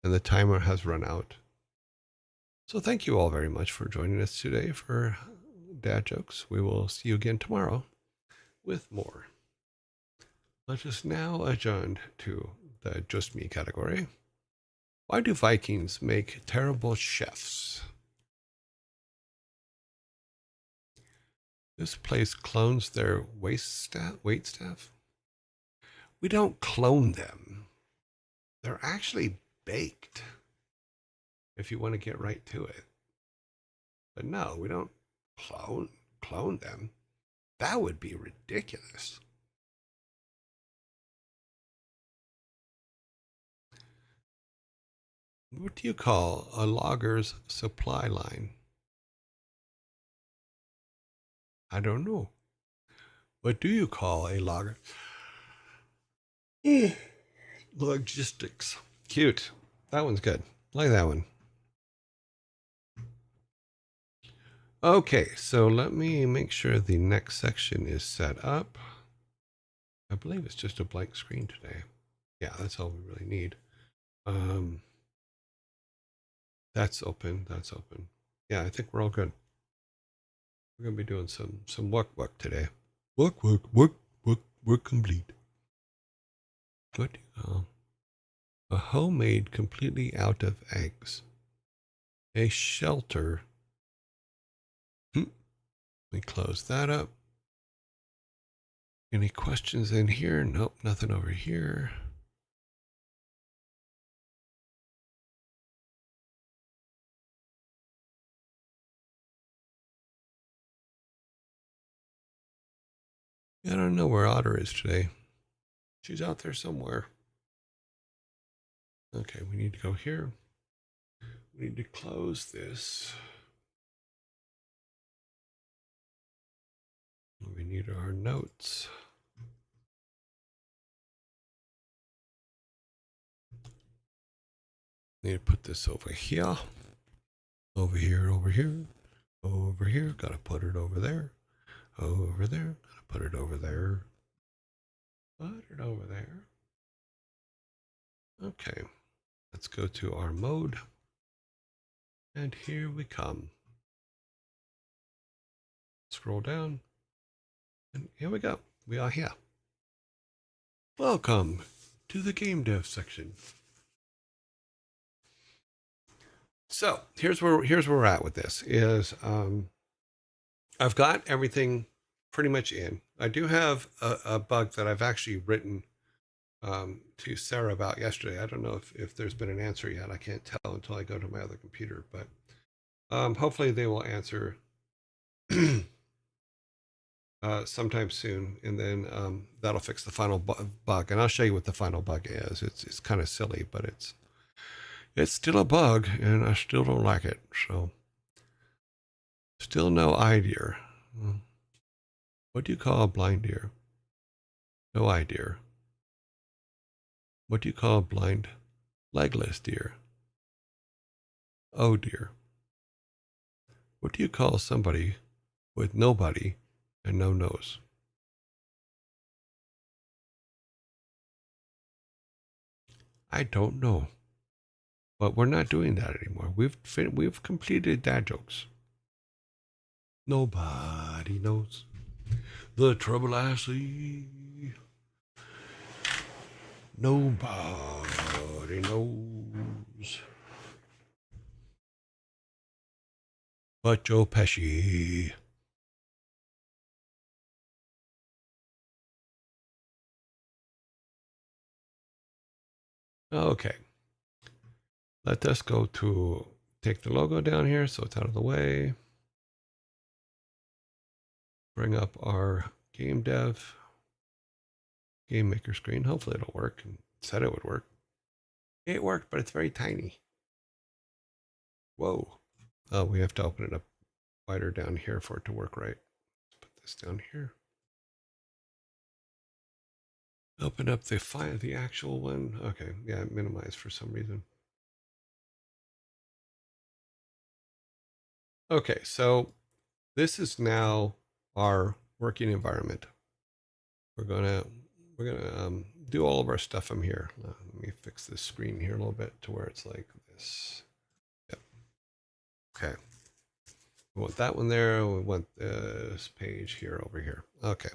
and the timer has run out. So thank you all very much for joining us today for Dad Jokes. We will see you again tomorrow with more. Let us now adjourn to the Just Me category. Why do Vikings make terrible chefs? This place clones their wait staff. We don't clone them. They're actually baked, if you want to get right to it. But no, we don't clone them. That would be ridiculous. What do you call a logger's supply line? I don't know. What do you call a logger? Logistics. Cute. That one's good. Like that one. Okay, so let me make sure the next section is set up. I believe it's just a blank screen today. Yeah, that's all we really need. That's open. That's open. Yeah, I think we're all good. We're gonna be doing some work today. Work complete. What do you call a homemade completely out of eggs? A shelter. Let me close that up. Any questions in here? Nope, nothing over here. I don't know where Otter is today. She's out there somewhere. Okay, we need to go here. We need to close this. We need our notes. Need to put this over here. Over here, over here. Over here. Gotta put it over there. Over there. Gotta put it over there. Put it over there. Okay. Let's go to our mode. And here we come. Scroll down. And here we go. We are here. Welcome to the game dev section. So here's where we're at with this is I've got everything pretty much in. I do have a bug that I've actually written to Sarah about yesterday. I don't know if there's been an answer yet. I can't tell until I go to my other computer, but hopefully they will answer sometime soon, and then that'll fix the final bug. And I'll show you what the final bug is. It's kind of silly, but it's still a bug, and I still don't like it. So, still no eye deer. What do you call a blind deer? No eye deer. What do you call a blind, legless deer? Oh dear. What do you call somebody with nobody and no nose? I don't know. But we're not doing that anymore. We've completed dad jokes. Nobody knows the trouble I see. Nobody knows but Joe Pesci. Okay. Let us go to take the logo down here so it's out of the way. Bring up our game dev, game maker screen. Hopefully it'll work. It said it would work. It worked, but it's very tiny. Whoa. Oh, we have to open it up wider down here for it to work right. Let's put this down here. Open up the file, the actual one. Okay, yeah, minimize for some reason. Okay, so this is now our working environment. We're gonna do all of our stuff from here. Let me fix this screen here a little bit to where it's like this. Yep. Okay. We want that one there. We want this page here over here. Okay.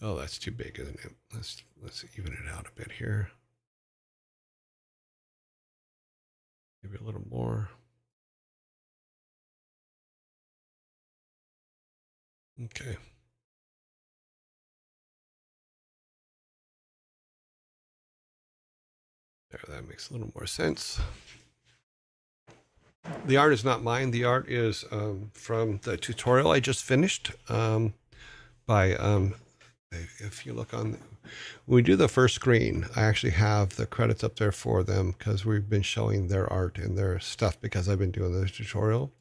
Oh, that's too big, isn't it? Let's even it out a bit here. Maybe a little more. Okay. There, that makes a little more sense. The art is not mine. The art is from the tutorial I just finished by, if you look on, when we do the first screen, I actually have the credits up there for them because we've been showing their art and their stuff because I've been doing the tutorial.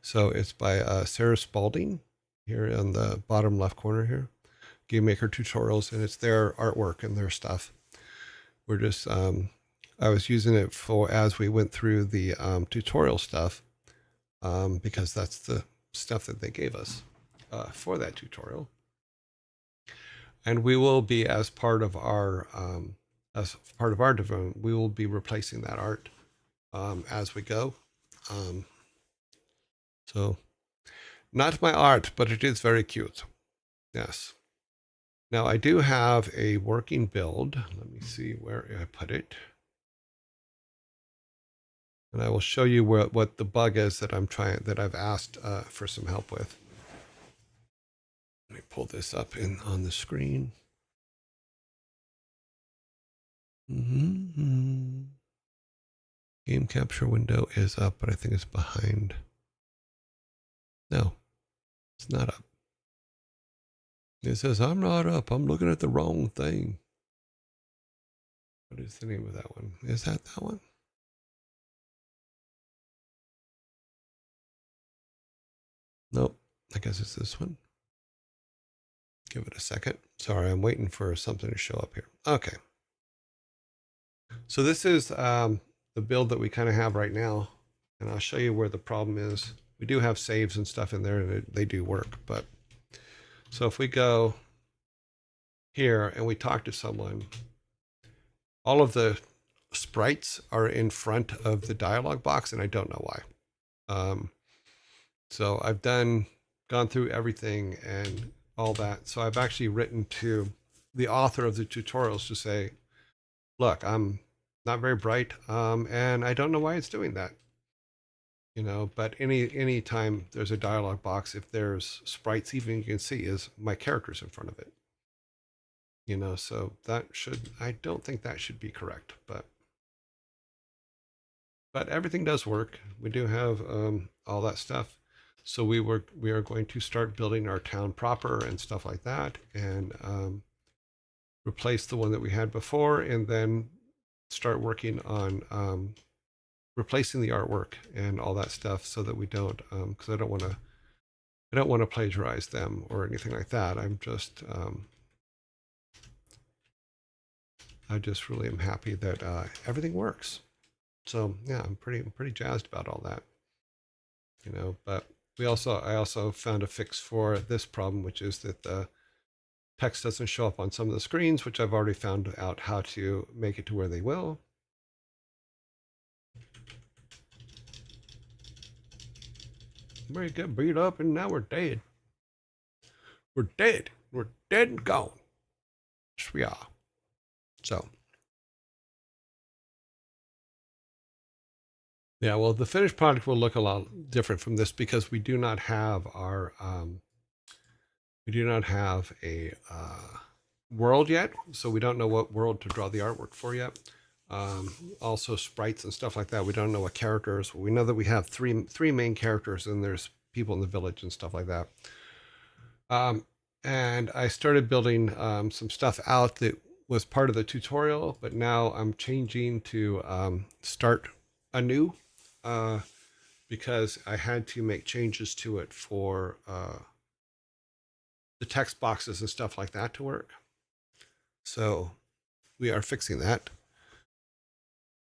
So it's by Sarah Spalding here in the bottom left corner here, Game Maker Tutorials, and it's their artwork and their stuff. We're just, I was using it for as we went through the tutorial stuff because that's the stuff that they gave us for that tutorial. And we will be, as part of our development, we will be replacing that art as we go. So not my art, but it is very cute. Yes. Now I do have a working build. Let me see where I put it. And I will show you what the bug is that I've asked for some help with. Let me pull this up on the screen. Game capture window is up, but I think it's behind. No, it's not up. It says, I'm not up. I'm looking at the wrong thing. What is the name of that one? Is that one? Nope. I guess it's this one. Give it a second. Sorry, I'm waiting for something to show up here. Okay. So this is the build that we kind of have right now. And I'll show you where the problem is. We do have saves and stuff in there, and they do work. But so if we go here and we talk to someone, all of the sprites are in front of the dialog box, and I don't know why. So I've gone through everything and all that. So I've actually written to the author of the tutorials to say, look, I'm not very bright, and I don't know why it's doing that. You know, but any time there's a dialog box, if there's sprites, even you can see is my characters in front of it. You know, so I don't think that should be correct, but everything does work. We do have all that stuff. So we are going to start building our town proper and stuff like that, and replace the one that we had before, and then start working on replacing the artwork and all that stuff, so that we don't, because I don't want to plagiarize them or anything like that. I just really am happy that everything works. So yeah, I'm pretty jazzed about all that. You know, but I also found a fix for this problem, which is that the text doesn't show up on some of the screens, which I've already found out how to make it to where they will. We get beat up and now we're dead. We're dead. We're dead and gone. Yes, we are. So, yeah, well, the finished product will look a lot different from this because we do not have our, we do not have a world yet, so we don't know what world to draw the artwork for yet. Also sprites and stuff like that. We don't know what characters. We know that we have three main characters, and there's people in the village and stuff like that. And I started building some stuff out that was part of the tutorial, but now I'm changing to start anew because I had to make changes to it for the text boxes and stuff like that to work. So we are fixing that.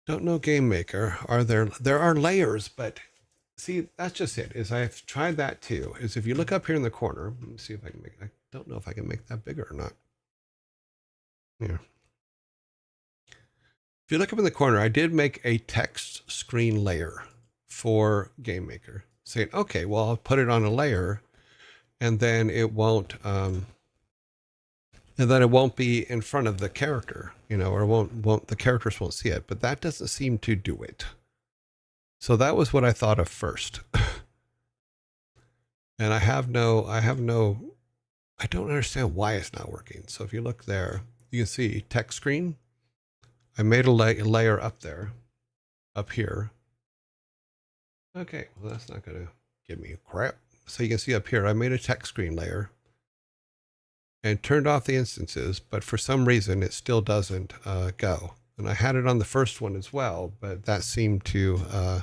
Don't know Game Maker. There are layers, but see, that's just it. Is I've tried that too. Is if you look up here in the corner, let me see if I can make. I don't know if I can make that bigger or not. Here. If you look up in the corner, I did make a text screen layer for Game Maker, saying, okay, well, I'll put it on a layer, and then it won't, be in front of the character, or the characters won't see it. But that doesn't seem to do it. So that was what I thought of first. And I don't understand why it's not working. So if you look there, you can see text screen. I made a layer up there, up here. Okay, well, that's not going to give me crap. So you can see up here, I made a text screen layer and turned off the instances, but for some reason it still doesn't go. And I had it on the first one as well, but that seemed to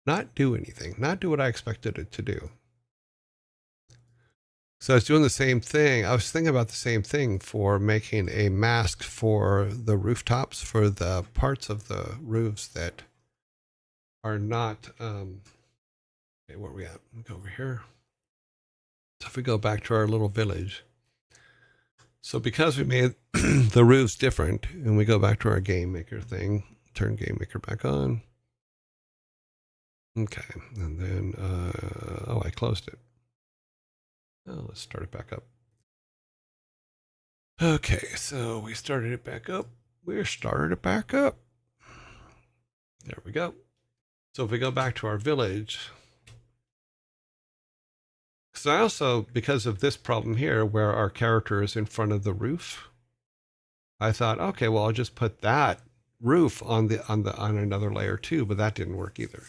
not do anything, not do what I expected it to do. So I was doing the same thing. I was thinking about the same thing for making a mask for the rooftops, for the parts of the roofs that are not, okay, where are we at? Go over here. So if we go back to our little village. So because we made the roofs different, and we go back to our Game Maker thing, turn Game Maker back on. Okay, and then, I closed it. Oh, let's start it back up. Okay, so we started it back up. We started it back up. There we go. So if we go back to our village, so I also, because of this problem here, where our character is in front of the roof, I thought, okay, well, I'll just put that roof on another layer too, but that didn't work either.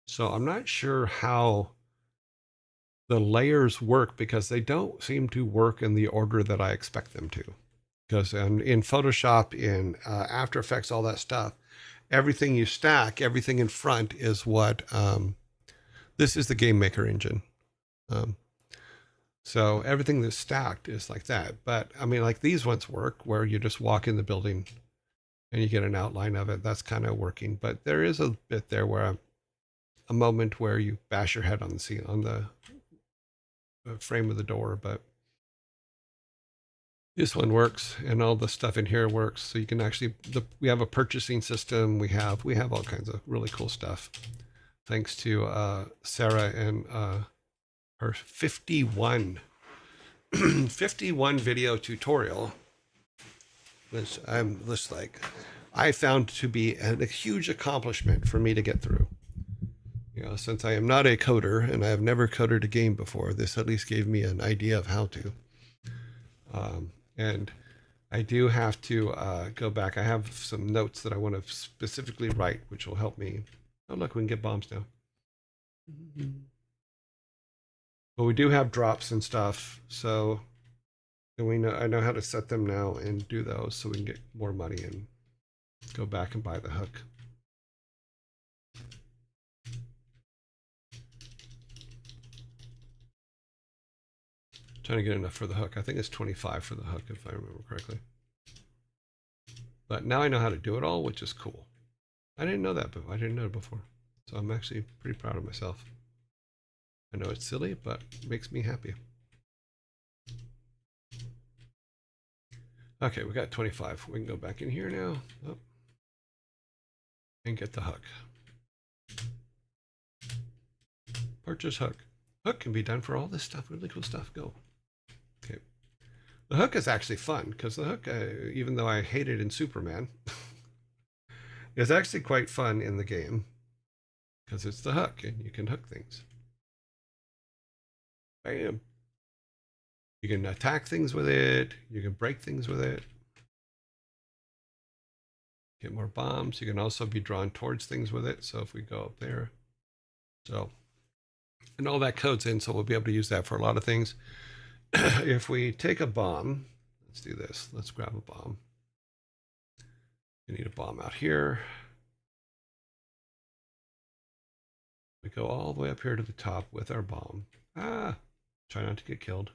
So I'm not sure how the layers work, because they don't seem to work in the order that I expect them to. Because in Photoshop, in After Effects, all that stuff, everything you stack, everything in front is what, this is the Game Maker engine. So everything that's stacked is like that. But I mean, like these ones work where you just walk in the building and you get an outline of it. That's kind of working. But there is a bit there where a moment where you bash your head on the frame of the door. But this one works, and all the stuff in here works. So you can actually, we have a purchasing system. We have all kinds of really cool stuff. Thanks to Sarah and her 51 video tutorial, which I'm just like, I found to be a huge accomplishment for me to get through. Since I am not a coder and I have never coded a game before, this at least gave me an idea of how to. And I do have to go back. I have some notes that I want to specifically write, which will help me. Oh, look, we can get bombs now. But we do have drops and stuff, so I know how to set them now and do those so we can get more money and go back and buy the hook. Trying to get enough for the hook. I think it's 25 for the hook, if I remember correctly. But now I know how to do it all, which is cool. I didn't know that, but I didn't know it before. So I'm actually pretty proud of myself. I know it's silly, but it makes me happy. Okay, we got 25. We can go back in here now. Oh. And get the hook. Purchase hook. Hook can be done for all this stuff. Really cool stuff. Go. Okay. The hook is actually fun, because the hook, even though I hate it in Superman, is actually quite fun in the game, because it's the hook and you can hook things. Bam. You can attack things with it. You can break things with it. Get more bombs. You can also be drawn towards things with it. So if we go up there, so, and all that code's in, so we'll be able to use that for a lot of things. If we take a bomb, let's do this. Let's grab a bomb. We need a bomb out here. We go all the way up here to the top with our bomb. Try not to get killed.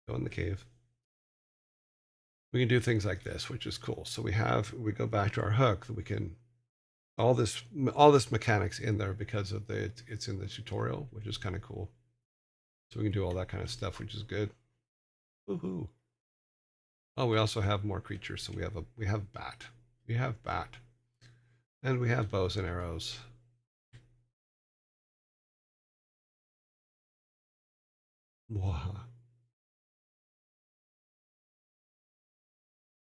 Go in the cave. We can do things like this, which is cool. So we go back to our hook that we can, all this mechanics in there because of it's in the tutorial, which is kind of cool. So we can do all that kind of stuff, which is good. Woohoo. Oh, we also have more creatures. So we have bat. We have bat. And we have bows and arrows. Wow.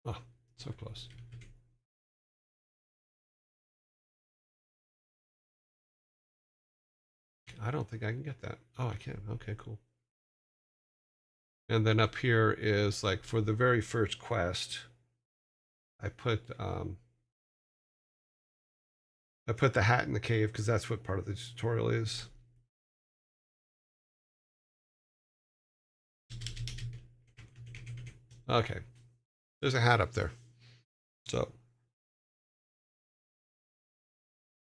Oh, so close. I don't think I can get that. Oh, I can. Okay, cool. And then up here is like for the very first quest, I put the hat in the cave because that's what part of the tutorial is. Okay. There's a hat up there. So,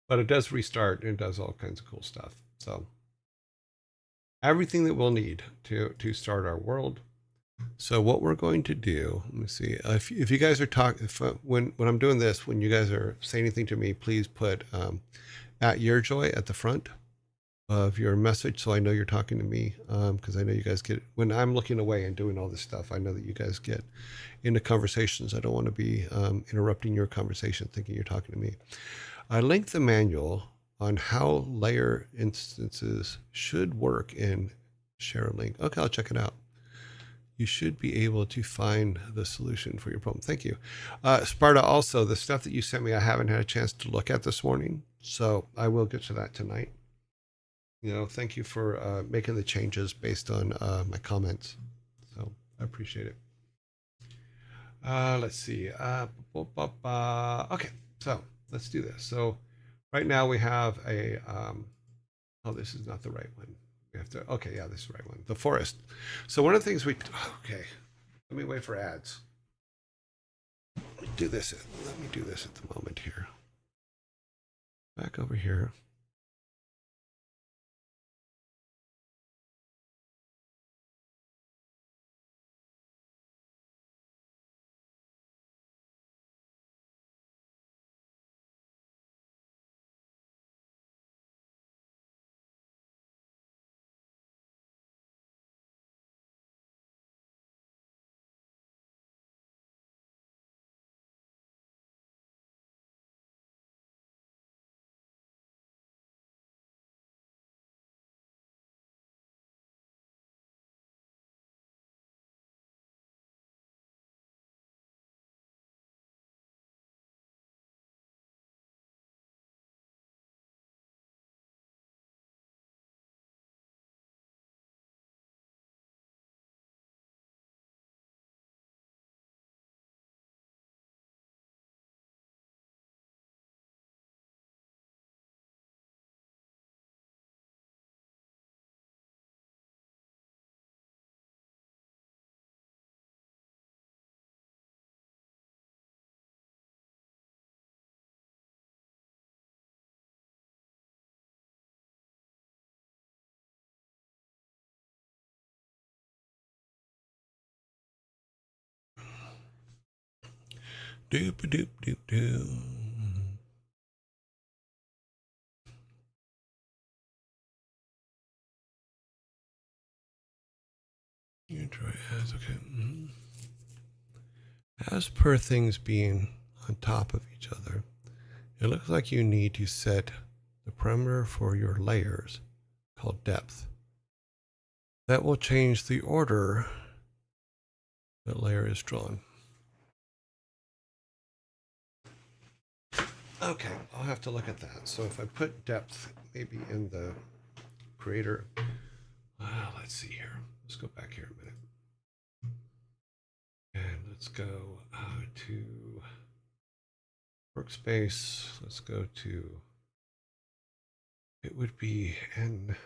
but it does restart and it does all kinds of cool stuff. So, everything that we'll need to start our world. So, what we're going to do, let me see. If you guys are talking, when I'm doing this, when you guys are saying anything to me, please put at Yearjoy at the front of your message so I know you're talking to me, because I know you guys get, when I'm looking away and doing all this stuff, I know that you guys get into conversations. I don't want to be interrupting your conversation thinking you're talking to me. I linked the manual on how layer instances should work in share a link. Okay, I'll check it out. You should be able to find the solution for your problem. Thank you. Sparta, also, the stuff that you sent me, I haven't had a chance to look at this morning, so I will get to that tonight. Thank you for making the changes based on my comments. So I appreciate it. Let's see. Okay, so let's do this. So right now we have a, oh, this is not the right one. We have to, okay, yeah, this is the right one. The forest. So one of the things okay, let me wait for ads. Let me do this at the moment here. Back over here. Doop doop doop doop. You try as okay. As per things being on top of each other, it looks like you need to set the parameter for your layers called depth. That will change the order that layer is drawn. Okay, I'll have to look at that. So if I put depth maybe in the creator, let's see here. Let's go back here a minute. And let's go to workspace. Let's go to, it would be N,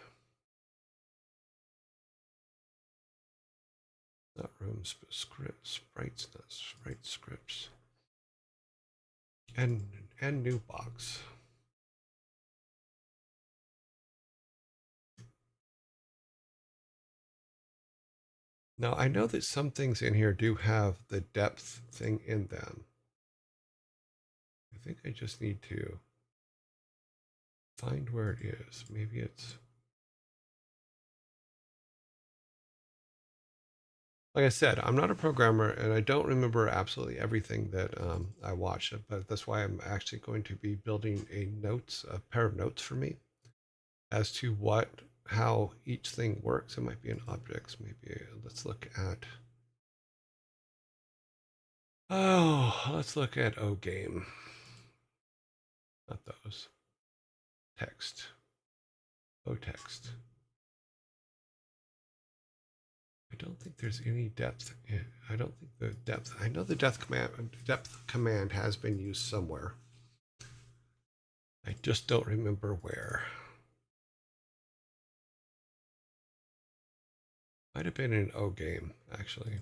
not rooms, but scripts, sprites, not sprite scripts. And new box. Now, I know that some things in here do have the depth thing in them. I think I just need to find where it is. Maybe it's, like I said, I'm not a programmer and I don't remember absolutely everything that I watched, but that's why I'm actually going to be building a pair of notes for me as to how each thing works. It might be in objects. Maybe let's look at, let's look at O game. Not those. Text. O text. I don't think there's any depth. I don't think the depth. I know the depth command has been used somewhere. I just don't remember where. Might have been an O game, actually.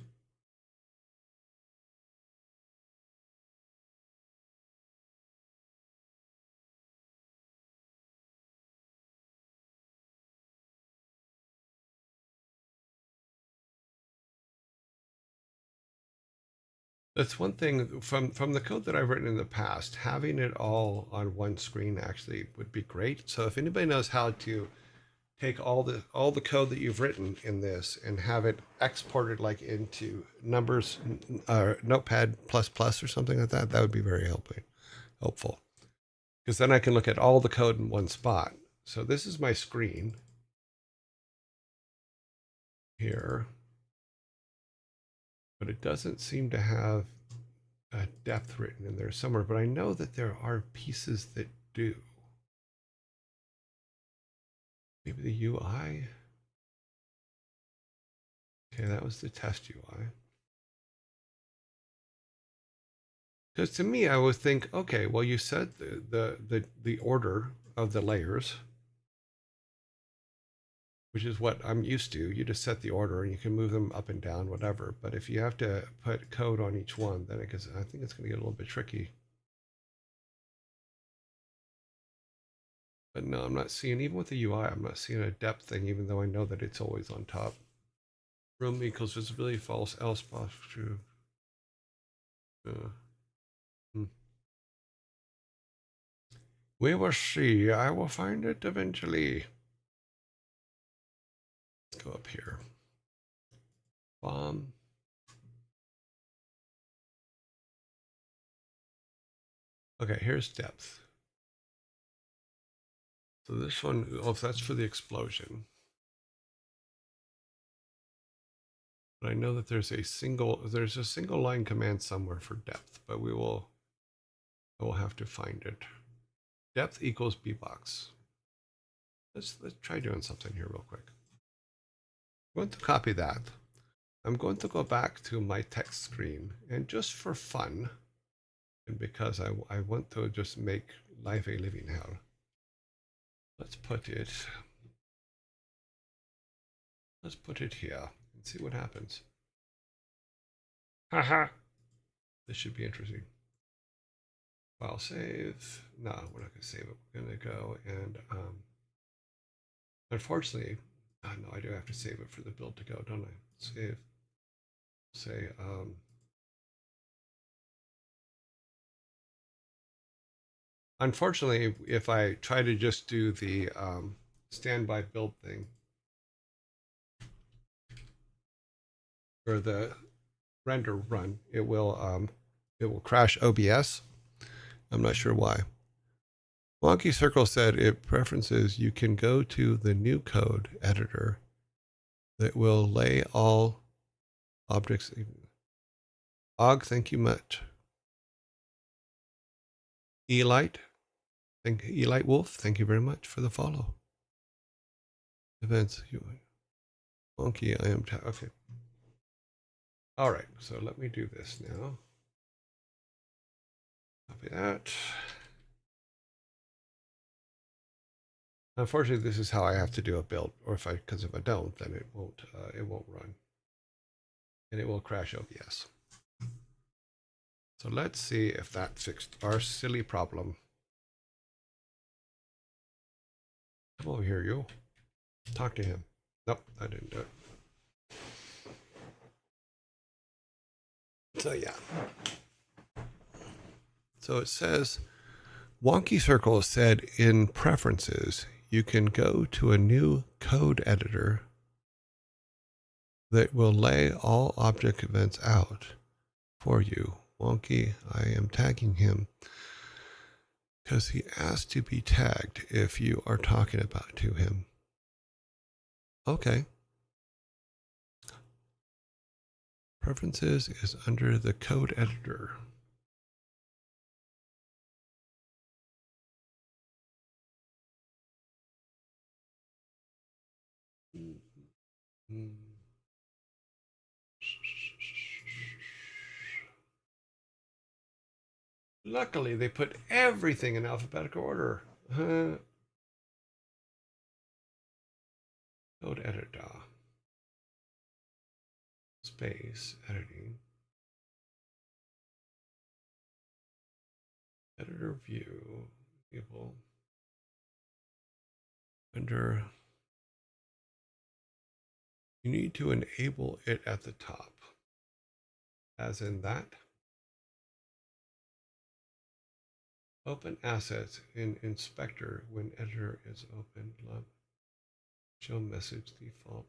That's one thing from the code that I've written in the past. Having it all on one screen actually would be great. So if anybody knows how to take all the code that you've written in this and have it exported like into numbers, Notepad ++ or something like that, that would be very helpful. Because then I can look at all the code in one spot. So this is my screen here, but it doesn't seem to have a depth written in there somewhere, but I know that there are pieces that do. Maybe the UI. Okay, that was the test UI. Because to me, I would think, okay, well, you said the order of the layers, which is what I'm used to. You just set the order and you can move them up and down, whatever. But if you have to put code on each one, then I think it's going to get a little bit tricky. But no, I'm not seeing, even with the UI, I'm not seeing a depth thing, even though I know that it's always on top. Room equals visibility, false, else, true. Hmm. We will see. I will find it eventually. Let's go up here. Bomb. Okay, here's depth. So this one, oh, that's for the explosion. But I know that there's a single line command somewhere for depth, but I will have to find it. Depth equals bbox. Let's try doing something here real quick. I'm going to copy that. I'm going to go back to my text screen, and just for fun, and because I want to just make life a living hell, let's put it here and see what happens. Haha. This should be interesting. File save. No, we're not going to save it. We're going to go and unfortunately, no, I do have to save it for the build to go, don't I? Save. Say unfortunately, if I try to just do the standby build thing or the render run, it will crash OBS. I'm not sure why. Wonky Circle said it preferences you can go to the new code editor that will lay all objects. Og, thank you much. Elite, Elite Wolf, thank you very much for the follow. Events. Wonky, I am okay. All right, so let me do this now. Copy that. Unfortunately, this is how I have to do a build, or because if I don't, then it won't run, and it will crash OBS. So let's see if that fixed our silly problem. Come over here, you. Talk to him. Nope, I didn't do it. So yeah. So it says, Wonky Circle said in preferences, you can go to a new code editor that will lay all object events out for you. Wonky, I am tagging him because he asked to be tagged if you are talking about to him. Okay. Preferences is under the code editor. Luckily, they put everything in alphabetical order. Code editor. Space editing. Editor view. Enable. Under. You need to enable it at the top. As in that. Open assets in inspector when editor is open. Show message default.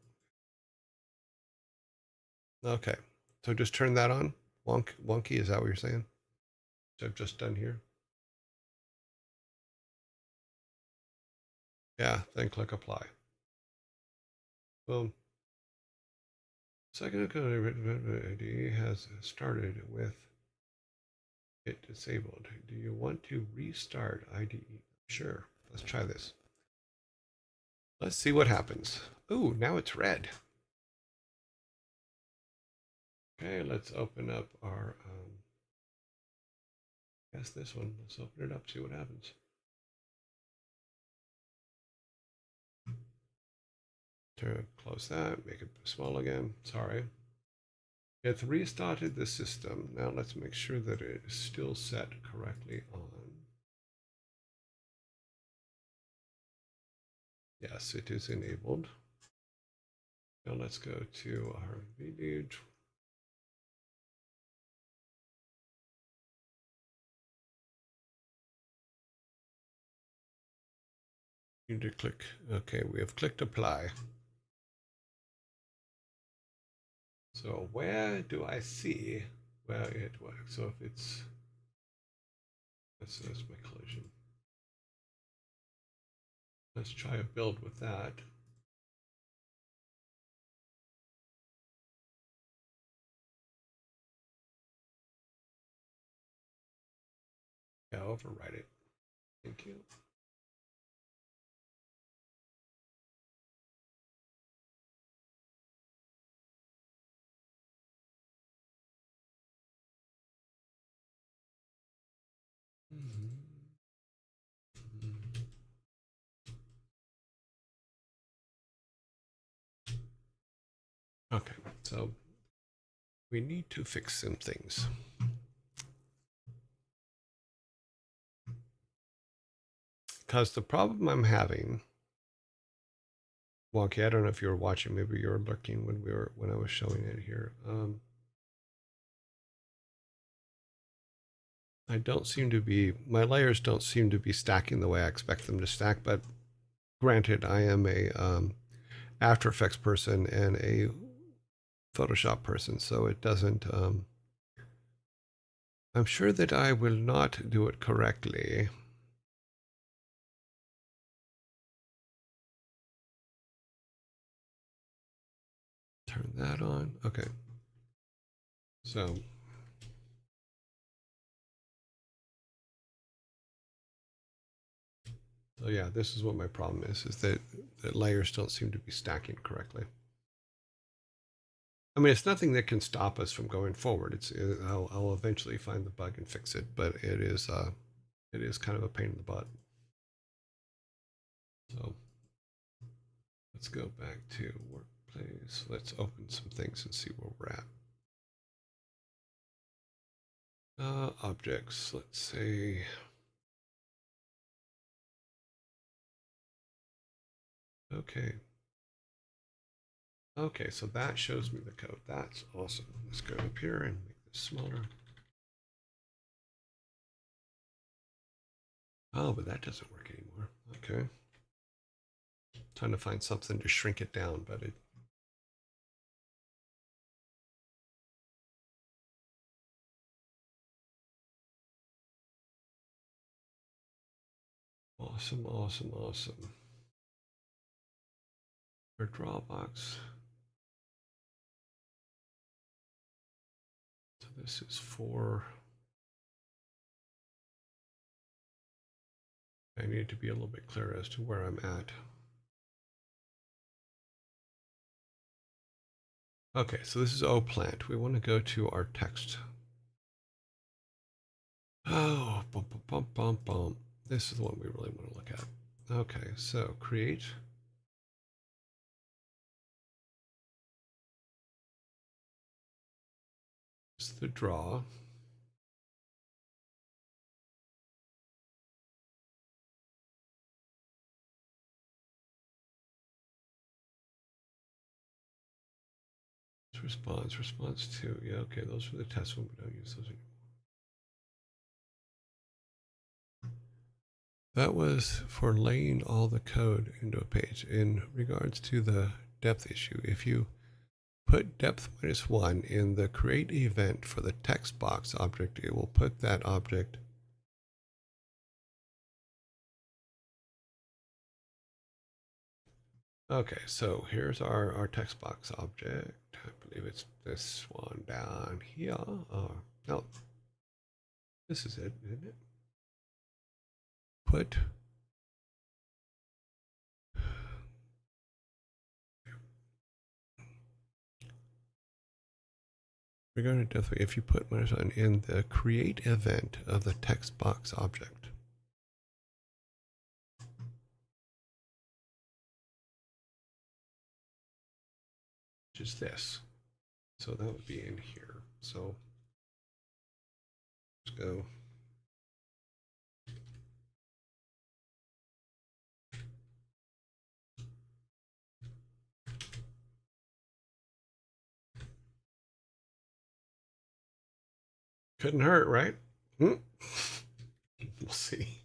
Okay, so just turn that on. Wonky, is that what you're saying? Which I've just done here. Yeah, then click apply. Boom. Second ID has started with it disabled. Do you want to restart IDE? Sure, let's try this. Let's see what happens. Ooh, now it's red. Okay, let's open up our, guess this one. Let's open it up, see what happens. Close that, make it small again. Sorry. It's restarted the system. Now let's make sure that it is still set correctly on. Yes, it is enabled. Now let's go to our video. You need to click. Okay, we have clicked apply. So where do I see where it works? So if it's, that's my collision. Let's try a build with that. Yeah, overwrite it. Thank you. Okay, so we need to fix some things. Because the problem I'm having, Wonky, I don't know if you were watching, maybe you were lurking when I was showing it here. I don't seem to be, my layers don't seem to be stacking the way I expect them to stack, but granted, I am a After Effects person and a Photoshop person, so it doesn't, I'm sure that I will not do it correctly. Turn that on. Okay. So yeah, this is what my problem is that layers don't seem to be stacking correctly. I mean, it's nothing that can stop us from going forward. I'll eventually find the bug and fix it, but it is kind of a pain in the butt. So let's go back to workplace. Let's open some things and see where we're at. Objects. Let's say. Okay. Okay, so that shows me the code. That's awesome. Let's go up here and make this smaller. Oh, but that doesn't work anymore. Okay. Trying to find something to shrink it down, but it. Awesome, awesome, awesome. Our Drawbox. So this is for. I need to be a little bit clear as to where I'm at. Okay, so this is O plant. We want to go to our text. Oh, bum, bum, bum, bum, bum. This is the one we really want to look at. Okay, so create. It's the draw. Response to. Yeah, okay, those are the tests when we don't use those anymore. That was for laying all the code into a page. In regards to the depth issue, if you put depth -1 in the create event for the text box object, it will put that object. Okay, so here's our text box object. I believe it's this one down here. No, this is it, isn't it? Put. We're going to definitely, if you put -1 in the create event of the text box object, which is this. So that would be in here. So let's go. Couldn't hurt, right? We'll see.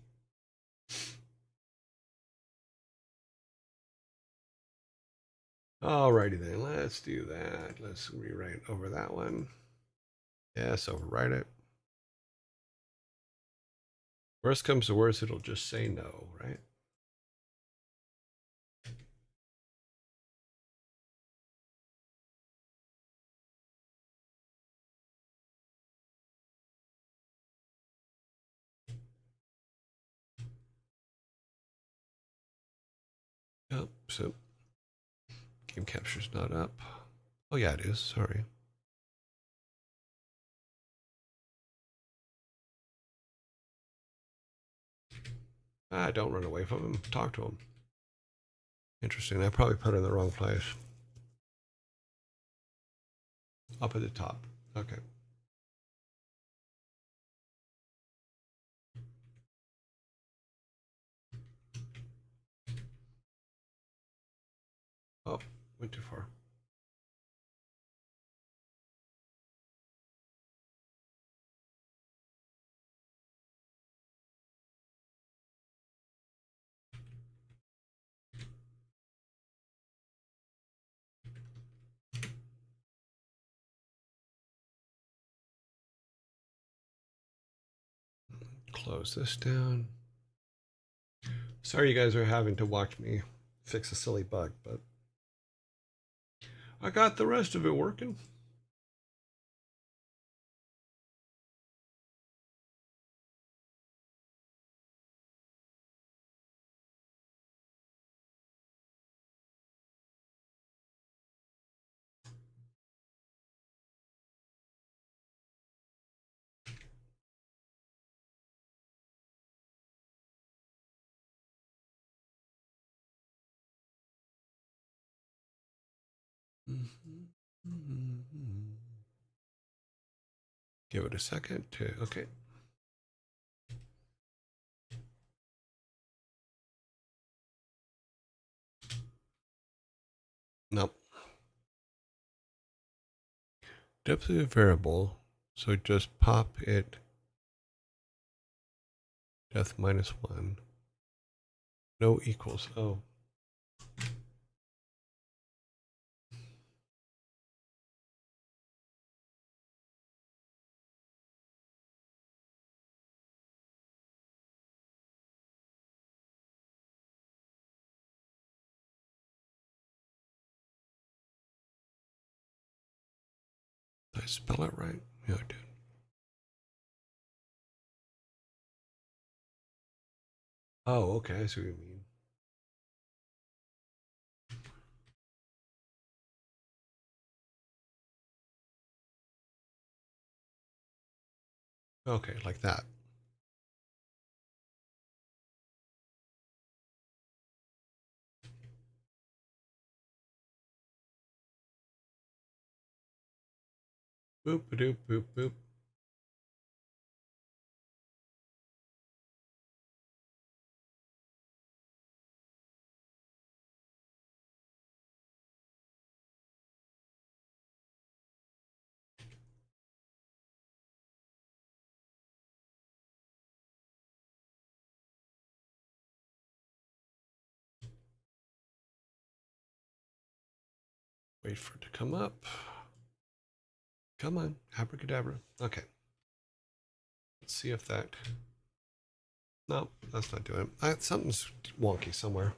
Alrighty then, let's do that. Let's rewrite over that one. Yes, overwrite it. Worst comes to worst, it'll just say no, right? Oh, so game capture's not up. Oh yeah, it is. Sorry. Don't run away from him. Talk to him. Interesting. I probably put it in the wrong place. Up at the top. Okay. Oh, went too far. Close this down. Sorry you guys are having to watch me fix a silly bug, but I got the rest of it working. Give it a second to, okay. Nope. Depth is a variable, so just pop it depth -1. No equals, oh. Did I spell it right? Yeah, I did. Oh, okay, I see what you mean. Okay, like that. Boop, boop, boop, boop. Wait for it to come up. Come on, abracadabra. Okay. Let's see if that. No, that's not doing it. Something's wonky somewhere.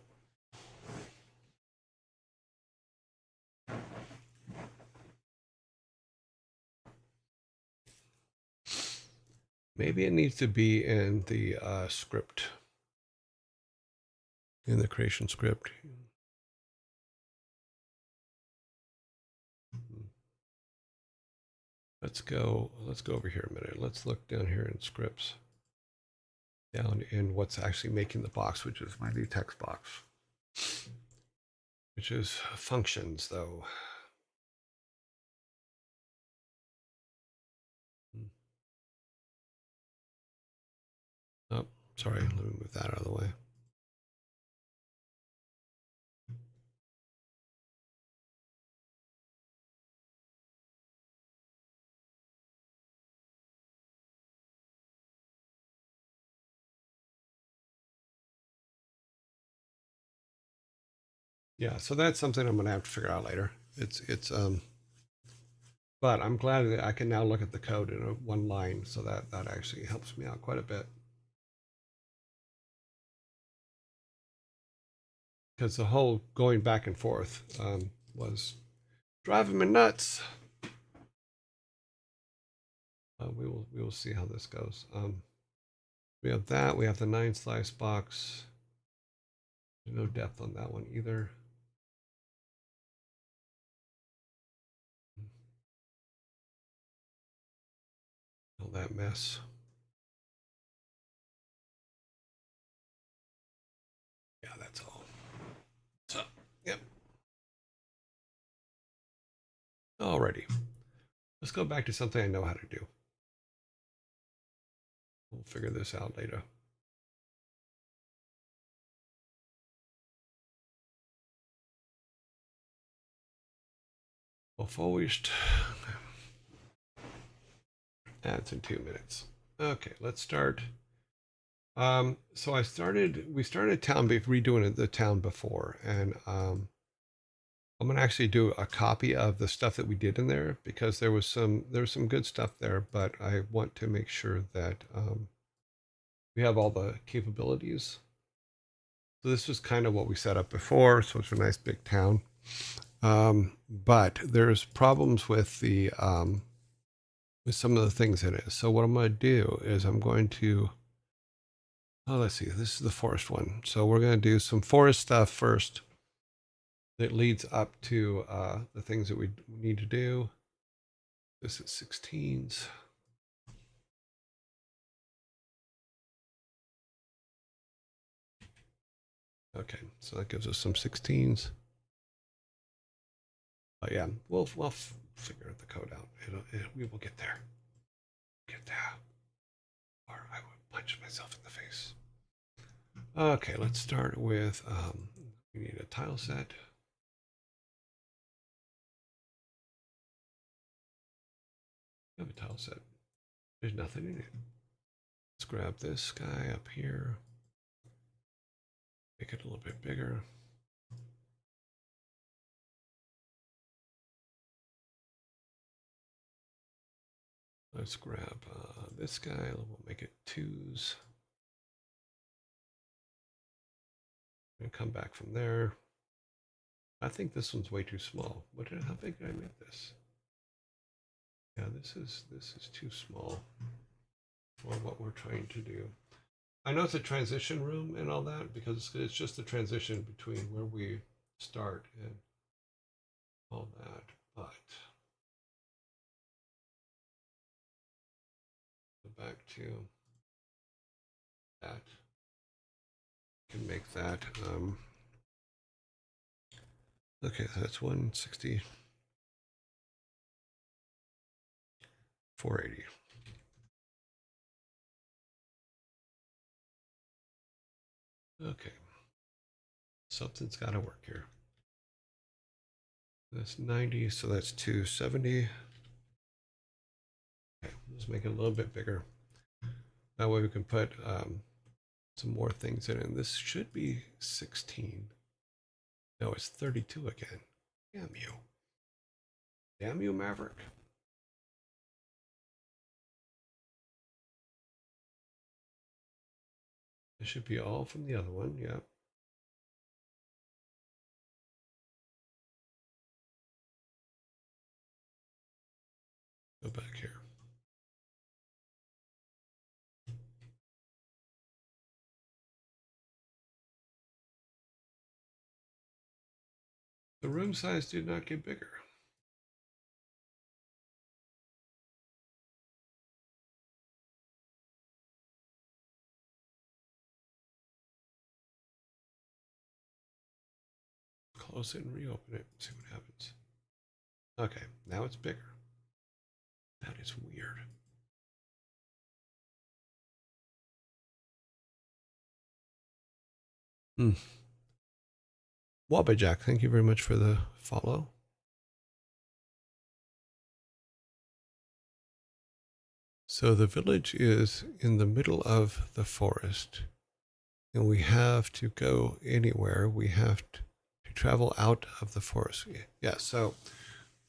Maybe it needs to be in the script, in the creation script. Let's go over here a minute. Let's look down here in scripts. Down in what's actually making the box, which is my new text box, which is functions though. Oh, sorry, let me move that out of the way. Yeah, so that's something I'm gonna have to figure out later. But I'm glad that I can now look at the code in one line, so that actually helps me out quite a bit. Because the whole going back and forth was driving me nuts. We will see how this goes. We have that. We have the 9 slice box. There's no depth on that one either. All that mess. Yeah, that's all. So, yep. Alrighty. Let's go back to something I know how to do. We'll figure this out later. Well, foliaged ads in 2 minutes. Okay, let's start. So we started town, redoing the town before, and I'm gonna actually do a copy of the stuff that we did in there because there was some good stuff there, but I want to make sure that we have all the capabilities. So this was kind of what we set up before, so it's a nice big town. But there's problems with the with some of the things in it. So what I'm going to do is I'm going to let's see, this is the forest one. So we're going to do some forest stuff first that leads up to the things that we need to do. This is 16s. Okay, so that gives us some 16s. But yeah, we'll figure the code out. We will get there. Get there. Or I would punch myself in the face. Okay, let's start with, we need a tile set. We have a tile set. There's nothing in it. Let's grab this guy up here. Make it a little bit bigger. Let's grab this guy. We'll make it 2s. And come back from there. I think this one's way too small. How big did I make this? Yeah, this is too small for what we're trying to do. I know it's a transition room and all that because it's just the transition between where we start and all that, but go back to that. Can make that. Okay, so that's 160, 480. Okay, something's got to work here. That's 90, so that's 270. Okay, let's make it a little bit bigger. That way we can put some more things in it. And this should be 16. No, it's 32 again. Damn you. Damn you, Maverick. This should be all from the other one, yeah. Go back here. The room size did not get bigger. Close it and reopen it. See what happens. Okay, now it's bigger. That is weird. Wabbajack, thank you very much for the follow. So the village is in the middle of the forest, and we have to go anywhere. We have to travel out of the forest. Yeah, so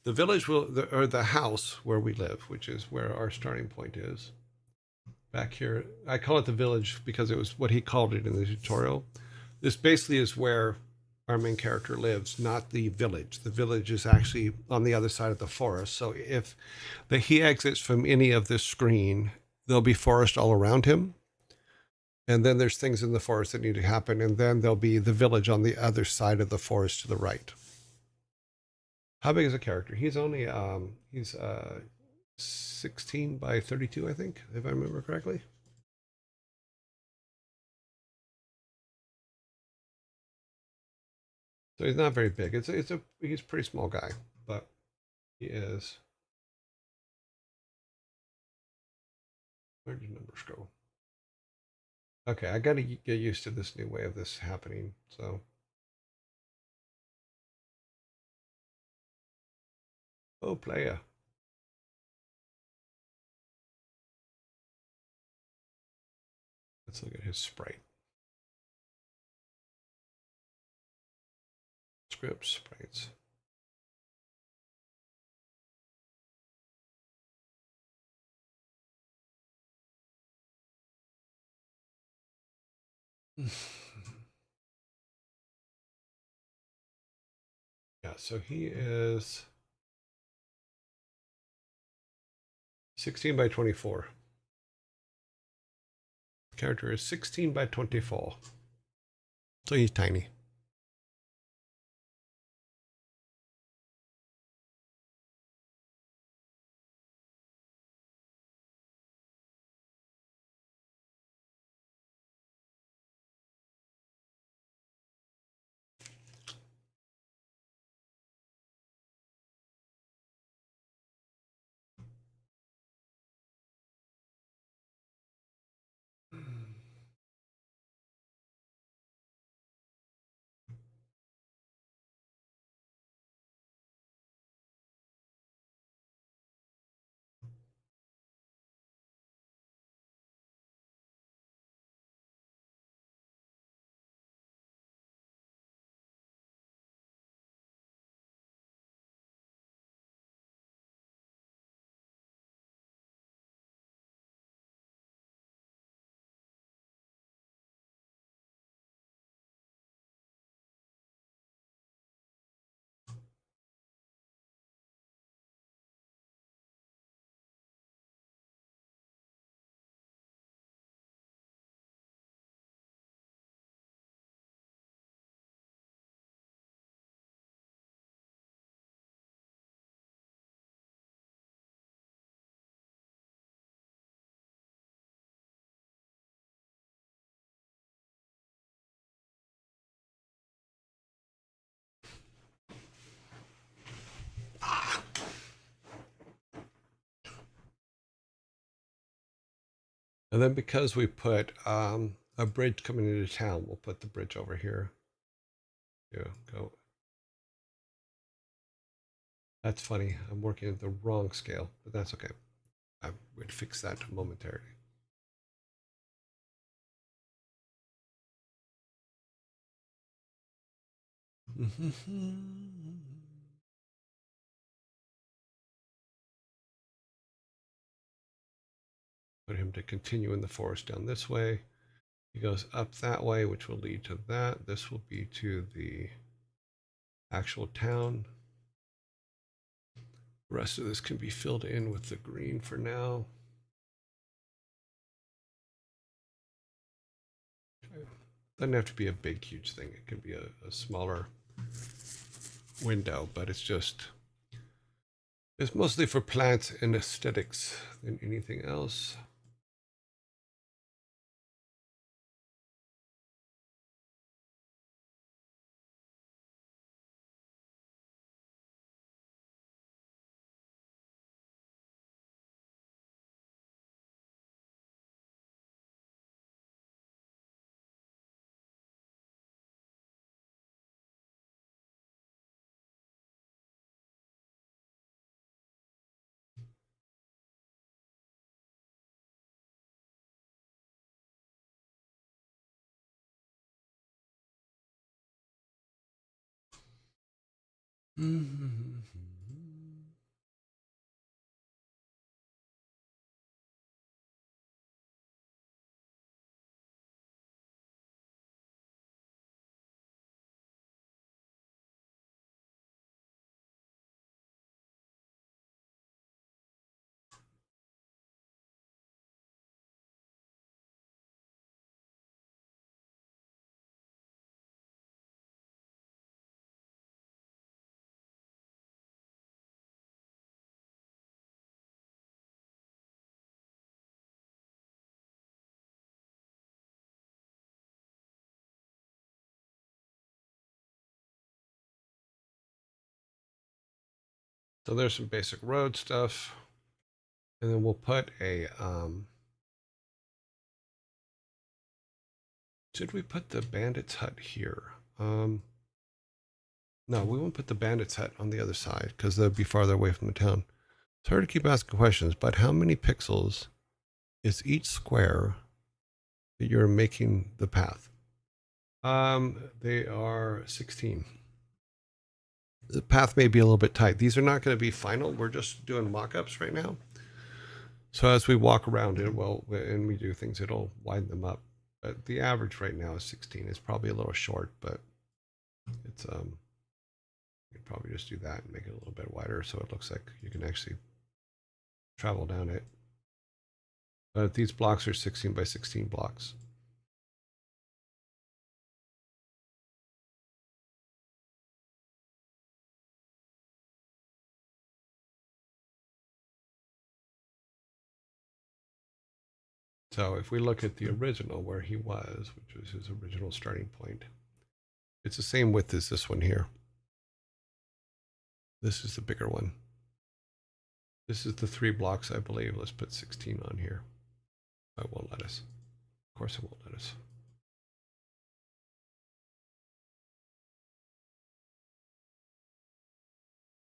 the village or the house where we live, which is where our starting point is. Back here, I call it the village because it was what he called it in the tutorial. This basically is where our main character lives, not the village. The village is actually on the other side of the forest. So if he exits from any of this screen, there'll be forest all around him. And then there's things in the forest that need to happen. And then there'll be the village on the other side of the forest to the right. How big is a character? He's only, he's 16 by 32, I think, if I remember correctly. So he's not very big. He's a pretty small guy, but he is. Where did numbers go? Okay, I got to get used to this new way of this happening. So, oh, player. Let's look at his sprite. Scripts, sprites. Yeah, so he is 16 by 24. Character is 16 by 24. So he's tiny. And then because we put a bridge coming into town, we'll put the bridge over here. Yeah, go. That's funny. I'm working at the wrong scale, but that's okay. I would fix that momentarily. Put him to continue in the forest down this way. He goes up that way, which will lead to that. This will be to the actual town. The rest of this can be filled in with the green for now. Okay. Doesn't have to be a big, huge thing. It can be a smaller window, but it's mostly for plants and aesthetics than anything else. So there's some basic road stuff. And then we'll put a, should we put the bandit's hut here? No, we won't put the bandit's hut on the other side because they'll be farther away from the town. It's hard to keep asking questions, but how many pixels is each square that you're making the path? They are 16. The path may be a little bit tight. These are not going to be final. We're just doing mock-ups right now. So as we walk around it, well, and we do things, it'll widen them up. But the average right now is 16. It's probably a little short, but it's you could probably just do that and make it a little bit wider so it looks like you can actually travel down it. But these blocks are 16 by 16 blocks. So if we look at the original where he was, which was his original starting point, it's the same width as this one here. This is the bigger one. This is the 3 blocks, I believe. Let's put 16 on here. It won't let us. Of course it won't let us.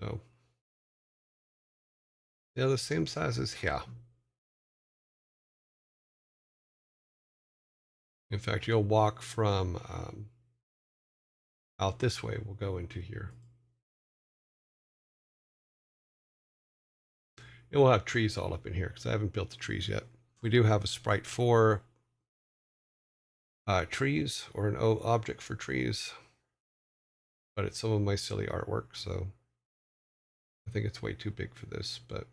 So they're the same size as here. In fact, you'll walk from out this way. We'll go into here. And we'll have trees all up in here because I haven't built the trees yet. We do have a sprite for trees or an object for trees, but it's some of my silly artwork, so I think it's way too big for this, but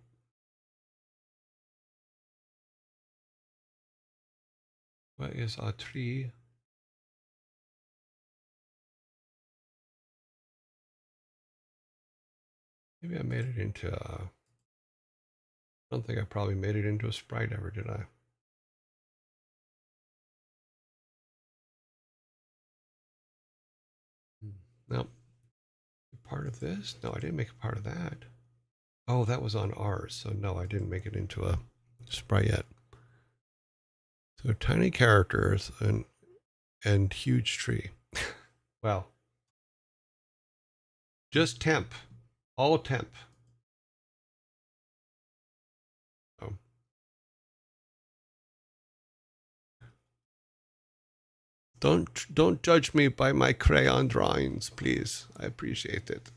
what is a tree? Maybe I made it into I don't think I probably made it into a sprite ever, did I? No. Part of this? No, I didn't make a part of that. Oh, that was on ours. So no, I didn't make it into a sprite yet. So tiny characters and huge tree. Well, just temp, all temp. Oh. Don't judge me by my crayon drawings, please. I appreciate it.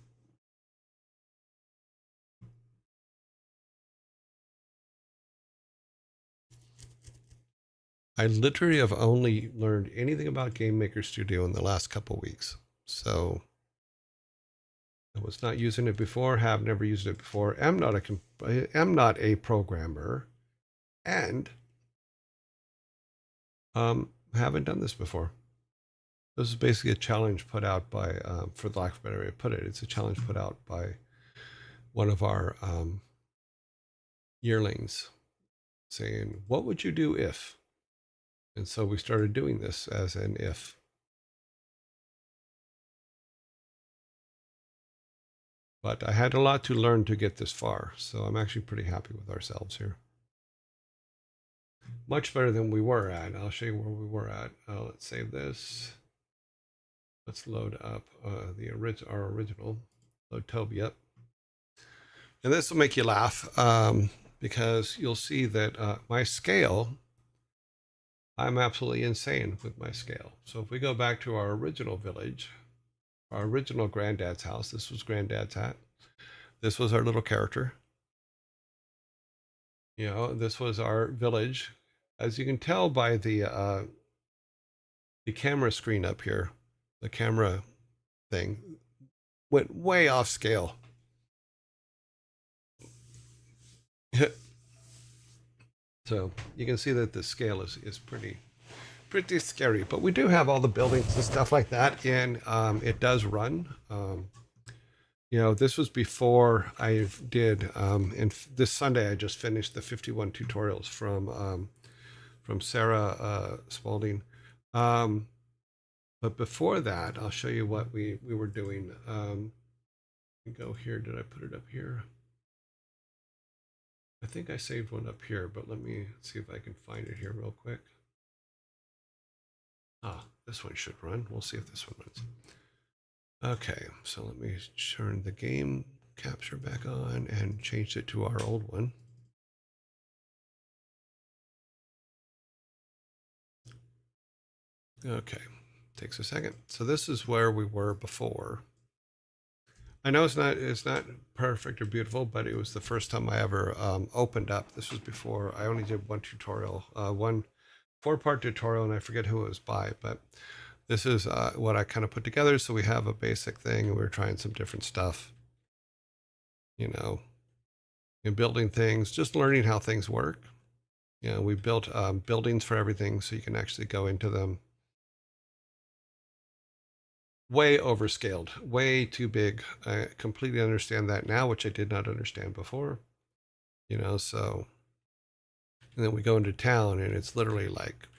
I literally have only learned anything about Game Maker Studio in the last couple weeks. So I was not using it before, have never used it before, am not a programmer, and haven't done this before. This is basically a challenge put out by, for the lack of a better way to put it, it's a challenge put out by one of our yearlings saying, what would you do if? And so we started doing this as an if. But I had a lot to learn to get this far, so I'm actually pretty happy with ourselves here. Much better than we were at. I'll show you where we were at. Let's save this. Let's load up our original. Load Toby up. And this will make you laugh because you'll see that my scale, I'm absolutely insane with my scale. So if we go back to our original village, our original granddad's house, this was granddad's hat. This was our little character. You know, this was our village. As you can tell by the camera screen up here, the camera thing went way off scale. So you can see that the scale is pretty scary, but we do have all the buildings and stuff like that, and it does run. You know, this was before I did, and this Sunday I just finished the 51 tutorials from Sarah Spalding. But before that, I'll show you what we were doing. Go here. Did I put it up here? I think I saved one up here, but let me see if I can find it here real quick. Ah, this one should run. We'll see if this one runs. Okay, so let me turn the game capture back on and change it to our old one. Okay, takes a second. So this is where we were before. I know it's not perfect or beautiful, but it was the first time I ever opened up. This was before I only did one tutorial, one 4-part tutorial, and I forget who it was by, but this is what I kind of put together. So we have a basic thing, and we're trying some different stuff, you know, in building things, just learning how things work. You know, we built buildings for everything, so you can actually go into them. Way overscaled, way too big. I completely understand that now, which I did not understand before. You know, so, and then we go into town, and it's literally like,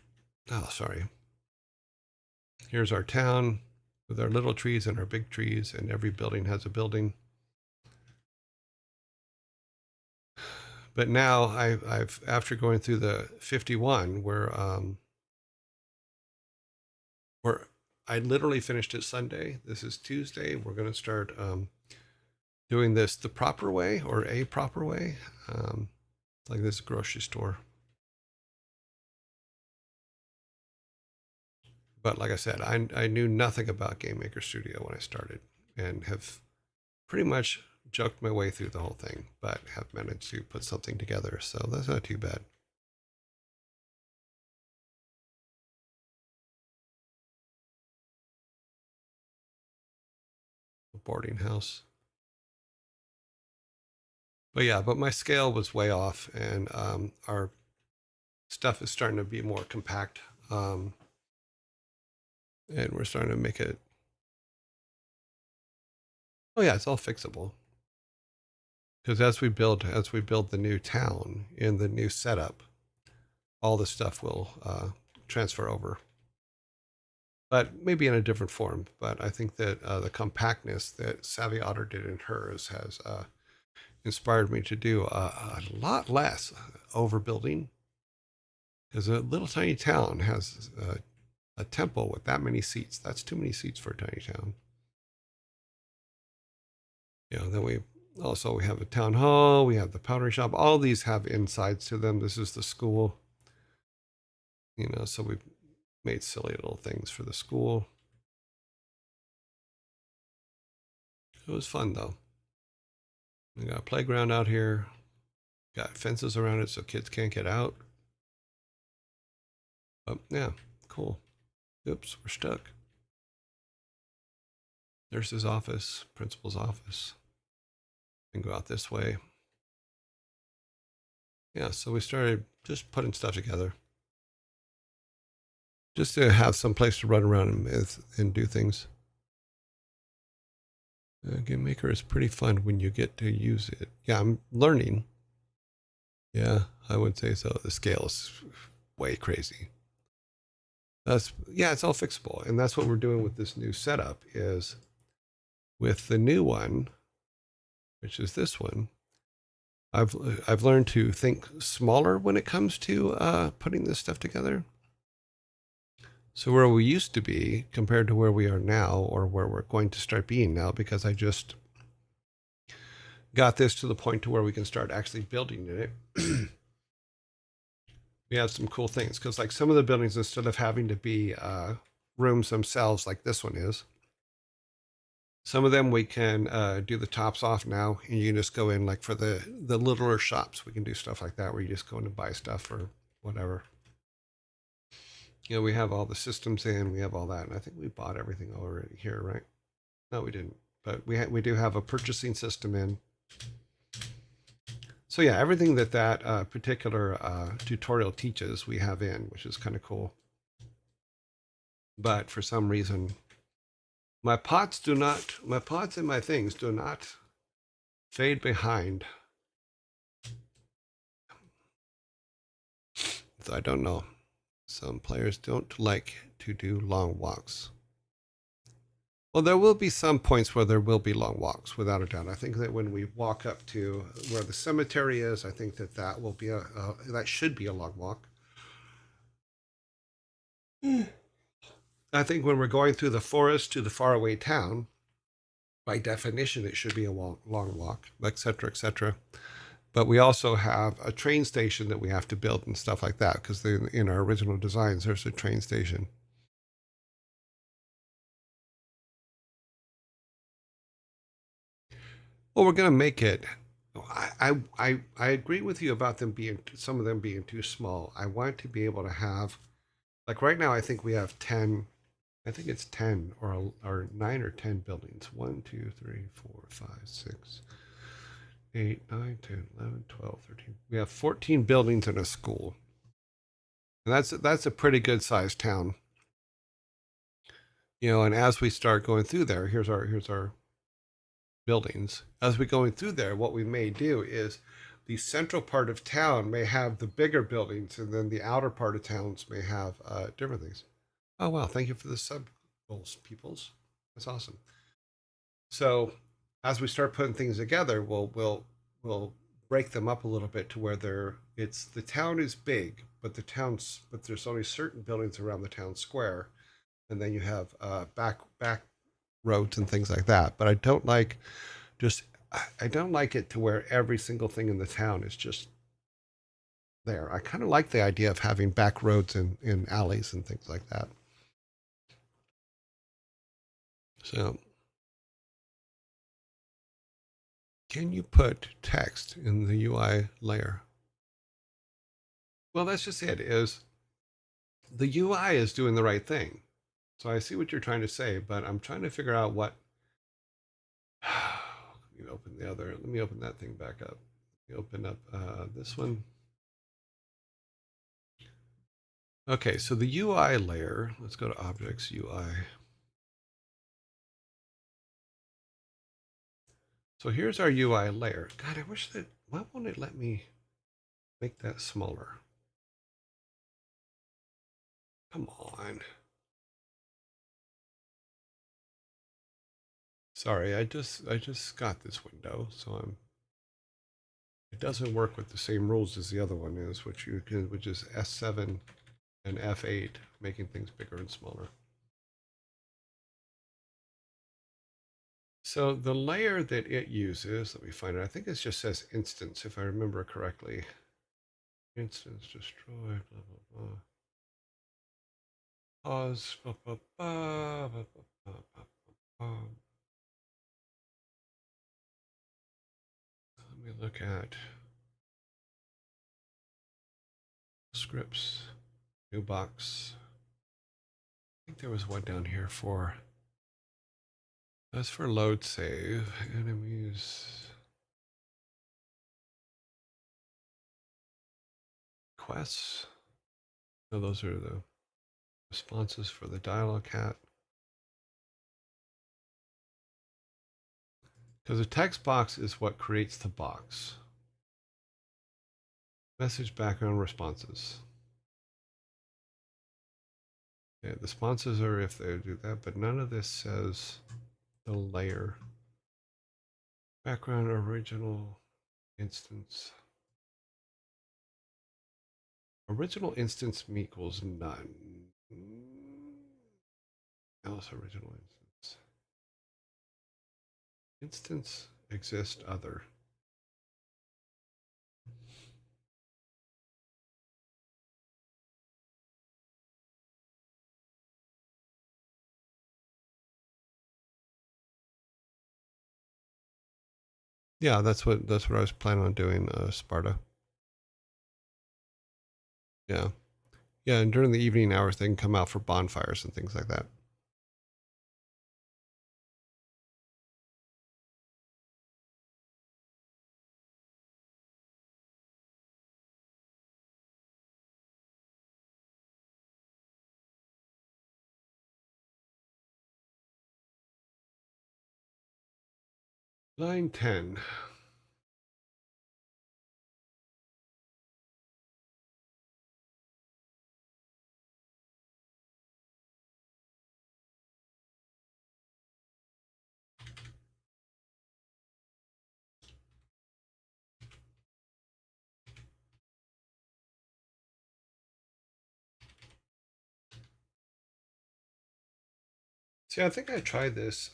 oh, sorry. Here's our town with our little trees and our big trees, and every building has a building. But now I've after going through the 51, where I literally finished it Sunday. This is Tuesday. We're going to start doing this the proper way, or a proper way, like this grocery store. But like I said, I knew nothing about Game Maker Studio when I started, and have pretty much joked my way through the whole thing, but have managed to put something together. So that's not too bad. A boarding house. But yeah, but my scale was way off, and our stuff is starting to be more compact. And we're starting to make it. Oh yeah, it's all fixable. Because as we build the new town in the new setup, all the stuff will transfer over. But maybe in a different form. But I think that the compactness that Savvy Otter did in hers has inspired me to do a lot less overbuilding Because a little tiny town has a temple with that many seats. That's too many seats for a tiny town. Then we have a town hall. We have the pottery shop. All these have insides to them. This is the school. So we've made silly little things for the school. It was fun though. We got a playground out here. Got fences around it so kids can't get out. But yeah, cool. Oops, we're stuck. There's his office, principal's office. And go out this way. Yeah, so we started just putting stuff together. Just to have some place to run around and do things. Game Maker is pretty fun when you get to use it. Yeah, I'm learning. Yeah, I would say so. The scale is way crazy. It's all fixable. And that's what we're doing with this new setup is with the new one, which is this one. I've learned to think smaller when it comes to putting this stuff together. So where we used to be compared to where we are now, or where we're going to start being now, because I just got this to the point to where we can start actually building it. We have some cool things because like some of the buildings, instead of having to be rooms themselves like this one is, some of them we can do the tops off now, and you can just go in like for the littler shops. We can do stuff like that where you just go in and buy stuff or whatever. We have all the systems in, we have all that, and I think we bought everything already here, right? No, we didn't, but we do have a purchasing system in. So yeah, everything that particular tutorial teaches, we have in, which is kind of cool. But for some reason, my pots and my things do not fade behind. So I don't know. Some players don't like to do long walks. Well, there will be some points where there will be long walks, without a doubt. I think that when we walk up to where the cemetery is, I think that will be that should be a long walk. I think when we're going through the forest to the faraway town, by definition, it should be a long walk, et cetera, et cetera. But we also have a train station that we have to build and stuff like that, because in our original designs, there's a train station. Well, we're going to make it. I agree with you about some of them being too small. I want to be able to have, like right now, I think we have 10. I think it's 10 or 9 or 10 buildings. 1, 2, 3, 4, 5, 6, 8, 9, 10, 11, 12, 13. We have 14 buildings in a school. And that's a pretty good sized town. And as we start going through there, here's our buildings. As we're going through there, what we may do is the central part of town may have the bigger buildings, and then the outer part of towns may have different things. Oh wow! Thank you for the sub goals, peoples. That's awesome. So as we start putting things together, we'll break them up a little bit to where the town is big, but there's only certain buildings around the town square, and then you have back roads and things like that. But I don't like it to where every single thing in the town is just there. I kind of like the idea of having back roads and alleys and things like that. So can you put text in the UI layer? Well, that's just it. Is the UI is doing the right thing. So I see what you're trying to say, but I'm trying to figure out what. Let me open that thing back up. Let me open up this one. Okay, so the UI layer, let's go to objects, UI. So here's our UI layer. God, I wish why won't it let me make that smaller? Come on. Sorry, I just got this window, so It doesn't work with the same rules as the other one is, which is S7 and F8, making things bigger and smaller. So the layer that it uses, let me find it. I think it just says instance, if I remember correctly. Instance destroy, blah, blah, blah. Pause. Blah, blah, blah, blah, blah, blah, blah. Let me look at scripts, new box. I think there was one down here for, that's for load save, enemies, quests. No, those are the responses for the dialogue hat. Because the text box is what creates the box. Message background responses. Yeah, the responses are if they do that, but none of this says the layer. Background original instance. Original instance equals none. Else original instance. Instance exist other. Yeah, that's what I was planning on doing, Sparta. Yeah. Yeah, and during the evening hours they can come out for bonfires and things like that. Line 10. See, I think I tried this.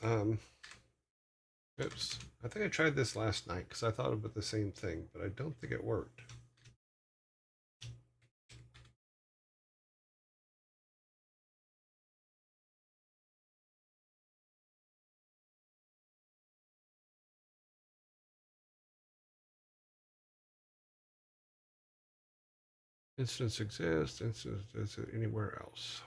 Oops. I think I tried this last night because I thought about the same thing, but I don't think it worked. Instance exists. Instance is it anywhere else?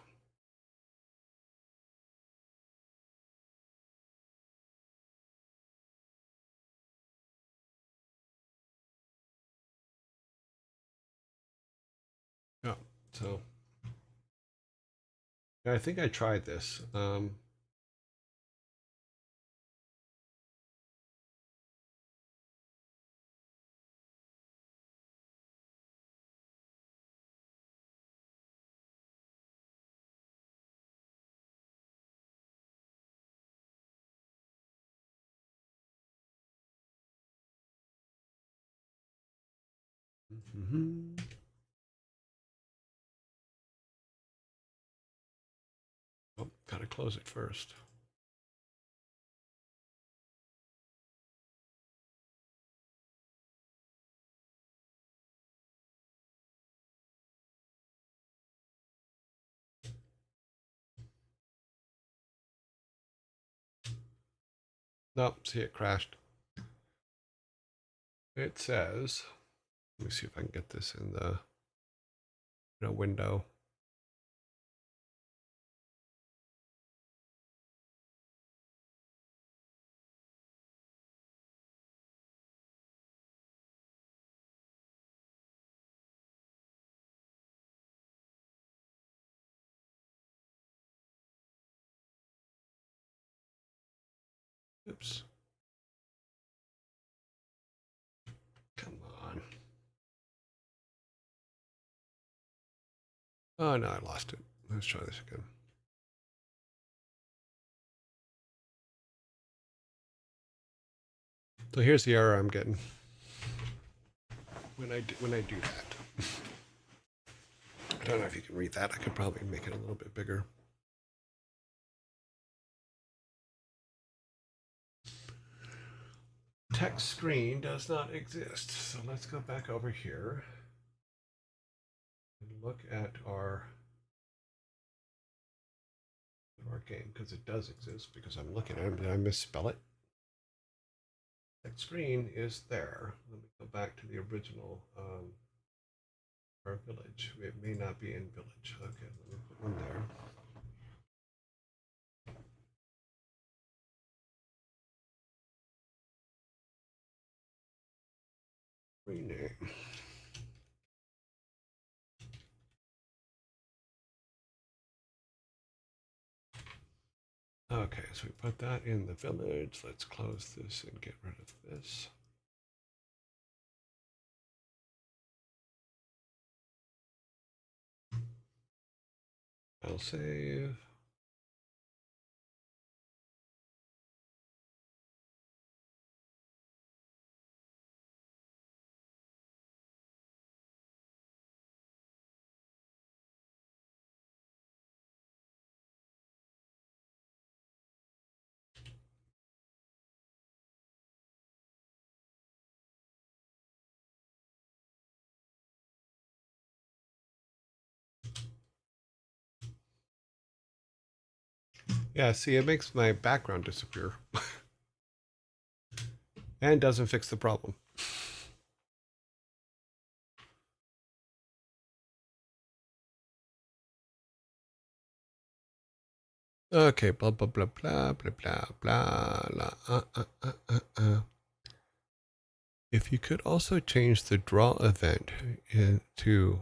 Yeah. So yeah, I think I tried this. Mm-hmm. Oh, gotta close it first. Nope. See, it crashed. It says. Let me see if I can get this in the window. Oops. Come on. Oh no, I lost it. Let's try this again. So here's the error I'm getting. when I do that. I don't know if you can read that. I could probably make it a little bit bigger. Text screen does not exist. So let's go back over here and look at our game because it does exist because I'm looking at it. Did I misspell it? Text screen is there. Let me go back to the original our village. It may not be in village. Okay, let me put one there. Rename. Okay, so we put that in the village. Let's close this and get rid of this. I'll save. Yeah, see, it makes my background disappear and doesn't fix the problem. Okay, blah, blah, blah, blah, blah, blah, blah, blah. If you could also change the draw event into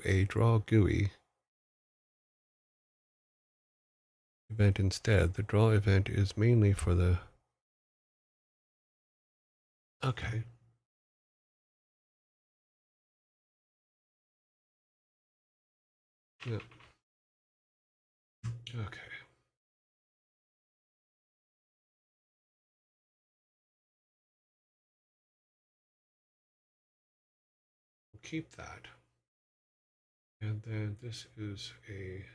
a draw GUI event instead. The draw event is mainly for the... Okay. Yeah. Okay. We'll keep that. And then this is a...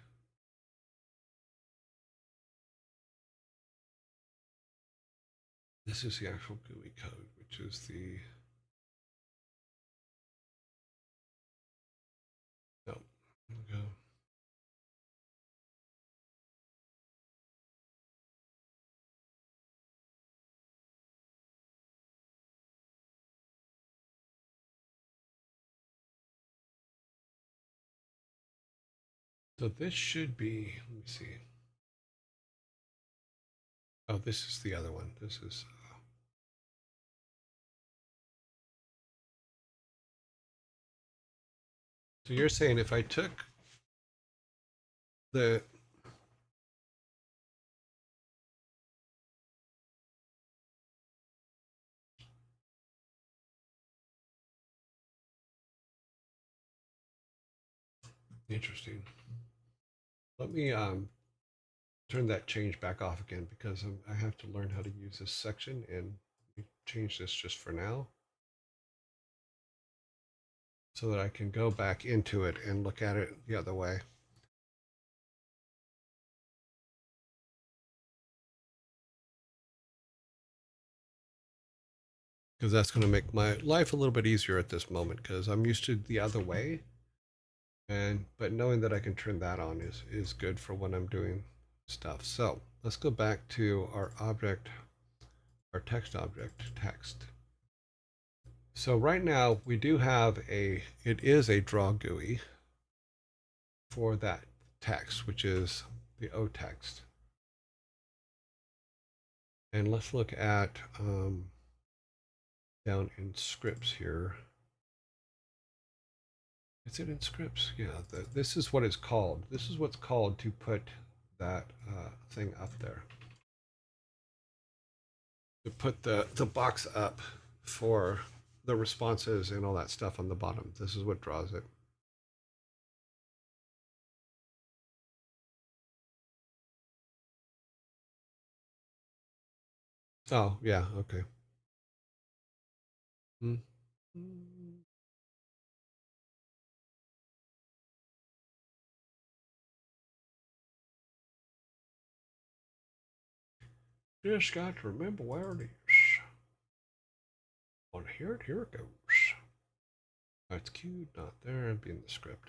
This is the actual GUI code, which is the... No. There we go. So this should be, let me see. Oh, this is the other one. This is... So you're saying if I took the... Interesting. Let me turn that change back off again because I have to learn how to use this section and change this just for now so that I can go back into it and look at it the other way. Because that's going to make my life a little bit easier at this moment because I'm used to the other way. But knowing that I can turn that on is good for when I'm doing stuff. So let's go back to our object, our text object, text. So right now we do have it is a draw GUI for that text, which is the O text. And let's look at down in scripts here. Is it in scripts? Yeah, this is what it's called. This is what's called to put that thing up there. To put the box up for the responses and all that stuff on the bottom. This is what draws it. Oh, yeah, okay. Just got to remember where it is. Want to hear it? Here it goes. That's cute. Not there. It'd be in the script.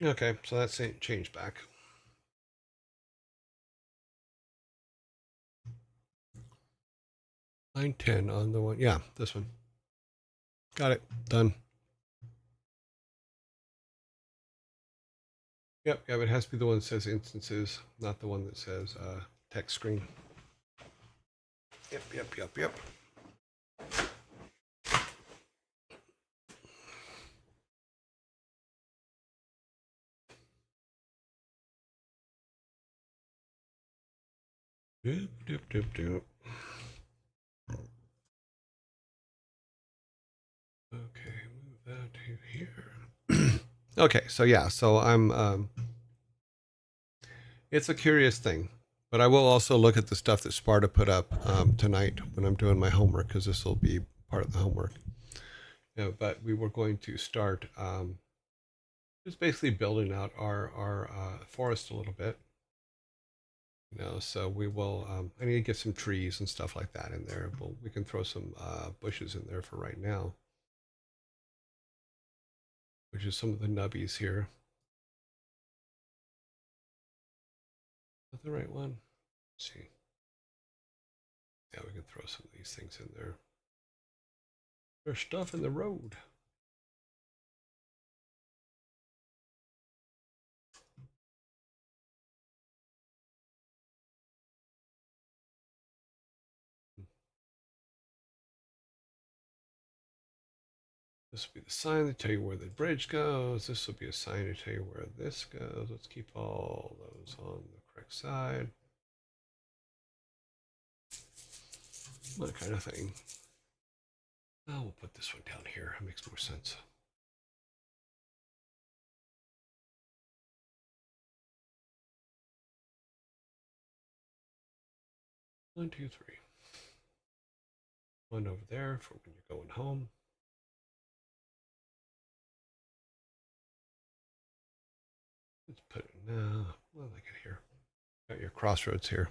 Okay, so that's changed back. Line 10 on the one. Yeah, this one. Got it. Done. Yep, it has to be the one that says instances, not the one that says text screen. Yep. Dip. Okay, move that to here. Okay, so yeah, so I'm. It's a curious thing, but I will also look at the stuff that Sparta put up tonight when I'm doing my homework because this will be part of the homework. But we were going to start just basically building out our forest a little bit. So we will. I need to get some trees and stuff like that in there. But we can throw some bushes in there for right now, which is some of the nubbies here. Is that the right one? Let's see. Yeah, we can throw some of these things in there. There's stuff in the road. This will be the sign to tell you where the bridge goes. This will be a sign to tell you where this goes. Let's keep all those on the correct side. That kind of thing. Now we'll put this one down here. It makes more sense. One, two, three. One over there for when you're going home. Let's put it now. Well, I get here. Got your crossroads here.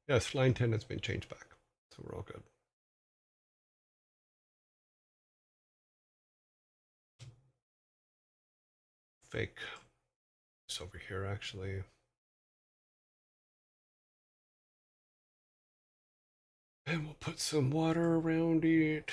Yes, line 10 has been changed back. So we're all good. Fake. It's over here, actually. And we'll put some water around it.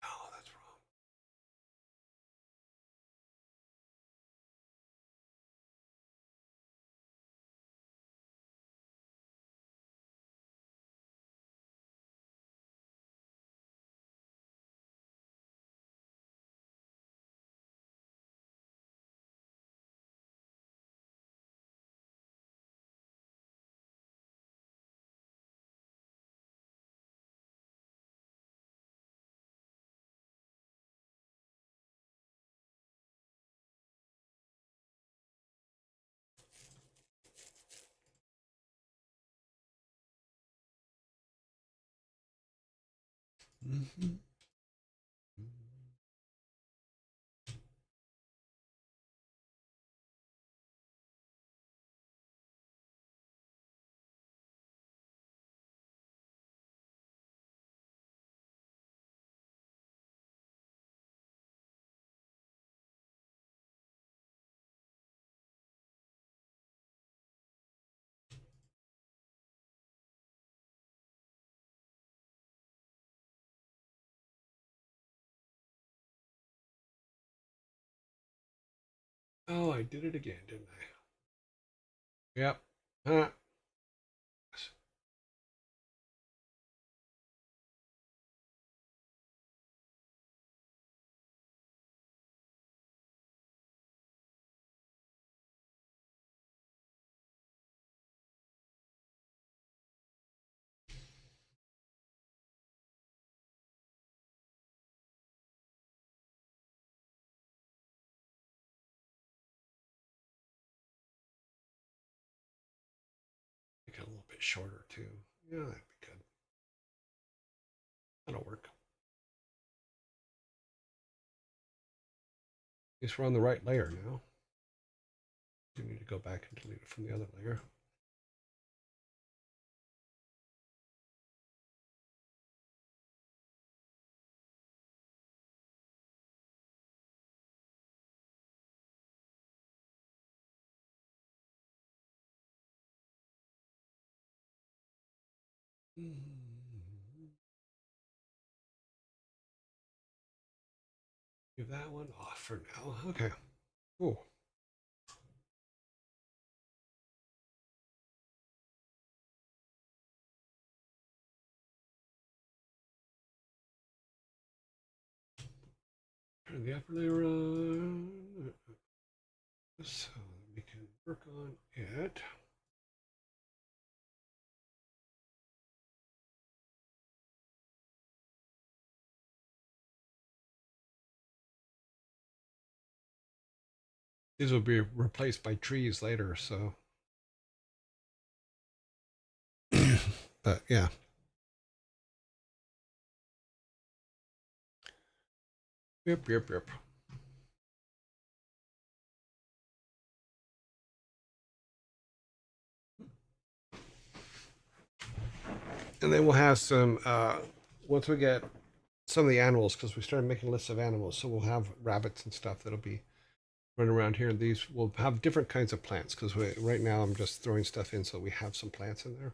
Oh, that's wrong. Mm-hmm. Oh, I did it again, didn't I? Yep. Huh. bit shorter too. Yeah, that'd be good. That'll work. At least we're on the right layer now. You need to go back and delete it from the other layer. Leave that one off for now. Okay. Cool. Turn the upper layer on. So we can work on it. These will be replaced by trees later, so. But yeah. Yep. And then we'll have some, once we get some of the animals, because we started making lists of animals, so we'll have rabbits and stuff that'll be running around here. These will have different kinds of plants, because right now I'm just throwing stuff in so we have some plants in there.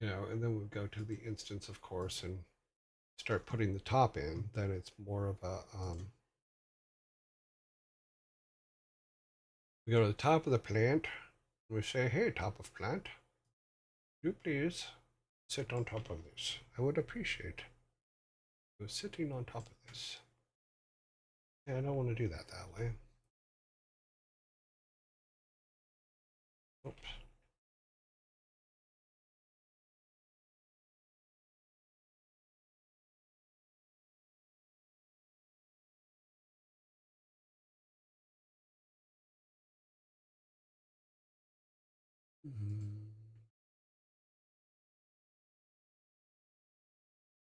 You know, and then we'll go to the instance, of course, and start putting the top in. Then it's more of a, we go to the top of the plant, and we say, hey, top of plant, you please sit on top of this. I would appreciate you sitting on top of this. Yeah, I don't want to do that way. Oops.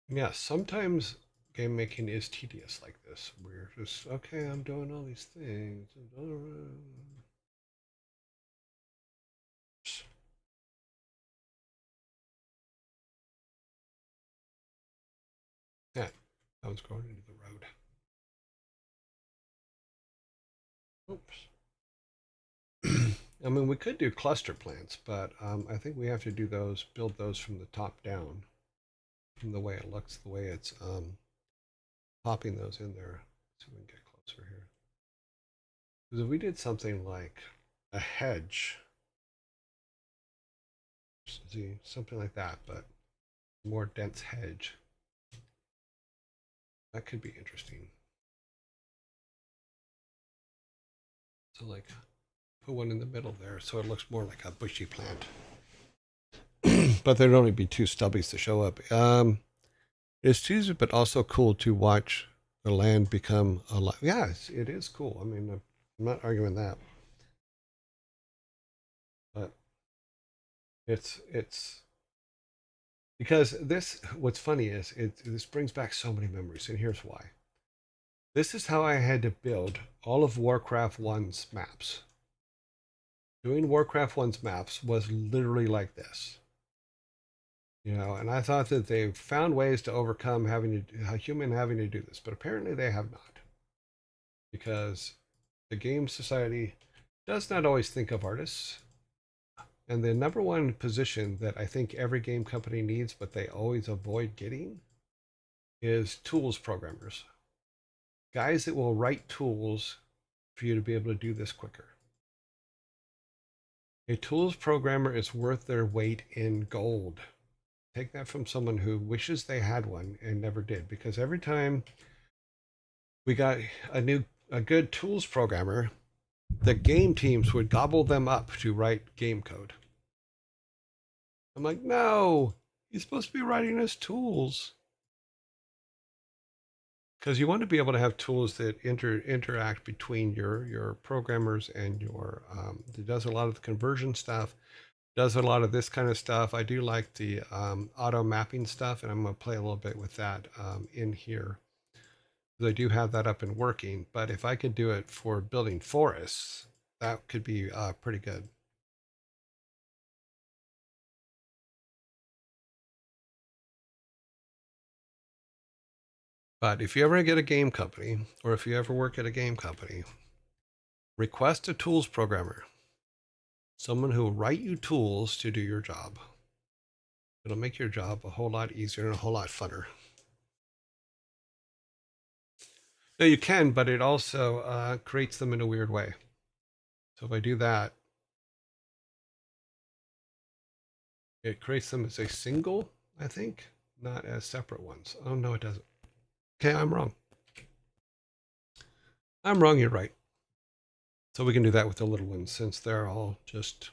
Yeah, sometimes game making is tedious like this. We're just, okay, I'm doing all these things. Yeah, that one's going into the road. Oops. I mean, we could do cluster plants, but I think we have to do those, build those from the top down, from the way it looks, the way it's popping those in there. Let's see if we can get closer here. Because if we did something like a hedge, see, something like that, but more dense hedge, that could be interesting. So like put one in the middle there so it looks more like a bushy plant. But there'd only be two stubbies to show up. It's cheesy, but also cool to watch the land become alive. Yeah, it is cool. I mean, I'm not arguing that. But it's because this, what's funny is this brings back so many memories, and here's why. This is how I had to build all of Warcraft 1's maps. Doing Warcraft 1's maps was literally like this. You know, and I thought that they found ways to overcome having to a human having to do this, but apparently they have not. Because the game society does not always think of artists. And the number one position that I think every game company needs, but they always avoid getting, is tools programmers. Guys that will write tools for you to be able to do this quicker. A tools programmer is worth their weight in gold. Take that from someone who wishes they had one and never did, because every time we got a good tools programmer, the game teams would gobble them up to write game code. I'm like, no, he's supposed to be writing us tools. Because you want to be able to have tools that interact between your programmers and your that does a lot of the conversion stuff, Does a lot of this kind of stuff. I do like the auto mapping stuff, and I'm going to play a little bit with that in here. I do have that up and working, but if I could do it for building forests, that could be pretty good. But if you ever get a game company, or if you ever work at a game company, request a tools programmer, someone who will write you tools to do your job. It'll make your job a whole lot easier and a whole lot funner. No, you can, but it also creates them in a weird way. So if I do that, it creates them as a single, I think, not as separate ones. Oh, no, it doesn't. Okay, I'm wrong. I'm wrong, you're right. So we can do that with the little ones since they're all just...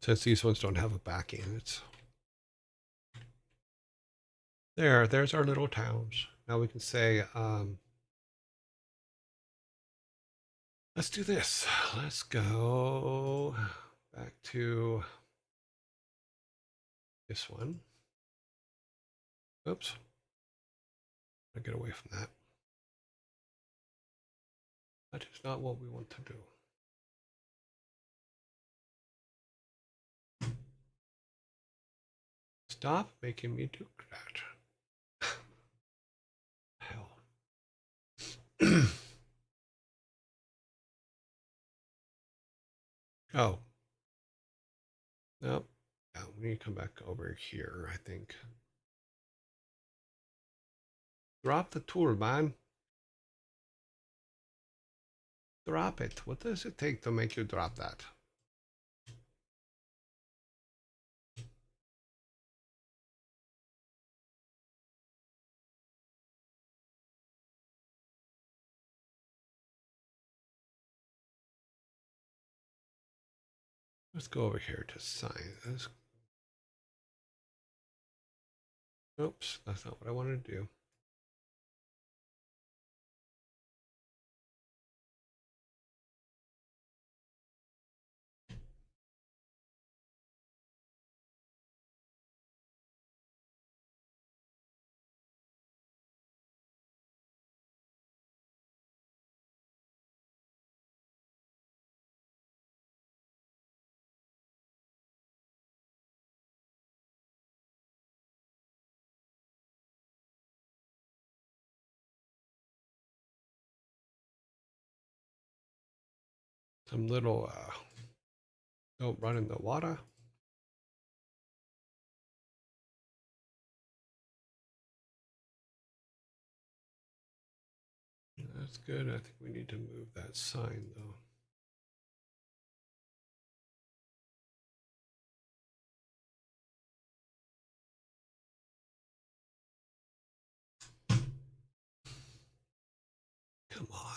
Since these ones don't have a backing, it's... There's our little towns. Now we can say, let's do this. Let's go back to this one. Oops. I'll get away from that. That is not what we want to do. Stop making me do that. Hell. Oh. Nope. Yeah, we need to come back over here, I think. Drop the tool, man. Drop it. What does it take to make you drop that? Let's go over here to sign. Oops, that's not what I wanted to do. Some little, don't run in the water. That's good. I think we need to move that sign though. Come on.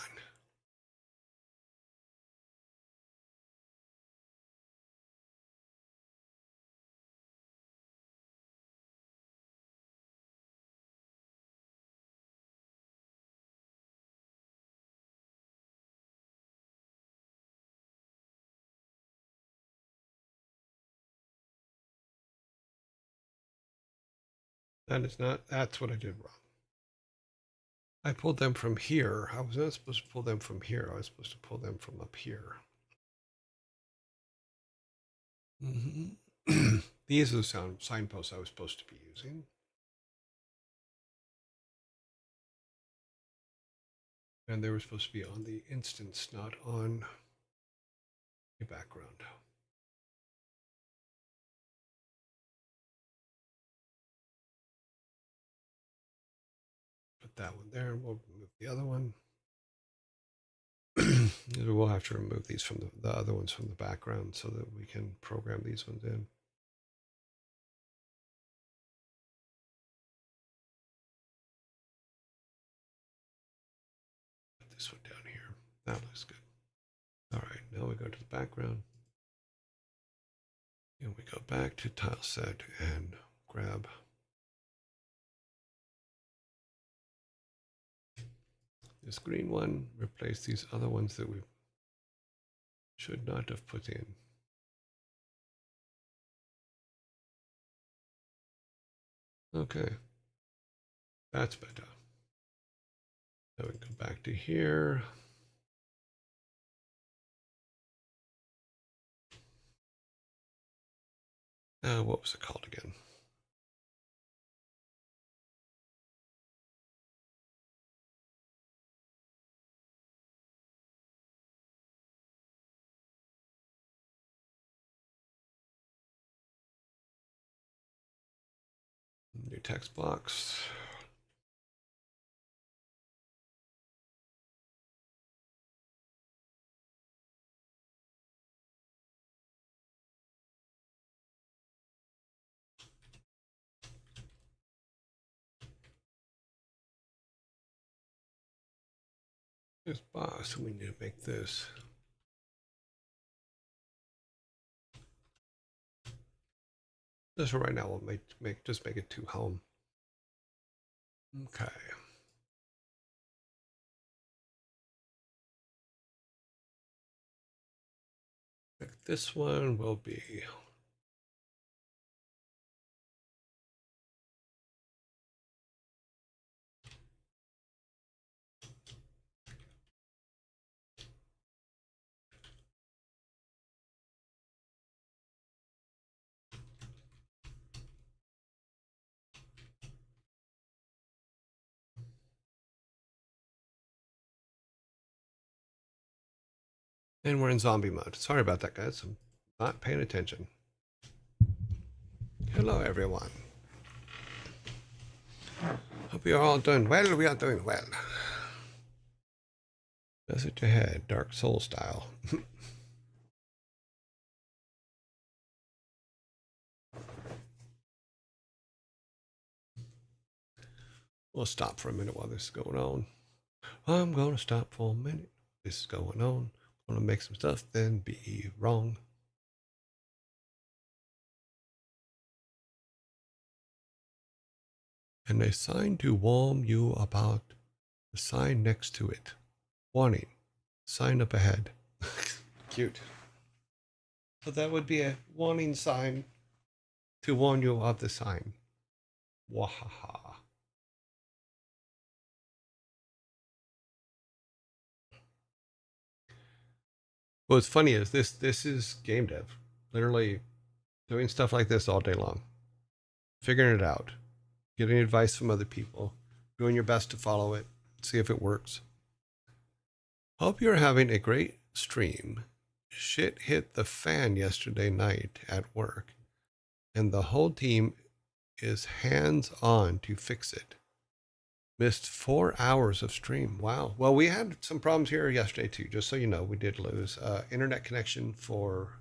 That's what I did wrong. I pulled them from here. I was not supposed to pull them from here. I was supposed to pull them from up here. Mm-hmm. These are the signposts I was supposed to be using. And they were supposed to be on the instance, not on a background. Put that one there, and we'll remove the other one. We'll have to remove these from the other ones from the background so that we can program these ones in. Put this one down here. That looks good. All right, now we go to the background. And we go back to tile set and grab This green one, replace these other ones that we should not have put in. Okay, that's better. Now we can go back to here. What was it called again? New text box. This box, we need to make this. This for right now, we'll just make it 2 home. Okay. This one will be and we're in zombie mode. Sorry about that, guys. I'm not paying attention. Hello, everyone. Hope you're all doing well. We are doing well. Message ahead, Dark Soul style. We'll stop for a minute while this is going on. I'm going to stop for a minute. This is going on. I'm going to make some stuff, then be wrong. And a sign to warn you about the sign next to it. Warning, sign up ahead. Cute. So that would be a warning sign to warn you of the sign. Wahaha. What's funny is this is game dev. Literally doing stuff like this all day long. Figuring it out. Getting advice from other people. Doing your best to follow it. See if it works. Hope you're having a great stream. Shit hit the fan yesterday night at work, and the whole team is hands on to fix it. Missed 4 hours of stream. Wow. Well, we had some problems here yesterday too. Just so you know, we did lose internet connection for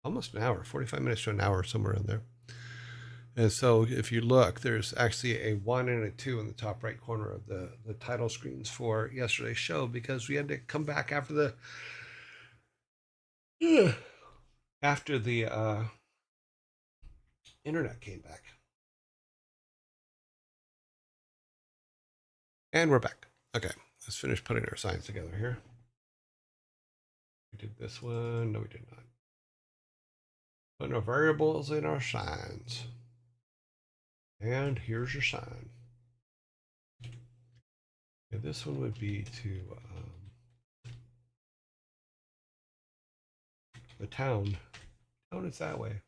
almost an hour, 45 minutes to an hour, somewhere in there. And so if you look, there's actually a 1 and a 2 in the top right corner of the title screens for yesterday's show, because we had to come back after the internet came back. And we're back. Okay, let's finish putting our signs together here. We did this one. No, we did not. Putting our variables in our signs. And here's your sign. Okay, this one would be to the town. Town is that way.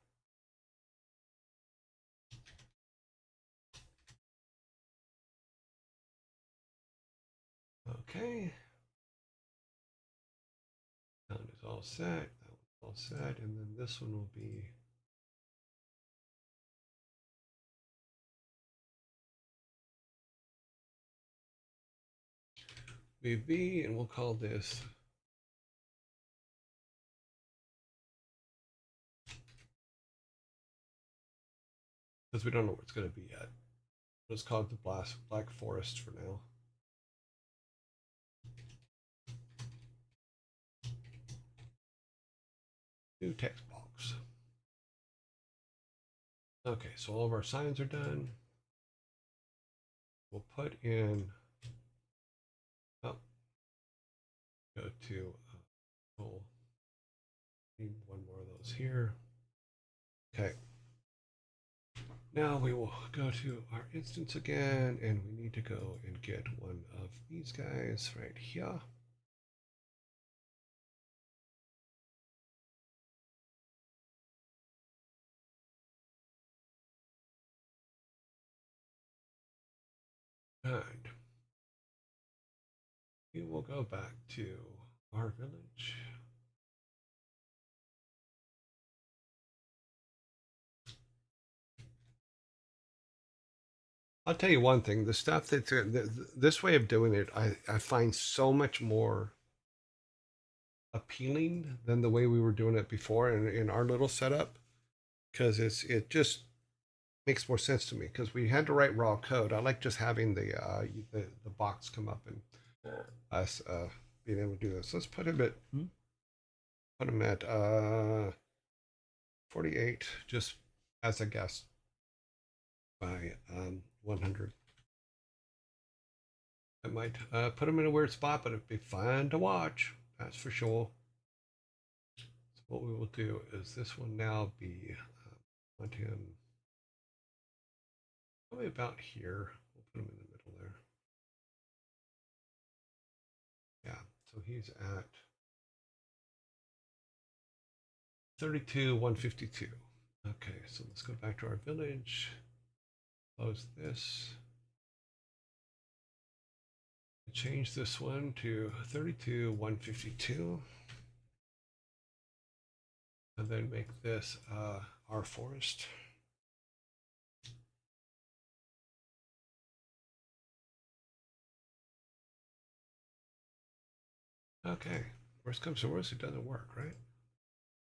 Okay. Town is all set. That one's all set. And then this one will be VB, and we'll call this because we don't know what it's going to be yet. Let's call it the Black Forest for now. New text box. Okay, so all of our signs are done. We'll put in, oh, Go to, oh, need one more of those here. Okay. Now we will go to our instance again, and we need to go and get one of these guys right here. And we will go back to our village. I'll tell you one thing, the stuff that's this way of doing it, I find so much more appealing than the way we were doing it before in our little setup, because it just makes more sense to me, because we had to write raw code. I like just having the box come up and us being able to do this. Let's put him at 48, just as a guess, by 100. I might put him in a weird spot, but it'd be fun to watch. That's for sure. So what we will do is this will now be want him probably about here. We'll put him in the middle there. Yeah, so he's at 32, 152. Okay, so let's go back to our village. Close this. Change this one to 32, 152. And then make this our forest. Okay, worst comes to worst, it doesn't work, right?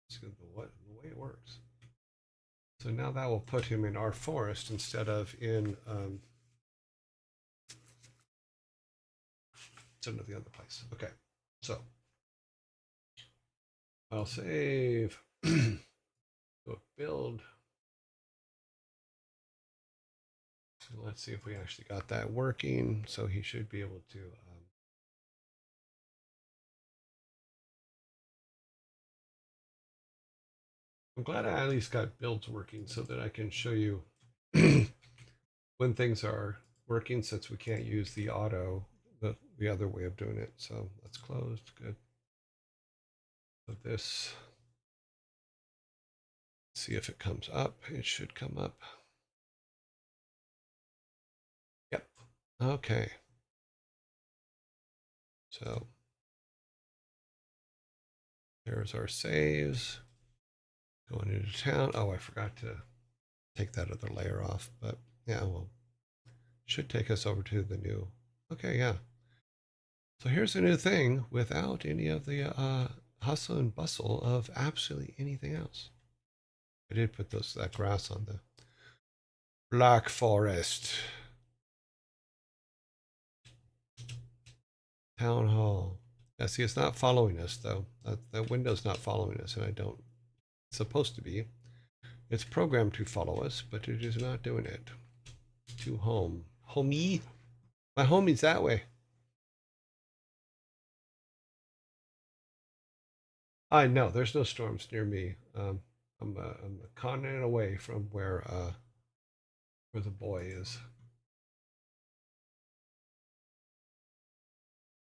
It's the way it works. So now that will put him in our forest instead of in the other place. Okay, so I'll save, go build. So let's see if we actually got that working. So he should be able to. I'm glad I at least got builds working so that I can show you when things are working, since we can't use the auto, the other way of doing it. So that's closed. Good. So this, see if it comes up. It should come up. Yep. Okay. So there's our saves. Going into town. Oh, I forgot to take that other layer off, but yeah, well, should take us over to the new. Okay, yeah. So here's a new thing without any of the hustle and bustle of absolutely anything else. I did put that grass on the Black Forest. Town Hall. Yeah, see, it's not following us, though. That window's not following us, and I don't. It's supposed to be. It's programmed to follow us, but it is not doing it. To home. Homie? My homie's that way. I know, there's no storms near me. I'm a continent away from where the boy is.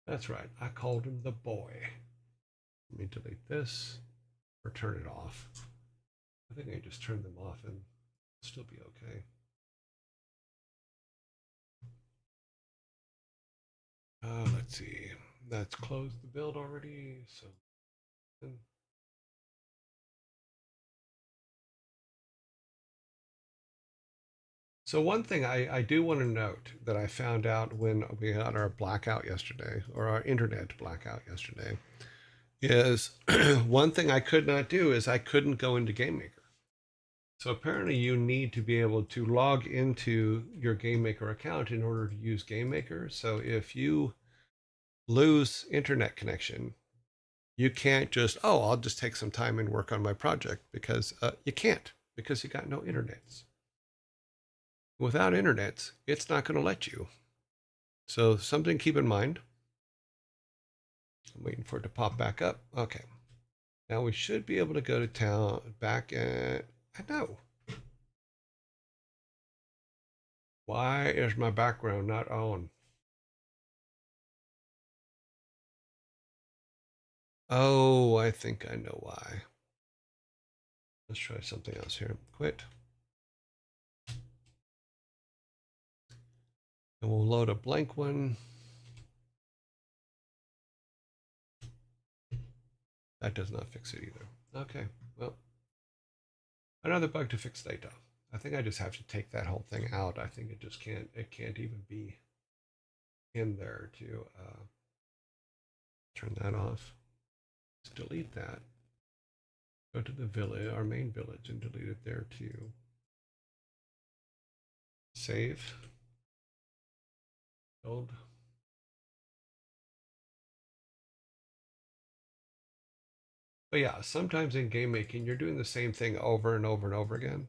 That's right. I called him the boy. Let me delete this or turn it off. I think I just turn them off and still be okay. Let's see. That's closed the build already. So one thing I do want to note that I found out when we had our blackout yesterday, or our internet blackout yesterday, is one thing I could not do is I couldn't go into GameMaker. So apparently you need to be able to log into your GameMaker account in order to use GameMaker. So if you lose internet connection, you can't just, oh, I'll just take some time and work on my project, because you can't, because you got no internets. Without internets, it's not going to let you. So something to keep in mind. I'm waiting for it to pop back up. Okay. Now we should be able to go to town back at, I know. Why is my background not on? Oh, I think I know why. Let's try something else here. Quit. And we'll load a blank one. That does not fix it either. Okay, well, another bug to fix data. I think I just have to take that whole thing out. I think it can't even be in there to turn that off. Let's delete that. Go to the village, our main village, and delete it there too. Save. Build. But yeah, sometimes in game making, you're doing the same thing over and over and over again.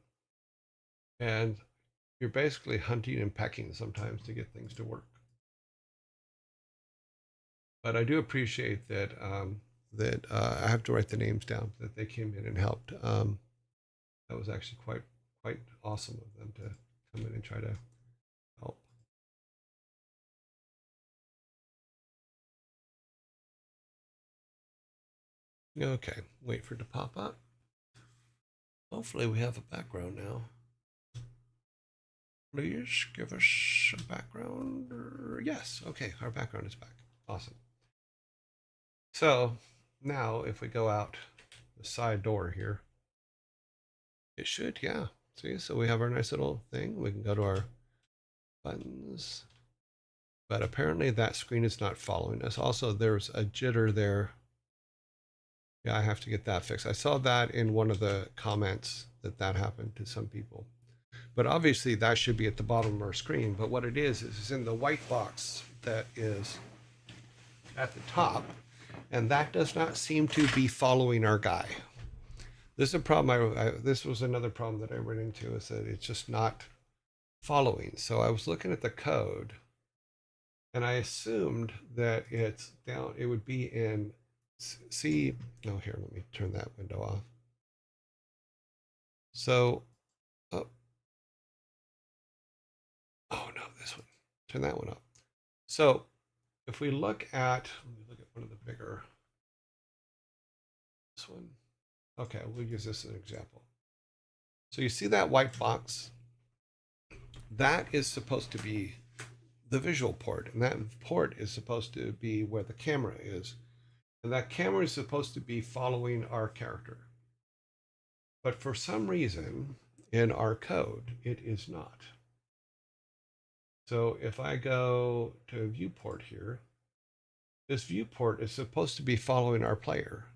And you're basically hunting and pecking sometimes to get things to work. But I do appreciate that I have to write the names down, that they came in and helped. That was actually quite awesome of them to come in and try to help. Okay, wait for it to pop up. Hopefully we have a background now. Please give us a background. Yes, okay, our background is back. Awesome. So now if we go out the side door here, it should, yeah. See, so we have our nice little thing. We can go to our buttons. But apparently that screen is not following us. Also, there's a jitter there. Yeah, I have to get that fixed. I saw that in one of the comments that happened to some people. But obviously that should be at the bottom of our screen. But what it is it's in the white box that is at the top. And that does not seem to be following our guy. This is a problem. This was another problem that I ran into, is that it's just not following. So I was looking at the code, and I assumed that it's down. It would be in C. No, here, let me turn that window off. So, oh no, this one. Turn that one up. So, if we look at, let me look at one of the bigger. This one. Okay, we'll use this as an example. So you see that white box? That is supposed to be the visual port, and that port is supposed to be where the camera is, and that camera is supposed to be following our character. But for some reason in our code, it is not. So if I go to viewport here, this viewport is supposed to be following our player,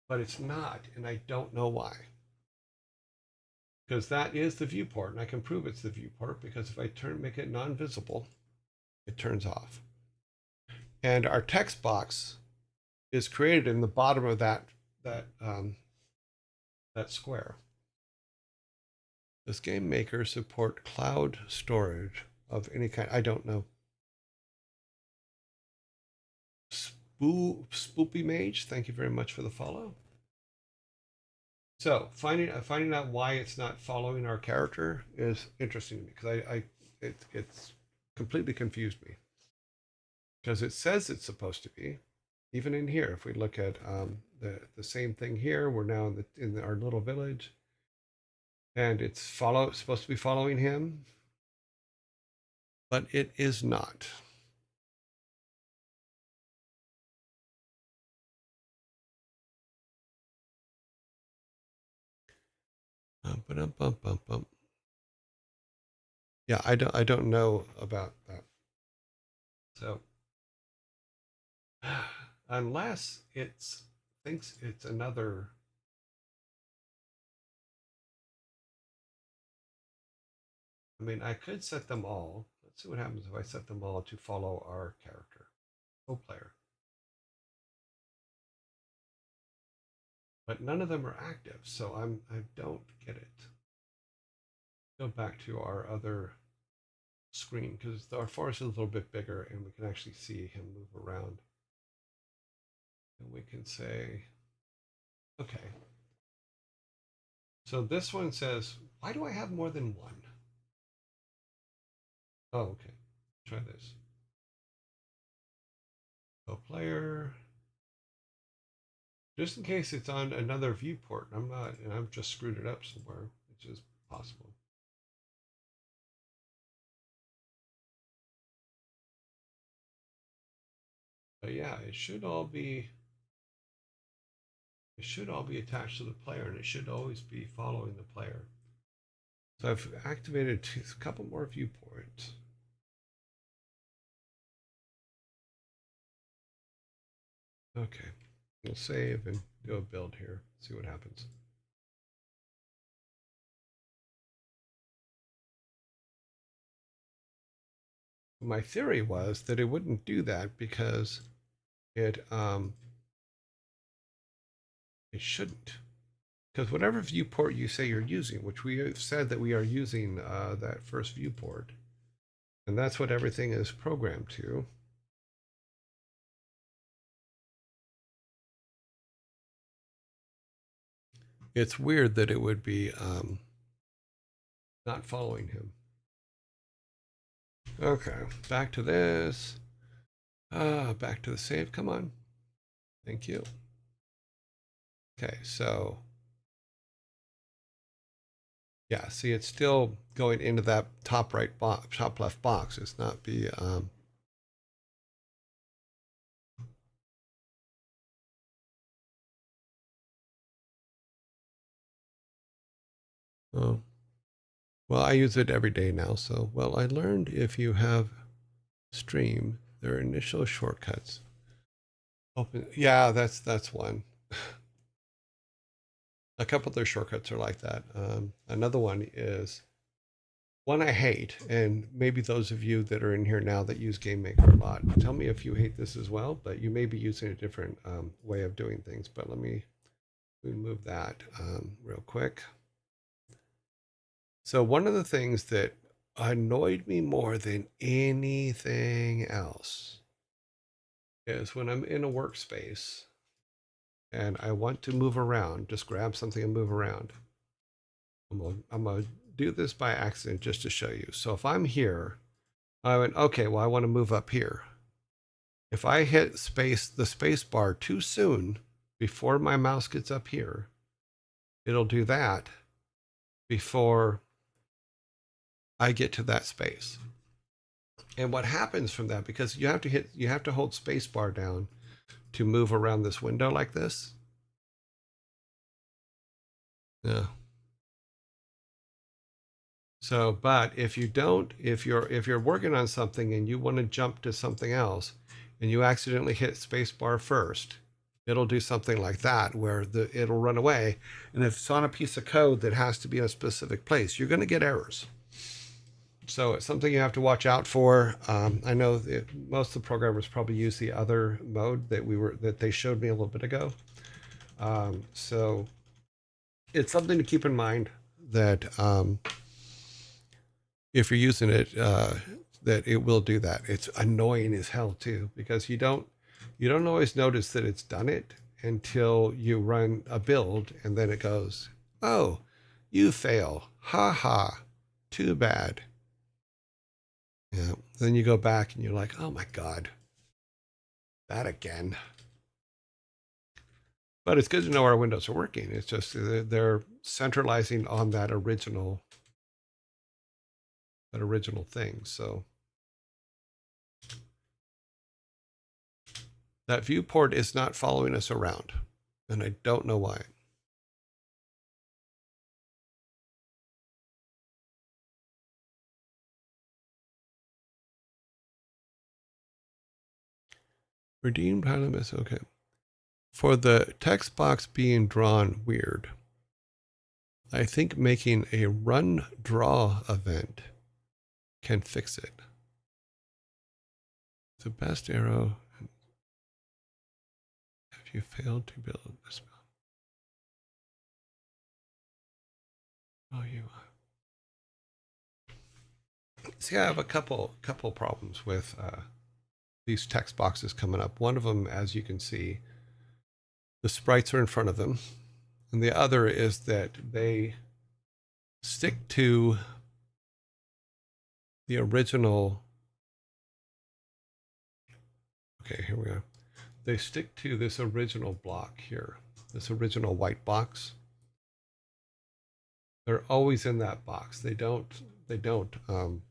but it's not, and I don't know why. Because that is the viewport, and I can prove it's the viewport because if I make it non-visible, it turns off. And our text box is created in the bottom of that square. Does Game Maker support cloud storage of any kind? I don't know. Spoopy Mage, thank you very much for the follow. So finding out why it's not following our character is interesting to me, because it's completely confused me, because it says it's supposed to be. Even in here, if we look at the same thing here, we're now in our little village, and it's supposed to be following him, but it is not. Yeah, I don't know about that. So unless it thinks it's another. I mean, I could set them all. Let's see what happens if I set them all to follow our character, co-player. But none of them are active, so I don't get it. Go back to our other screen, because our forest is a little bit bigger and we can actually see him move around. And we can say, okay. So this one says, why do I have more than one? Oh, okay. Try this. Go player. Just in case it's on another viewport. I'm not, and I've just screwed it up somewhere, which is possible. But yeah, it should all be attached to the player, and it should always be following the player. So I've activated a couple more viewports. Okay, we'll save and do a build here. See what happens. My theory was that it wouldn't do that because it shouldn't. Because whatever viewport you say you're using, which we have said that we are using that first viewport, and that's what everything is programmed to. It's weird that it would be not following him. Okay, back to this. Back to the save. Come on. Thank you. Okay, so yeah, see, it's still going into that top right box, top left box. It's not be oh, well, I use it every day now. So, well, I learned if you have stream, there are initial shortcuts. Open, yeah, that's one. A couple of their shortcuts are like that. Another one is one I hate, and maybe those of you that are in here now that use GameMaker a lot, tell me if you hate this as well, but you may be using a different way of doing things. But let me move that real quick. So one of the things that annoyed me more than anything else is when I'm in a workspace and I want to move around, just grab something and move around. I'm gonna do this by accident just to show you. So if I'm here, I went, okay, well, I want to move up here. If I hit the space bar too soon before my mouse gets up here, it'll do that before I get to that space. And what happens from that, because you have to hold space bar down to move around this window like this. Yeah. So, but if you don't, if you're working on something and you want to jump to something else and you accidentally hit space bar first, it'll do something like that where it'll run away. And if it's on a piece of code that has to be in a specific place, you're going to get errors. So it's something you have to watch out for. I know most of the programmers probably use the other mode that they showed me a little bit ago. So it's something to keep in mind that if you're using it, that it will do that. It's annoying as hell too, because you don't always notice that it's done it until you run a build and then it goes, oh, you fail. Ha ha. Too bad. Yeah. Then you go back and you're like, oh my God, that again. But it's good to know our windows are working. It's just they're centralizing on that original thing. So that viewport is not following us around, and I don't know why. Redeemed item is okay. For the text box being drawn weird, I think making a run draw event can fix it. The best arrow. Have you failed to build a spell? Oh, you. See, I have a couple problems with these text boxes coming up. One of them, as you can see, the sprites are in front of them. And the other is that they stick to the original. Okay, here we go. They stick to this original block here, this original white box. They're always in that box. They don't, that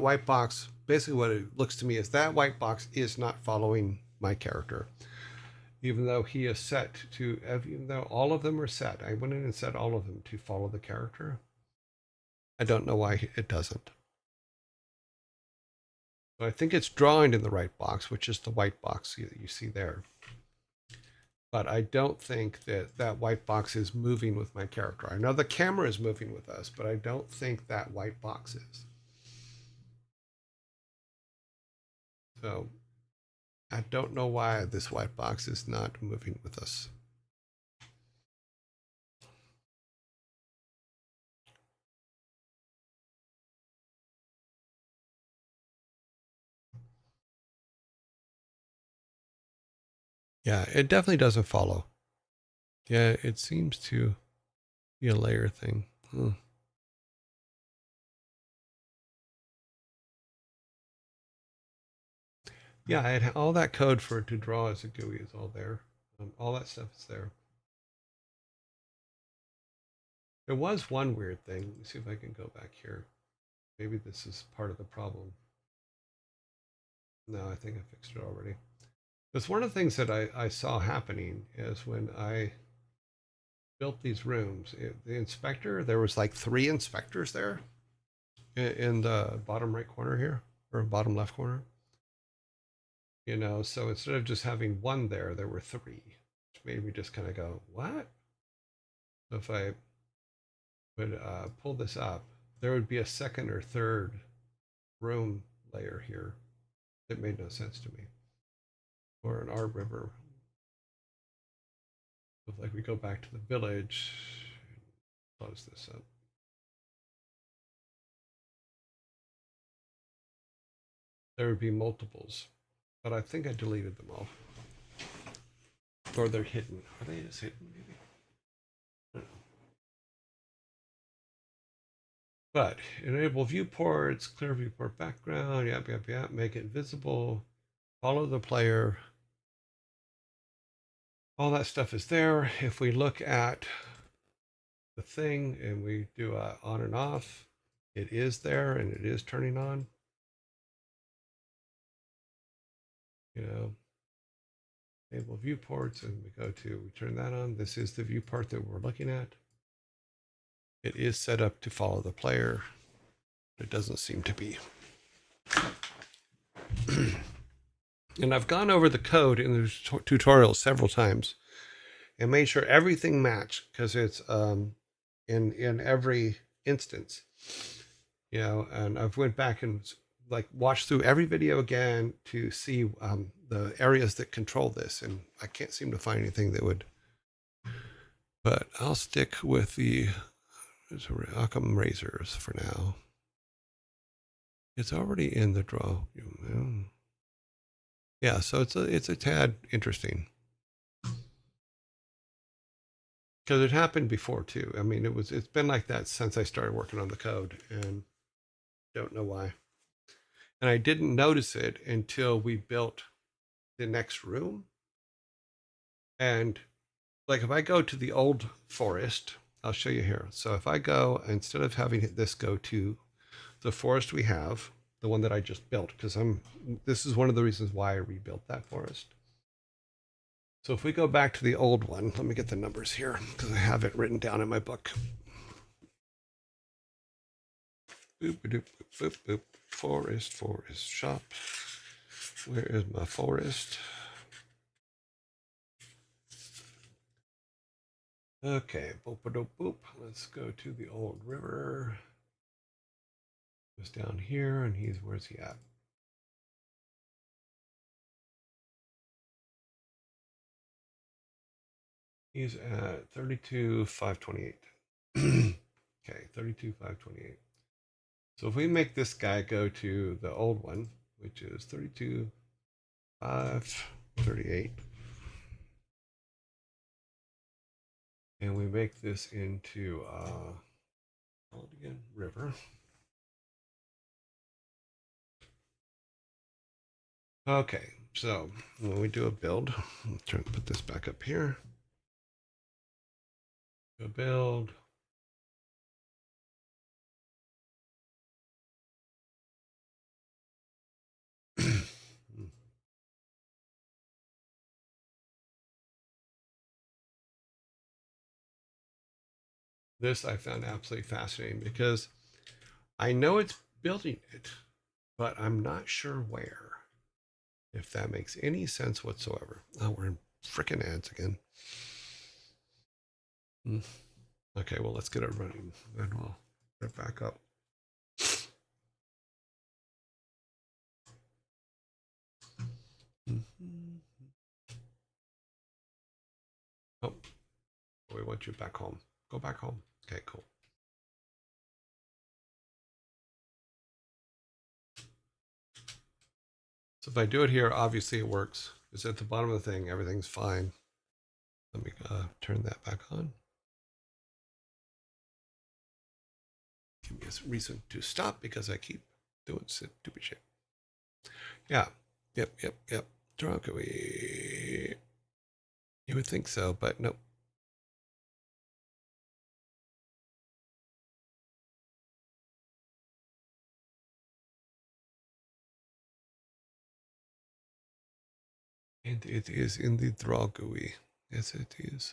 white box, basically what it looks to me is that white box is not following my character. Even though he is set to, even though all of them are set, I went in and set all of them to follow the character. I don't know why it doesn't. So I think it's drawing in the right box, which is the white box that you see there. But I don't think that that white box is moving with my character. I know the camera is moving with us, but I don't think that white box is. So I don't know why this white box is not moving with us. Yeah, it definitely doesn't follow. Yeah, it seems to be a layer thing. Yeah, I had all that code for it to draw as a GUI is all there. All that stuff is there. There was one weird thing. Let me see if I can go back here. Maybe this is part of the problem. No, I think I fixed it already. Because one of the things that I saw happening is when I built these rooms, the inspector, there was like 3 inspectors there in the bottom right corner here, or bottom left corner. You know, so instead of just having 1 there, there were 3, which made me just kind of go, what? So if I would pull this up, there would be a second or third room layer here. That made no sense to me. Or an art river. So like we go back to the village, close this up. There would be multiples, but I think I deleted them all. Or they're hidden. Are they just hidden maybe? I don't know. But enable viewports, clear viewport background, yap, yap, yap, make it visible, follow the player. All that stuff is there. If we look at the thing and we do a on and off, it is there and it is turning on. You know, enable viewports, and we go to, we turn that on. This is the viewport that we're looking at. It is set up to follow the player. It doesn't seem to be. And I've gone over the code in the tutorial several times and made sure everything matched, because it's in every instance, you know. And I've went back and like watched through every video again to see the areas that control this, and I can't seem to find anything that would. But I'll stick with the Occam razors for now. It's already in the draw. Yeah, so it's a tad interesting, because it happened before too. I mean, it's been like that since I started working on the code, and don't know why. And I didn't notice it until we built the next room. And like if I go to the old forest, I'll show you here. So if I go, instead of having this go to the forest we have, the one that I just built, because this is one of the reasons why I rebuilt that forest. So if we go back to the old one, let me get the numbers here because I have it written down in my book. Boop, boop, boop, boop. Forest, shop. Where is my forest? Okay, boop, boop, boop. Let's go to the old river. Goes down here, and where's he at? He's at 32,528. Okay, 32,528. So if we make this guy go to the old one, which is 32,538, And we make this into, call it again, river. Okay, so when we do a build, I'm trying to put this back up here. Do a build. This I found absolutely fascinating because I know it's building it, but I'm not sure where. If that makes any sense whatsoever. Oh, we're in freaking ads again. Okay, well, let's get it running and we'll get back up. Oh, we want you back home. Go back home. Okay, cool. So if I do it here, obviously it works. It's at the bottom of the thing. Everything's fine. Let me turn that back on. Give me a reason to stop because I keep doing stupid shit. Yeah. Yep. Drunk away. You would think so, but nope. And it is indeed Drogui. Yes, it is.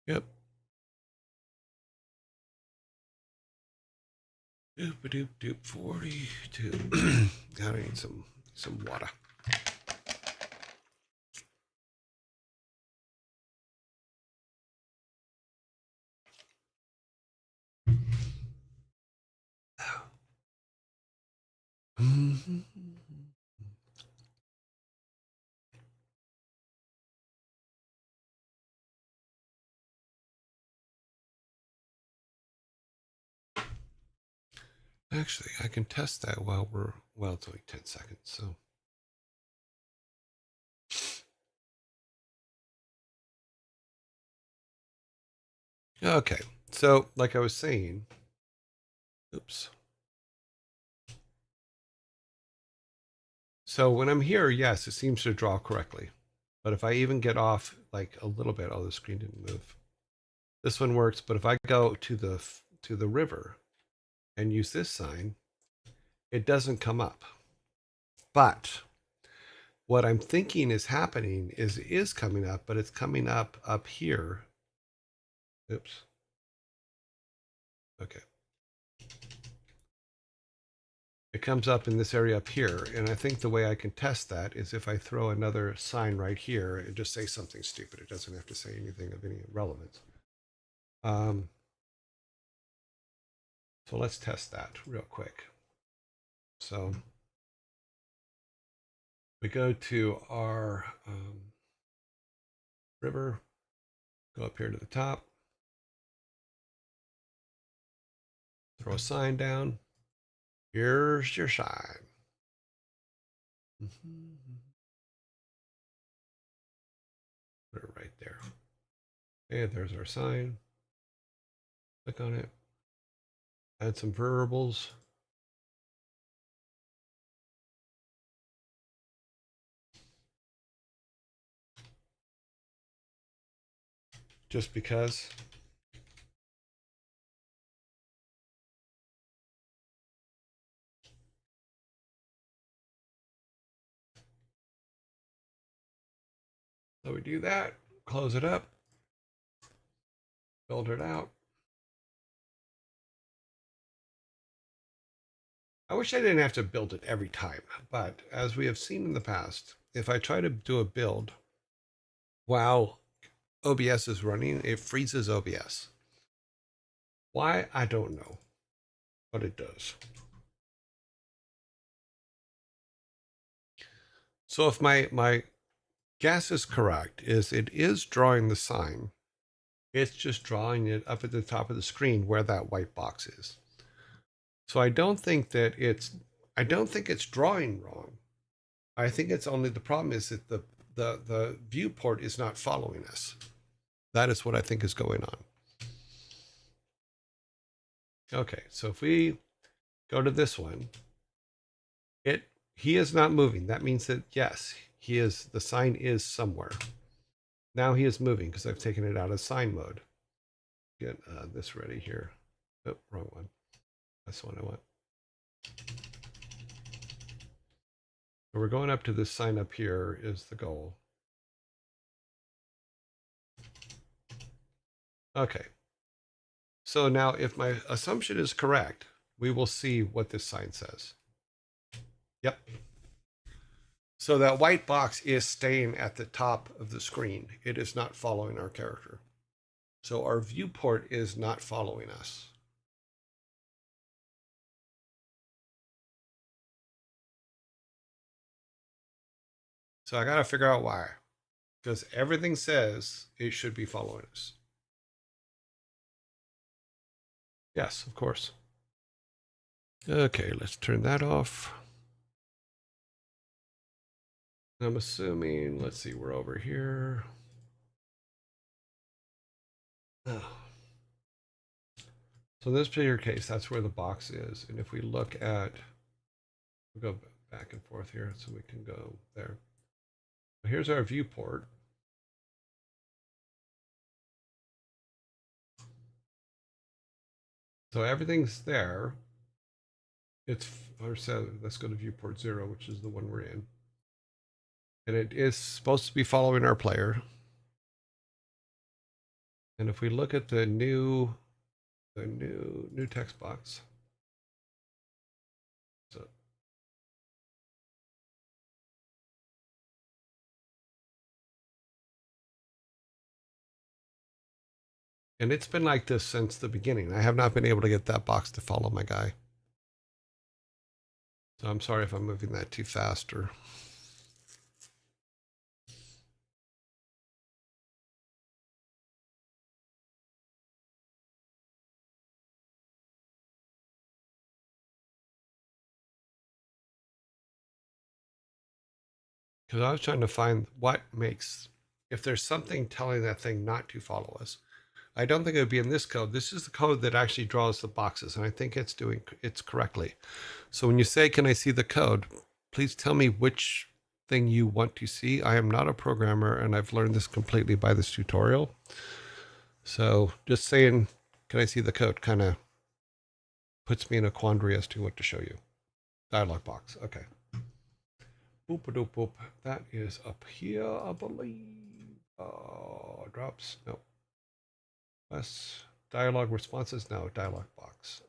Yep. Doop 42. Gotta need some water. Actually, I can test that while it's only 10 seconds, so. Okay, so like I was saying, oops. So when I'm here, yes, it seems to draw correctly. But if I even get off like a little bit, oh, the screen didn't move. This one works, but if I go to the river and use this sign, it doesn't come up. But what I'm thinking is happening is coming up, but it's coming up here. Oops. Okay. It comes up in this area up here, and I think the way I can test that is if I throw another sign right here and just say something stupid. It doesn't have to say anything of any relevance. So let's test that real quick. So we go to our river, go up here to the top, throw a sign down. Here's your sign. Put it right there. And there's our sign. Click on it. Add some variables. Just because. So we do that, close it up, build it out. I wish I didn't have to build it every time, but as we have seen in the past, if I try to do a build while OBS is running, it freezes OBS. Why? I don't know, but it does. So if my guess is correct, is it is drawing the sign. It's just drawing it up at the top of the screen where that white box is. So I don't think that it's I don't think it's drawing wrong. I think it's only the problem is that the viewport is not following us. That is what I think is going on. Okay, so if we go to this one, he is not moving. That means that yes, he is, the sign is somewhere. Now he is moving because I've taken it out of sign mode. Get this ready here. Oh, wrong one. That's the one I want. So we're going up to this sign up here is the goal. Okay. So now if my assumption is correct, we will see what this sign says. Yep. So that white box is staying at the top of the screen. It is not following our character. So our viewport is not following us. So I got to figure out why. Because everything says it should be following us. Yes, of course. Okay, let's turn that off. I'm assuming, let's see, we're over here. Oh. So in this particular case, that's where the box is. And if we look at, we'll go back and forth here so we can go there. Here's our viewport. So everything's there. It's, or so let's go to viewport 0, which is the one we're in. And it is supposed to be following our player. And if we look at the new text box. So and it's been like this since the beginning. I have not been able to get that box to follow my guy. So I'm sorry if I'm moving that too fast or. Because I was trying to find what makes, if there's something telling that thing not to follow us. I don't think it would be in this code. This is the code that actually draws the boxes, and I think it's doing it correctly. So when you say, can I see the code? Please tell me which thing you want to see. I am not a programmer, and I've learned this completely by this tutorial. So just saying, can I see the code kind of puts me in a quandary as to what to show you. Dialog box. Okay. Boop a doop boop. That is up here, I believe. Drops. No. Less dialogue responses. No. Dialog box.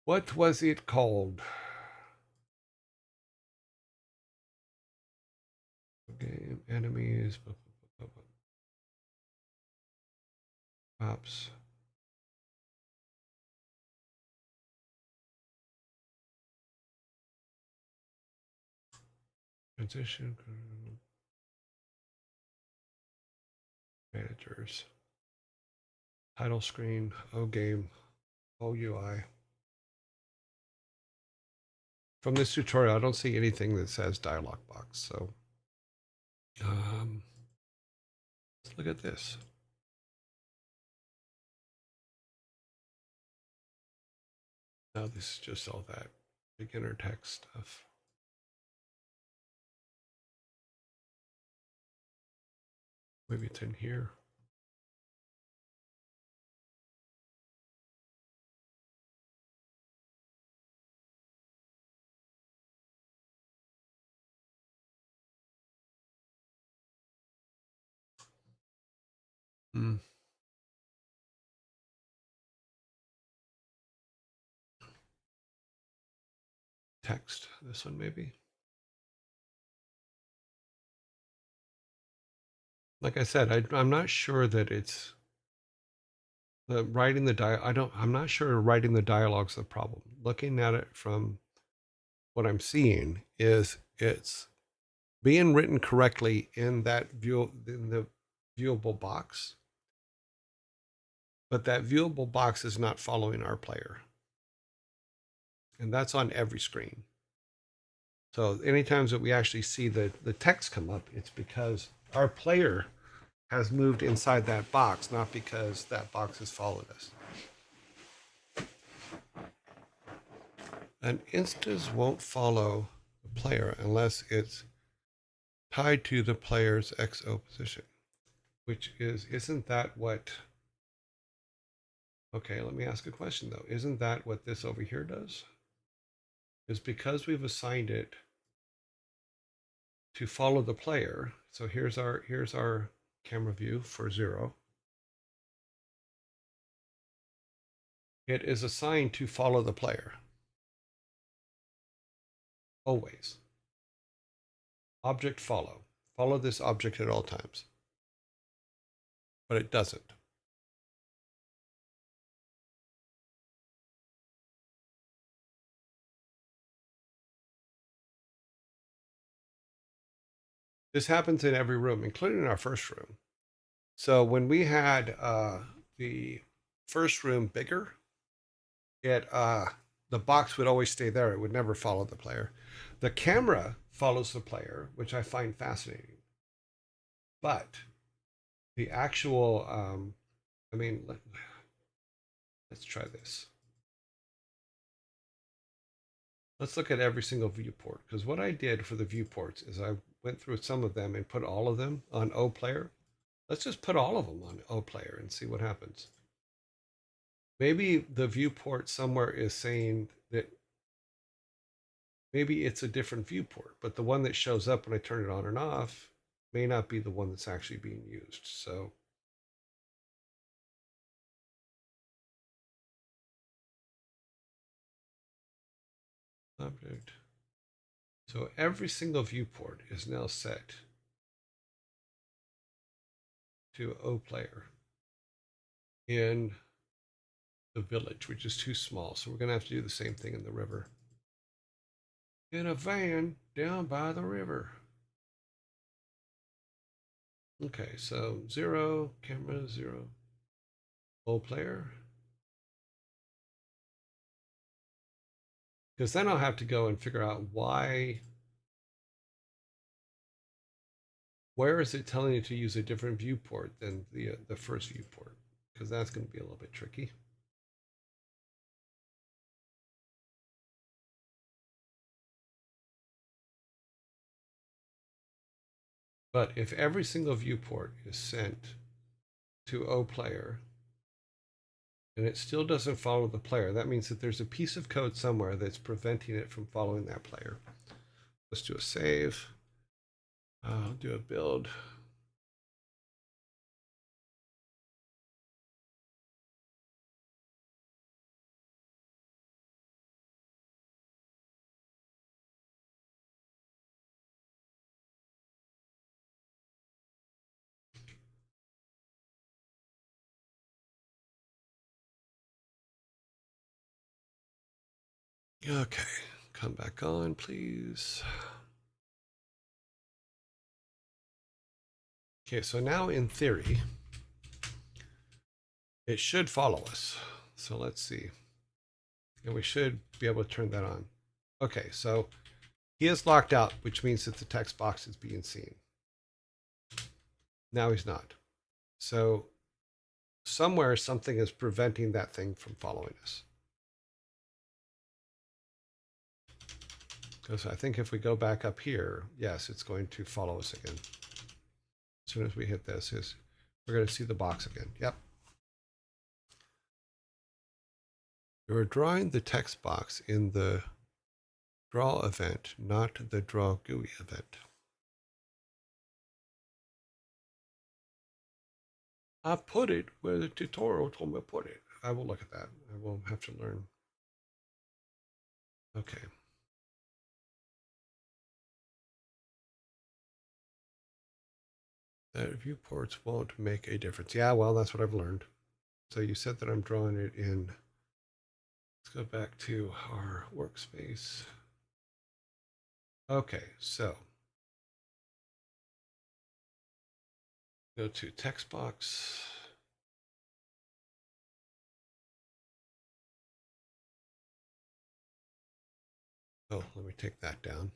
What was it called? Game enemies. Ops. Transition. Managers. Title screen. O game. O UI. From this tutorial, I don't see anything that says dialog box. So let's look at this. Now this is just all that beginner text stuff. Maybe it's in here. Hmm. Text, this one maybe. Like I said, I'm not sure that it's the writing the I'm not sure writing the dialogue's the problem. Looking at it from what I'm seeing is it's being written correctly in the viewable box, but that viewable box is not following our player. And that's on every screen. So anytime that we actually see the text come up, it's because our player has moved inside that box, not because that box has followed us. An instance won't follow the player unless it's tied to the player's XO position, which isn't that what, okay, let me ask a question though. Isn't that what this over here does? Is because we've assigned it to follow the player. So here's our camera view for 0. It is assigned to follow the player. Always. Object follow. Follow this object at all times. But it doesn't. This happens in every room, including in our first room. So when we had the first room bigger, it the box would always stay there. It would never follow the player. The camera follows the player, which I find fascinating. But the actual, I mean, let's try this. Let's look at every single viewport, because what I did for the viewports is I went through some of them and put all of them on O player. Let's just put all of them on O player and see what happens. Maybe the viewport somewhere is saying that maybe it's a different viewport, but the one that shows up when I turn it on and off may not be the one that's actually being used. So object. So every single viewport is now set to O player in the village, which is too small. So we're going to have to do the same thing in the river. In a van down by the river. Okay, so 0, camera 0, O player. Because then I'll have to go and figure out where is it telling you to use a different viewport than the first viewport? Because that's going to be a little bit tricky. But if every single viewport is sent to O player and it still doesn't follow the player, that means that there's a piece of code somewhere that's preventing it from following that player. Let's do a save. I'll do a build. Okay, come back on, please. Okay, so now in theory, it should follow us. So let's see. And we should be able to turn that on. Okay, so he is locked out, which means that the text box is being seen. Now he's not. So somewhere something is preventing that thing from following us. Because I think if we go back up here, yes, it's going to follow us again. As soon as we hit this, we're going to see the box again. Yep. You're drawing the text box in the draw event, not the draw GUI event. I put it where the tutorial told me to put it. I will look at that. I will have to learn. Okay. That viewports won't make a difference. Yeah, well, that's what I've learned. So you said that I'm drawing it in. Let's go back to our workspace. Okay, so go to text box. Oh, let me take that down.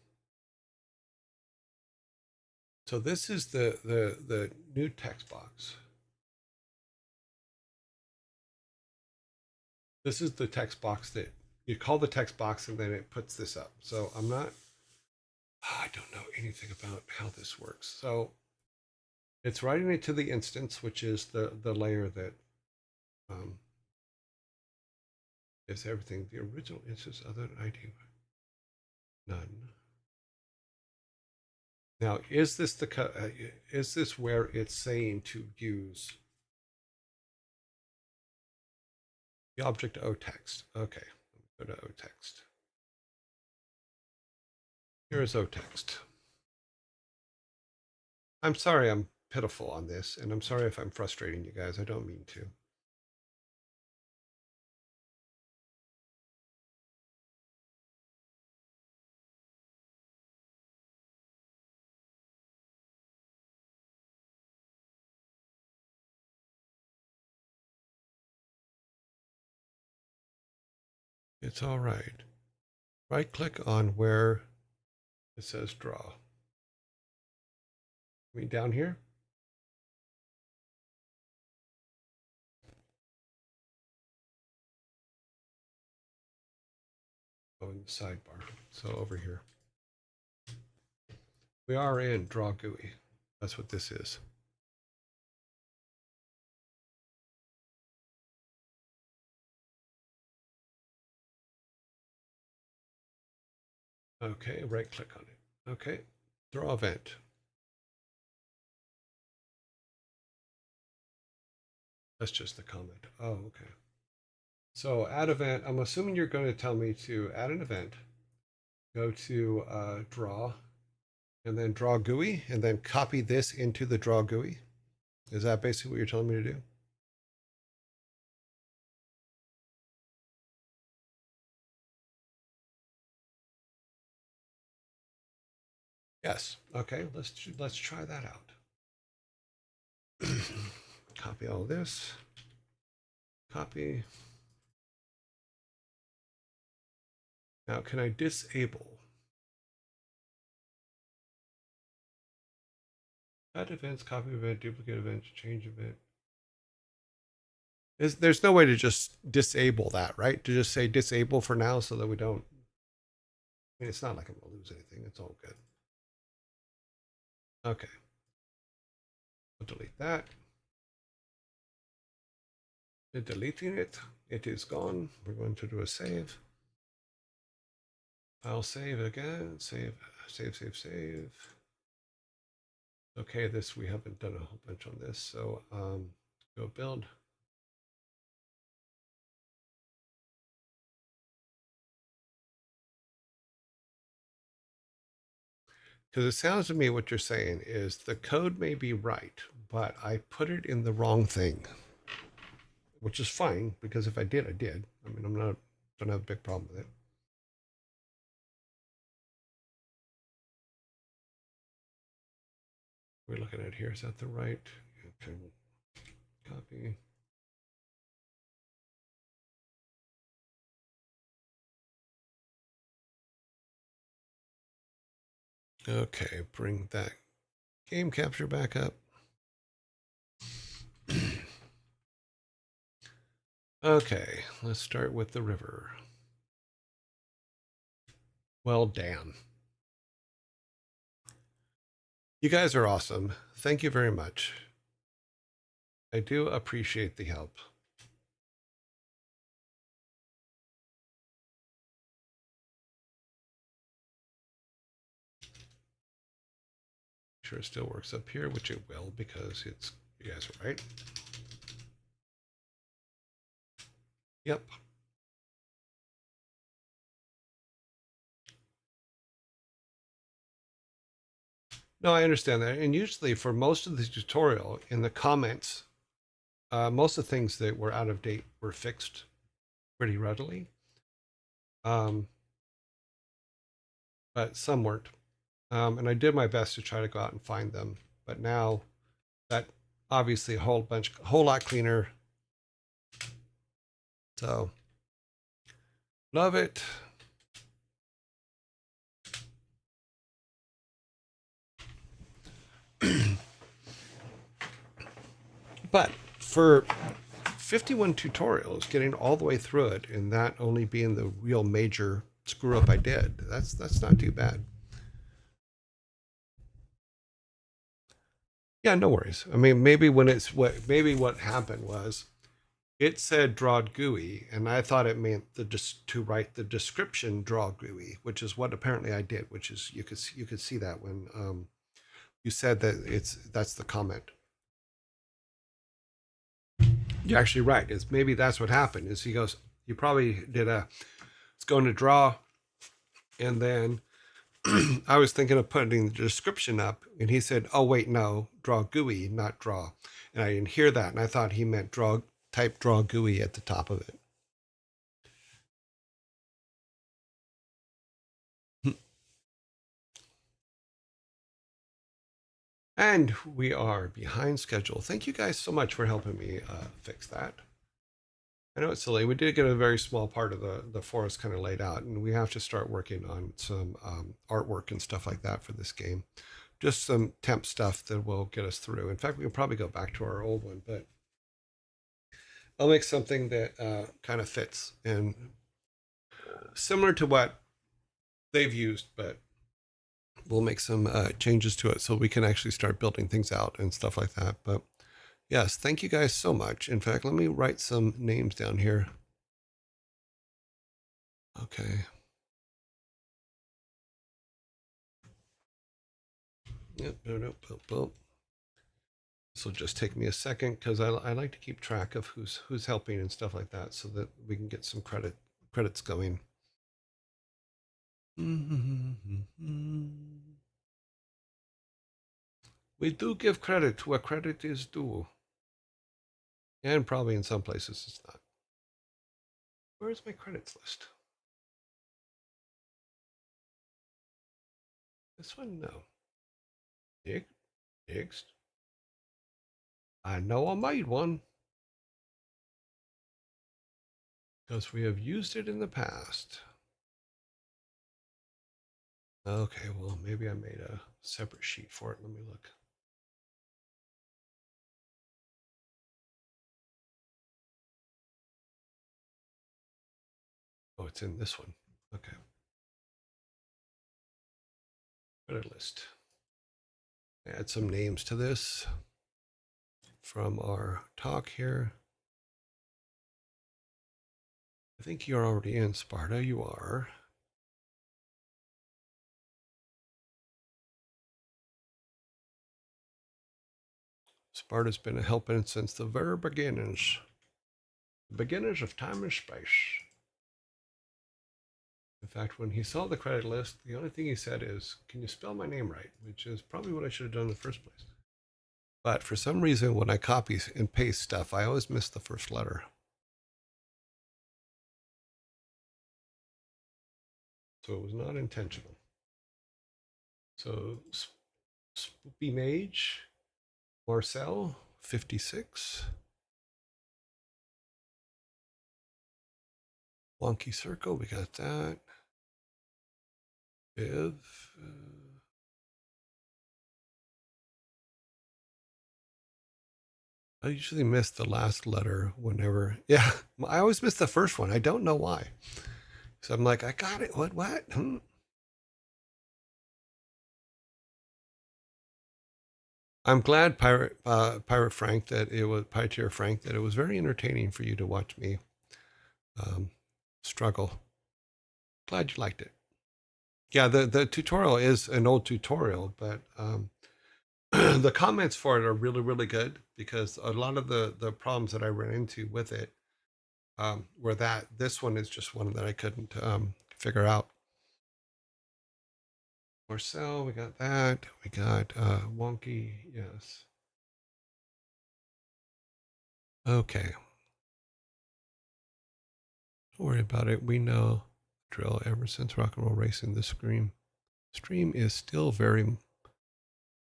So this is the new text box. This is the text box that you call the text box and then it puts this up. So I don't know anything about how this works. So it's writing it to the instance, which is the layer that is everything. The original instance other than ID, none. Now, is this where it's saying to use the object oText? Okay, go to oText. Here is oText. I'm sorry I'm pitiful on this, and I'm sorry if I'm frustrating you guys. I don't mean to. It's all right. Right click on where it says draw. I mean down here. Oh, in the sidebar. So over here. We are in Draw GUI. That's what this is. Okay, right click on it. Okay, draw event. That's just the comment. Oh, okay. So add event. I'm assuming you're going to tell me to add an event, go to draw, and then draw GUI, and then copy this into the draw GUI. Is that basically what you're telling me to do? Yes. Okay, let's try that out. Copy all this. Copy. Now, can I disable? Add events, copy event, duplicate event, change event. There's no way to just disable that, right? To just say disable for now so that we don't. I mean, it's not like I'm going to lose anything. It's all good. Okay. I'll delete that. And deleting it. It is gone. We're going to do a save. I'll save again. Save. Okay, this we haven't done a whole bunch on this. So go build. Because it sounds to me what you're saying is the code may be right, but I put it in the wrong thing, which is fine because if I did, I did. I mean, don't have a big problem with it. We're looking at here. Is that the right? Okay, copy. Okay, bring that game capture back up. Okay, let's start with the river. Well, damn. You guys are awesome. Thank you very much. I do appreciate the help. Sure, it still works up here, which it will because it's, you guys are right. Yep. No, I understand that. And usually for most of the tutorial in the comments, most of the things that were out of date were fixed pretty readily. But some weren't. And I did my best to try to go out and find them. But now that obviously a whole lot cleaner. So love it. But for 51 tutorials, getting all the way through it, and that only being the real major screw up I did, that's not too bad. Yeah, no worries. I mean, maybe what happened was it said draw GUI, and I thought it meant to write the description draw GUI, which is what apparently I did. Which is you could see that when you said that that's the comment. You're actually right. Is maybe that's what happened. Is he goes, you probably did it's going to draw, and then I was thinking of putting the description up, and he said, "Oh wait, no, draw GUI, not draw," and I didn't hear that, and I thought he meant type draw GUI at the top of it. And we are behind schedule. Thank you guys so much for helping me fix that. I know it's silly. We did get a very small part of the forest kind of laid out, and we have to start working on some artwork and stuff like that for this game. Just some temp stuff that will get us through. In fact, we can probably go back to our old one, but I'll make something that kind of fits and similar to what they've used, but we'll make some changes to it so we can actually start building things out and stuff like that. But yes, thank you guys so much. In fact, let me write some names down here. Okay. Yep. Nope. This will just take me a second because I like to keep track of who's helping and stuff like that so that we can get some credits going. We do give credit where credit is due. And probably in some places it's not. Where's my credits list? This one, no. Next. I know I made one. Because we have used it in the past. Okay, well, maybe I made a separate sheet for it. Let me look. Oh, it's in this one. Okay. Credit list. Add some names to this from our talk here. I think you're already in Sparta. You are. Sparta's been helping since the very beginnings. The beginnings of time and space. In fact, when he saw the credit list, the only thing he said is, "Can you spell my name right?" Which is probably what I should have done in the first place. But for some reason, when I copy and paste stuff, I always miss the first letter. So it was not intentional. So Spoopy Mage, Marcel, 56. Wonky Circle, we got that. Viv. I usually miss the last letter whenever. Yeah, I always miss the first one. I don't know why. So I'm like, I got it. What? I'm glad, Pirate Frank, that it was Pirateer Frank, that it was very entertaining for you to watch me struggle. Glad you liked it. Yeah, the tutorial is an old tutorial, but the comments for it are really, really good because a lot of the problems that I ran into with it were that this one is just one that I couldn't figure out. Marcel, we got that. We got Wonky, yes. Okay. Don't worry about it. We know drill ever since rock and roll racing. This stream is still very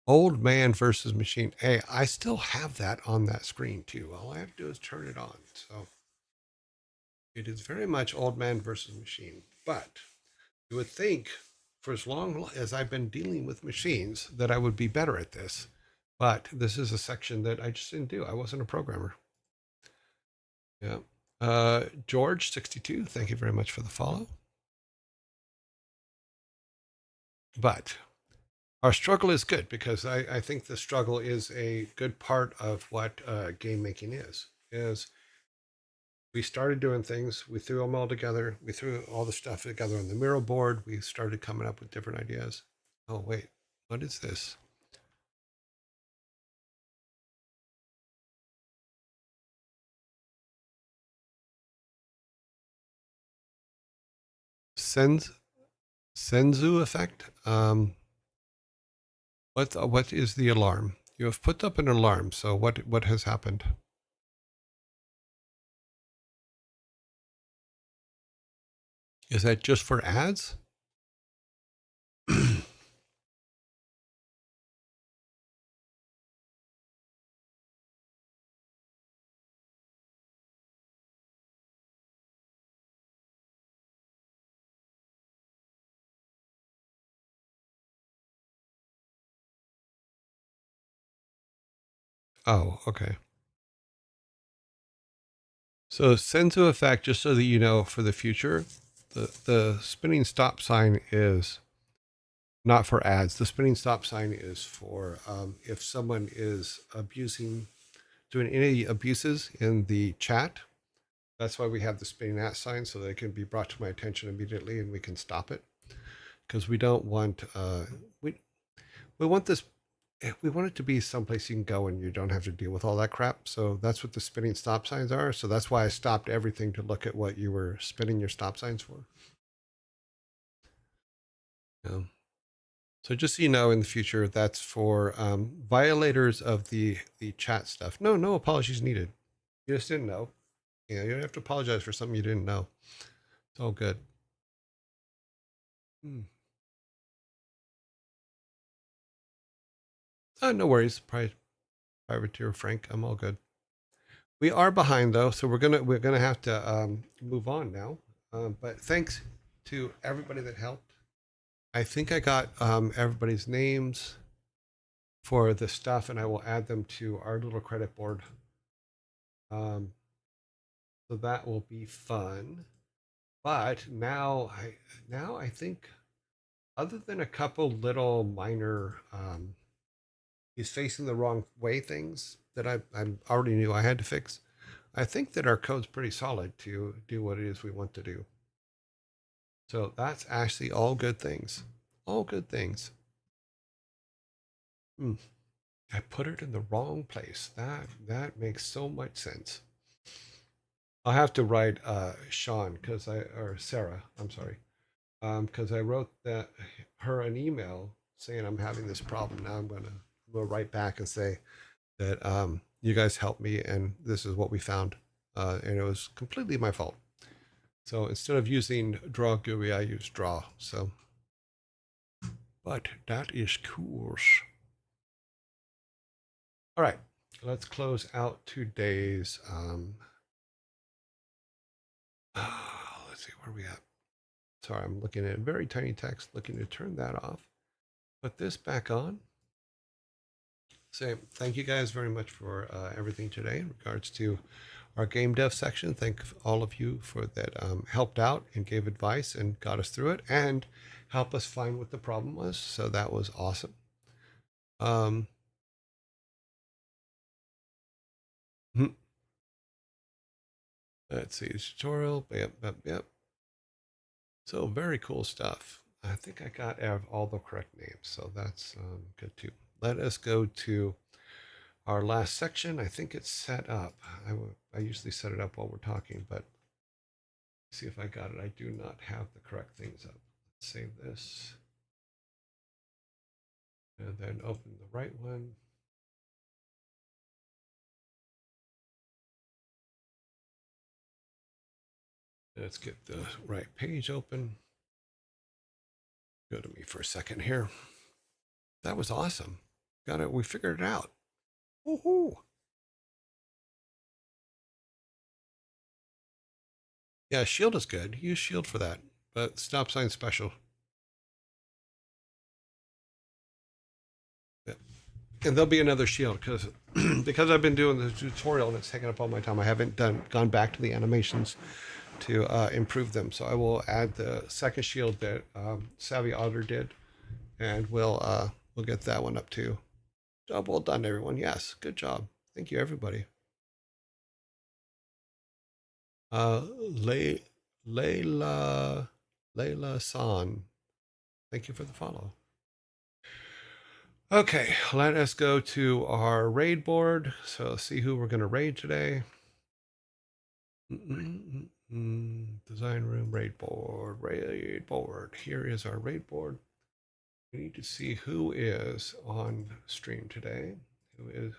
old man versus machine. Hey, I still have that on that screen too. All I have to do is turn it on. So it is very much old man versus machine. But you would think for as long as I've been dealing with machines that I would be better at this. But this is a section that I just didn't do. I wasn't a programmer. Yeah. George 62, thank you very much for the follow. But our struggle is good because I think the struggle is a good part of what game making is we started doing things, we threw them all together, we threw all the stuff together on the Miro board, we started coming up with different ideas. Oh wait, what is this? Senzu effect. What is the alarm? You have put up an alarm. So what has happened? Is that just for ads? Oh, okay. So Senzu effect, just so that you know for the future, the spinning stop sign is not for ads. The spinning stop sign is for if someone is doing any abuses in the chat. That's why we have the spinning at sign, so that it can be brought to my attention immediately and we can stop it. Because we don't want we want this. We want it to be someplace you can go and you don't have to deal with all that crap. So that's what the spinning stop signs are. So that's why I stopped everything to look at what you were spinning your stop signs for. Yeah. So just so you know, in the future, that's for violators of the chat stuff. No apologies needed. You just didn't know. You don't have to apologize for something you didn't know. It's all good. Hmm. No worries, privateer Frank. I'm all good. We are behind though, so we're gonna have to move on now. But thanks to everybody that helped. I think I got everybody's names for the stuff, and I will add them to our little credit board. So that will be fun. But now I think, other than a couple little minor, he's facing the wrong way things that I already knew I had to fix. I think that our code's pretty solid to do what it is we want to do. So that's actually all good things. All good things. I put it in the wrong place. That makes so much sense. I'll have to write Sean or Sarah. I'm sorry, because I wrote her an email saying I'm having this problem. Now I'm gonna write back and say that you guys helped me and this is what we found, and it was completely my fault. So instead of using draw GUI, I used draw. So, but that is cool. All right, let's close out today's. Let's see, where are we at? Sorry, I'm looking at very tiny text, looking to turn that off. Put this back on. So thank you guys very much for everything today in regards to our game dev section. Thank all of you for that helped out and gave advice and got us through it and helped us find what the problem was. So that was awesome. Hmm. Let's see, tutorial. Yep. So very cool stuff. I think I got all the correct names, so that's good too. Let us go to our last section. I think it's set up. I usually set it up while we're talking, but see if I got it. I do not have the correct things up. Let's save this. And then open the right one. Let's get the right page open. Go to me for a second here. That was awesome. Got it. We figured it out. Woohoo! Yeah, shield is good. Use shield for that, but stop sign special. Yeah. And there'll be another shield because because I've been doing the tutorial and it's taken up all my time. I haven't gone back to the animations to improve them. So I will add the second shield that Savvy Otter did, and we'll get that one up too. Job well done, everyone. Yes, good job. Thank you, everybody. Layla Layla San. Thank you for the follow. Okay, let us go to our raid board. So see who we're going to raid today. Design room, raid board, raid board. Here is our raid board. We need to see who is on stream today.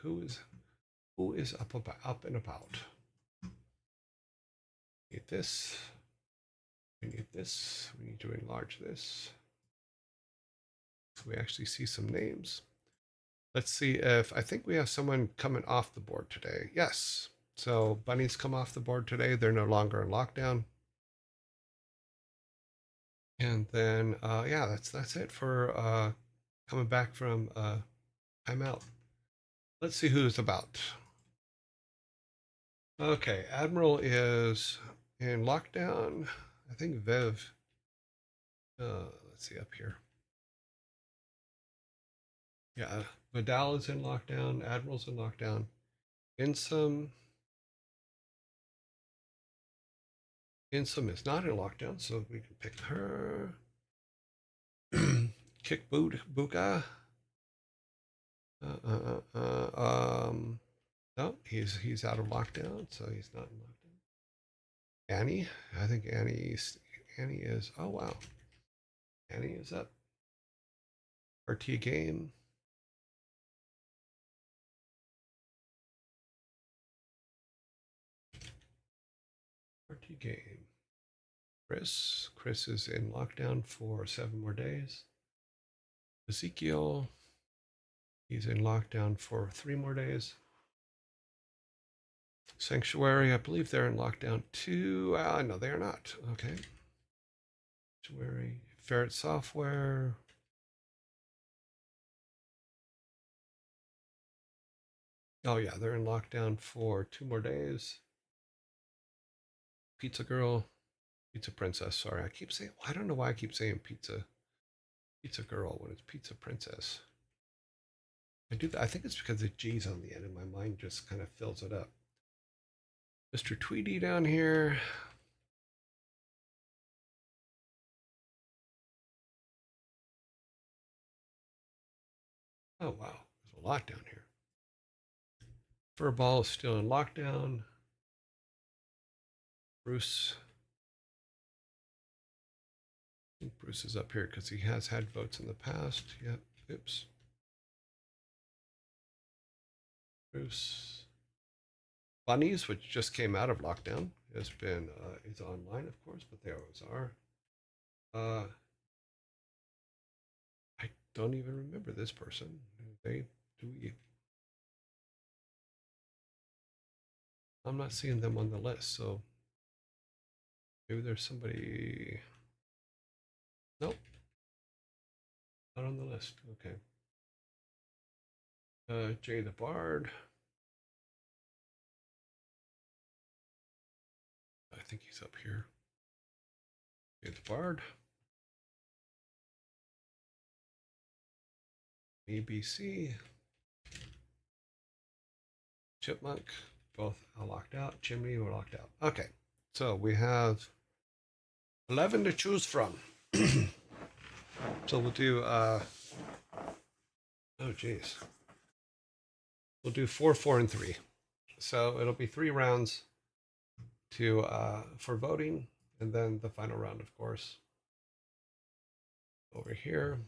Who is up and about. We need this. We need this. We need to enlarge this. So we actually see some names. Let's see if I think we have someone coming off the board today. Yes. So bunnies come off the board today. They're no longer in lockdown. And then yeah, that's it for coming back from timeout. Let's see who's about. Okay, Admiral is in lockdown. I think Viv. Let's see up here. Yeah, Vidal is in lockdown. Admiral's in lockdown. Insum is not in lockdown, so we can pick her. Kick Buka. No, he's out of lockdown, so he's not in lockdown. Annie, I think Annie is. Oh wow, Annie is up. RT game. RT game. Chris is in lockdown for 7 more days. Ezekiel, he's in lockdown for 3 more days. Sanctuary, I believe they're in lockdown too. No, they are not. Okay. Sanctuary, Ferret Software. Oh yeah, they're in lockdown for 2 more days. Pizza Girl, Pizza Princess. Sorry, I keep saying. I don't know why I keep saying Pizza Girl when it's Pizza Princess. I do. I think it's because the G's on the end, and my mind just kind of fills it up. Mr. Tweedy down here. Oh wow, there's a lot down here. Furball is still in lockdown. Bruce. I think Bruce is up here because he has had votes in the past. Yep. Oops. Bruce. Bunnies, which just came out of lockdown, has been is online, of course, but they always are. I don't even remember this person. I'm not seeing them on the list, so maybe there's somebody. Nope, not on the list. Okay. Jay the Bard. I think he's up here. Jay the Bard. ABC. Chipmunk. Both are locked out. Chimney were locked out. Okay. So we have 11 to choose from. So we'll do oh geez. We'll do 4, 4, and 3. So it'll be 3 rounds to for voting, and then the final round, of course. Over here.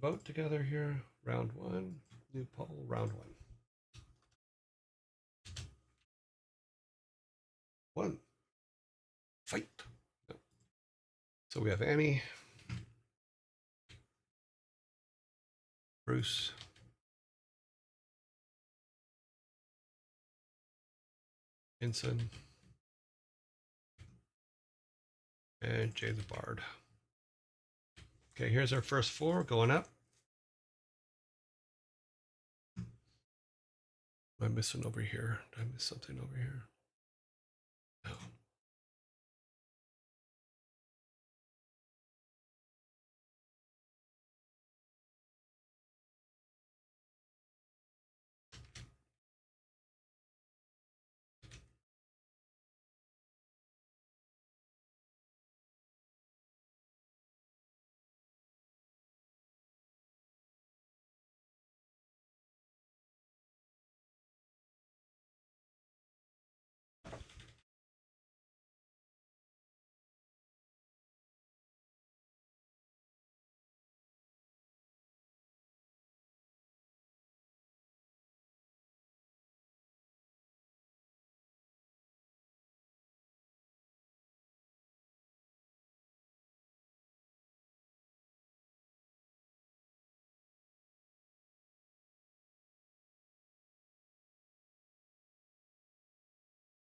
Vote together here. Round 1. New poll, round 1. 1. Fight. No. So we have Annie, Bruce, Ensign, and Jay the Bard. Okay, here's our first four going up. Am I missing over here? Did I miss something over here? No.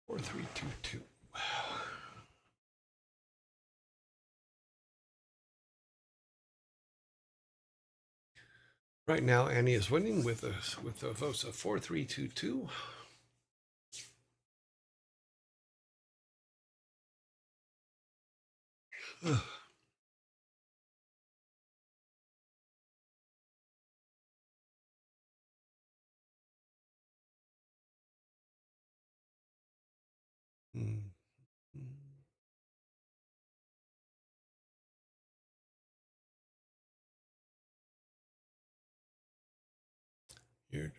Four, three, two, two. Right now, Annie is winning with a votes of 4-3-2-2.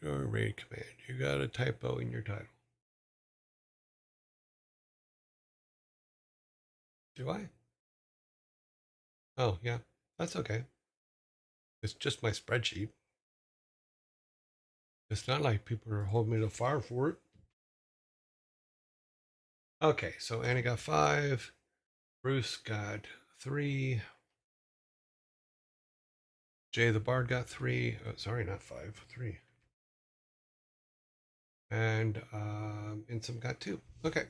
Your raid command. You got a typo in your title. Do I? Oh, yeah. That's okay. It's just my spreadsheet. It's not like people are holding me to the fire for it. Okay, so Annie got 5. Bruce got 3. Jay the Bard got 3. Oh, sorry, not 5. 3. And Insum got 2. Okay.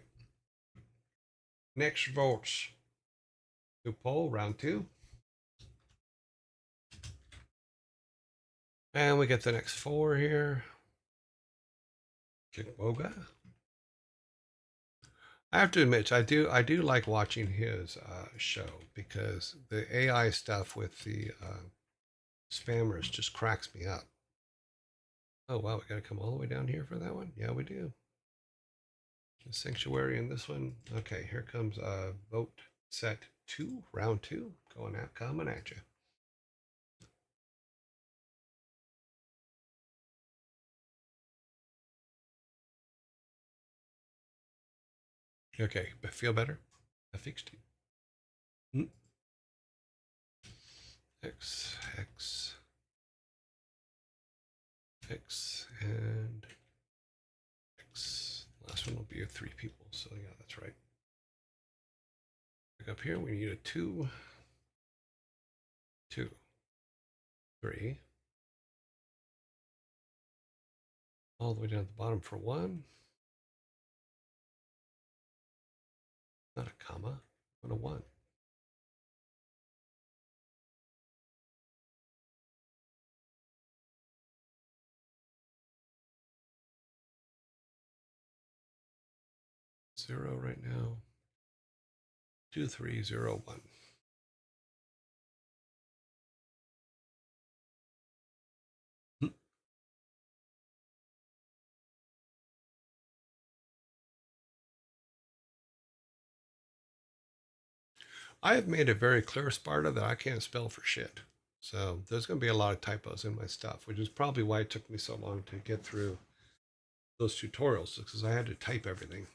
Next votes. New poll, round 2. And we get the next 4 here. Kickboga. I have to admit, I do like watching his show because the AI stuff with the spammers just cracks me up. Oh wow, we got to come all the way down here for that one. Yeah, we do. The sanctuary in this one. Okay, here comes vote set 2, round 2, coming at you. Okay, but feel better? I fixed it. X, X, X, and X. Last one will be 3 people, so yeah, that's right. Back up here, we need a 2, 2, 3. All the way down at the bottom for 1. Not a comma, but a 1. Zero right now. 2, 3, 0, 1. I have made it very clear, Sparta, that I can't spell for shit. So there's going to be a lot of typos in my stuff, which is probably why it took me so long to get through those tutorials, because I had to type everything.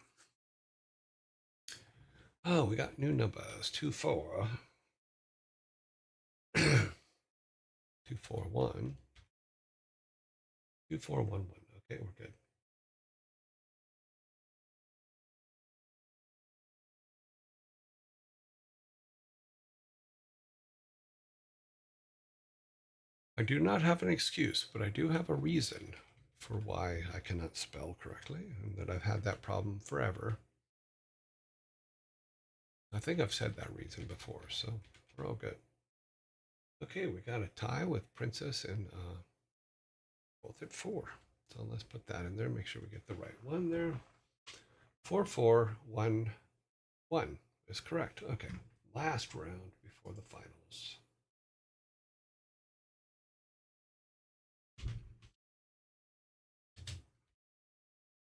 Oh, we got new numbers. 2, 4. 2, 4, 1. 2, 4, 1, 1. Okay, we're good. I do not have an excuse, but I do have a reason for why I cannot spell correctly, and that I've had that problem forever. I think I've said that reason before, so we're all good. Okay, we got a tie with Princess and both at 4. So let's put that in there, make sure we get the right one there. 4-4-1-1 is correct. Okay, last round before the finals.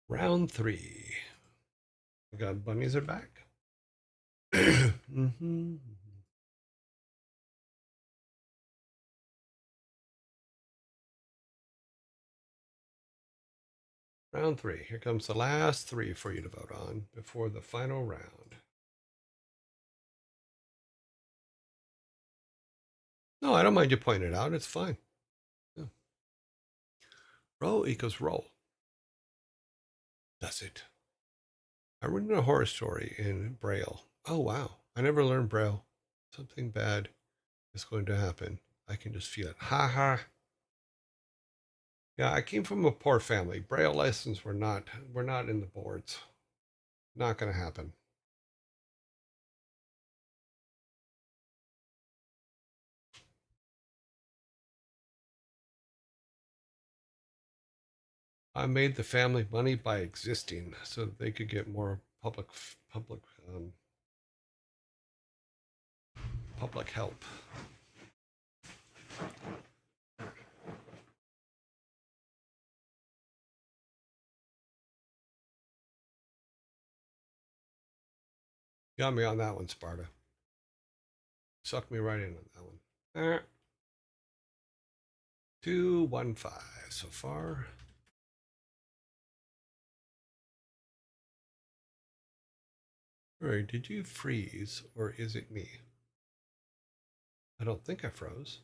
Round 3. We got bunnies are back. mm-hmm. Round 3. Here comes the last 3 for you to vote on before the final round. No, I don't mind you pointing it out. It's fine. Yeah. Roll equals roll. Does it? I read a horror story in Braille. Oh, wow. I never learned Braille. Something bad is going to happen. I can just feel it. Ha ha. Yeah, I came from a poor family. Braille lessons were not in the boards. Not going to happen. I made the family money by existing so that they could get more public help. Got me on that one, Sparta. Sucked me right in on that one. 2-1-5 so far. All right, did you freeze or is it me? I don't think I froze.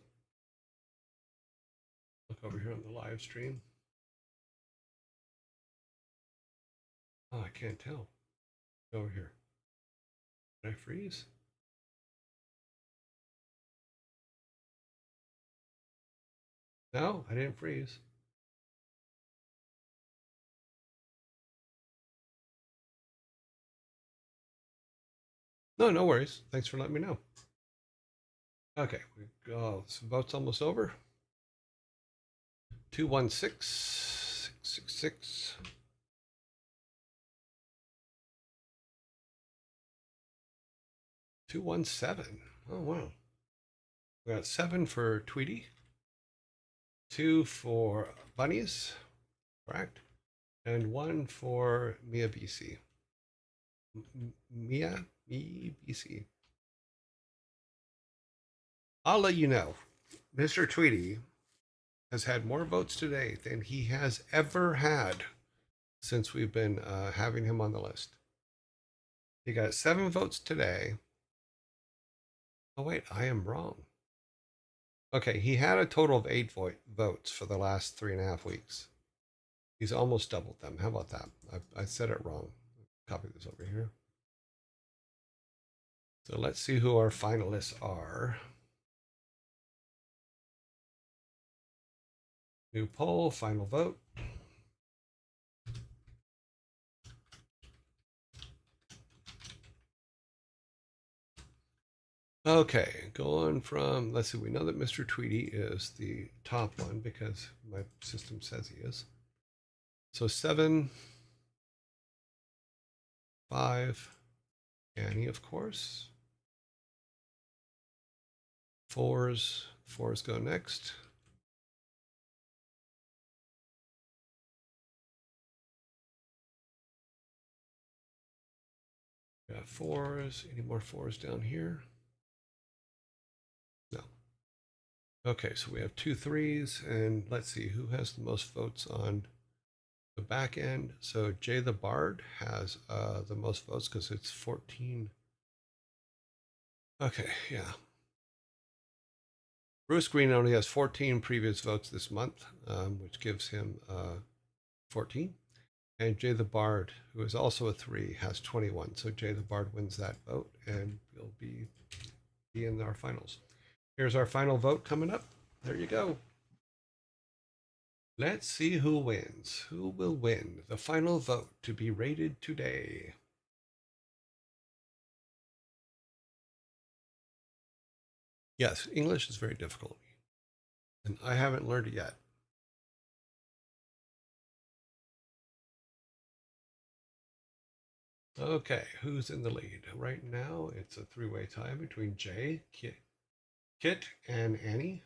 Look over here on the live stream. Oh, I can't tell. Over here. Did I freeze? No, I didn't freeze. No, no worries. Thanks for letting me know. Okay, we go. So vote's almost over. 216-666. 217. Oh wow. We got 7 for Tweety. 2 for Bunnies, correct? And 1 for Mia BC. Mia BC. I'll let you know. Mr. Tweety has had more votes today than he has ever had since we've been having him on the list. He got 7 votes today. Oh, wait, I am wrong. Okay, he had a total of 8 votes for the last 3.5 weeks. He's almost doubled them. How about that? I said it wrong. Copy this over here. So let's see who our finalists are. New poll, final vote. Okay, going from, let's see, we know that Mr. Tweety is the top one because my system says he is. So 7, 5, Annie, of course. 4s go next. We got 4s. Any more 4s down here? No. Okay, so we have 2 3s, and let's see who has the most votes on the back end. So Jay the Bard has the most votes because it's 14. Okay, yeah. Bruce Green only has 14 previous votes this month, which gives him 14. And Jay the Bard, who is also a 3, has 21. So Jay the Bard wins that vote and will be in our finals. Here's our final vote coming up. There you go. Let's see who wins. Who will win the final vote to be rated today? Yes, English is very difficult, and I haven't learned it yet. Okay, who's in the lead? Right now, it's a three-way tie between Jay, Kit, and Annie.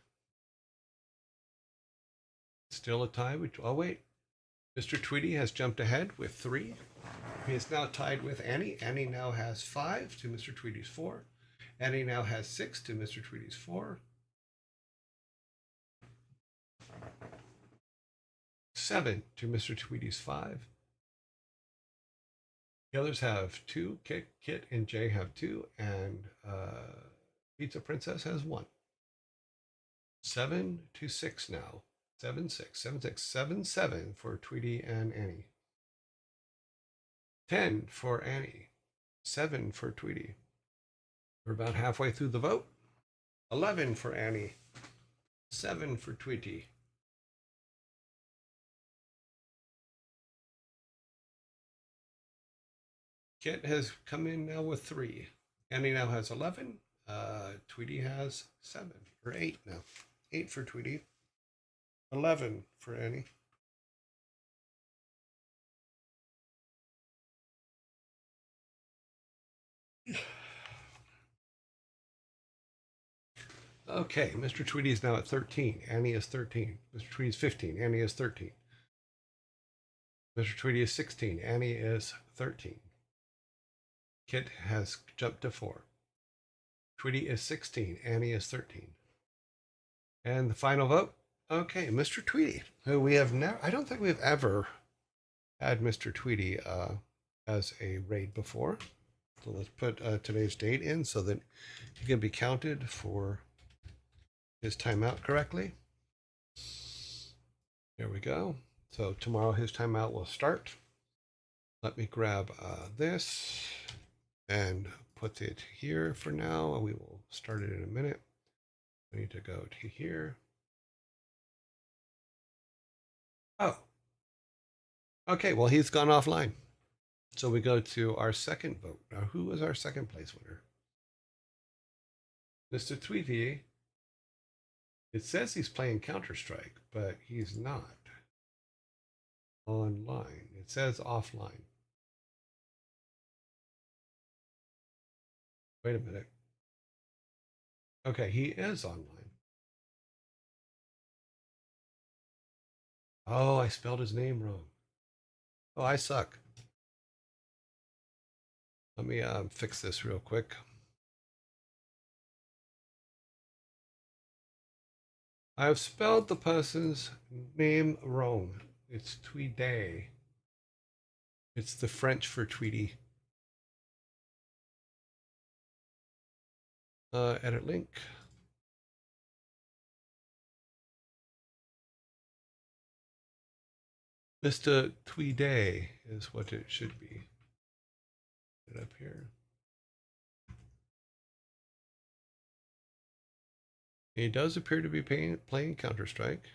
Still a tie. Oh, wait. Mr. Tweedy has jumped ahead with 3. He is now tied with Annie. Annie now has 5 to Mr. Tweedy's 4. Annie now has 6 to Mr. Tweedy's 4. 7 to Mr. Tweedy's 5. The others have 2. Kit and Jay have 2. And Pizza Princess has 1. 7 to 6 now. 7, 6, 7, 6, 7, 7 for Tweety and Annie. 10 for Annie. 7 for Tweety. We're about halfway through the vote. 11 for Annie. 7 for Tweety. Kit has come in now with 3. Annie now has 11. Tweety has 7 or 8 now. 8 for Tweety. 11 for Annie. Okay, Mr. Tweety is now at 13. Annie is 13. Mr. Tweety is 15. Annie is 13. Mr. Tweety is 16. Annie is 13. Kit has jumped to 4. Tweety is 16. Annie is 13. And the final vote. Okay, Mr. Tweety, who we have never, I don't think we've ever had Mr. Tweety as a raid before. So let's put today's date in so that he can be counted for his timeout correctly. There we go. So tomorrow his timeout will start. Let me grab this and put it here for now. We will start it in a minute. I need to go to here. Oh, okay. Well, he's gone offline. So we go to our second vote. Now, who was our second place winner? Mr. Tweety. It says he's playing Counter-Strike, but he's not online. It says offline. Wait a minute. Okay, he is online. Oh, I spelled his name wrong. Oh, I suck. Let me fix this real quick. I've spelled the person's name wrong. It's Tweedy. It's the French for Tweety. Edit link. Mr. Tweedy is what it should be. Get up here. He does appear to be playing Counter-Strike.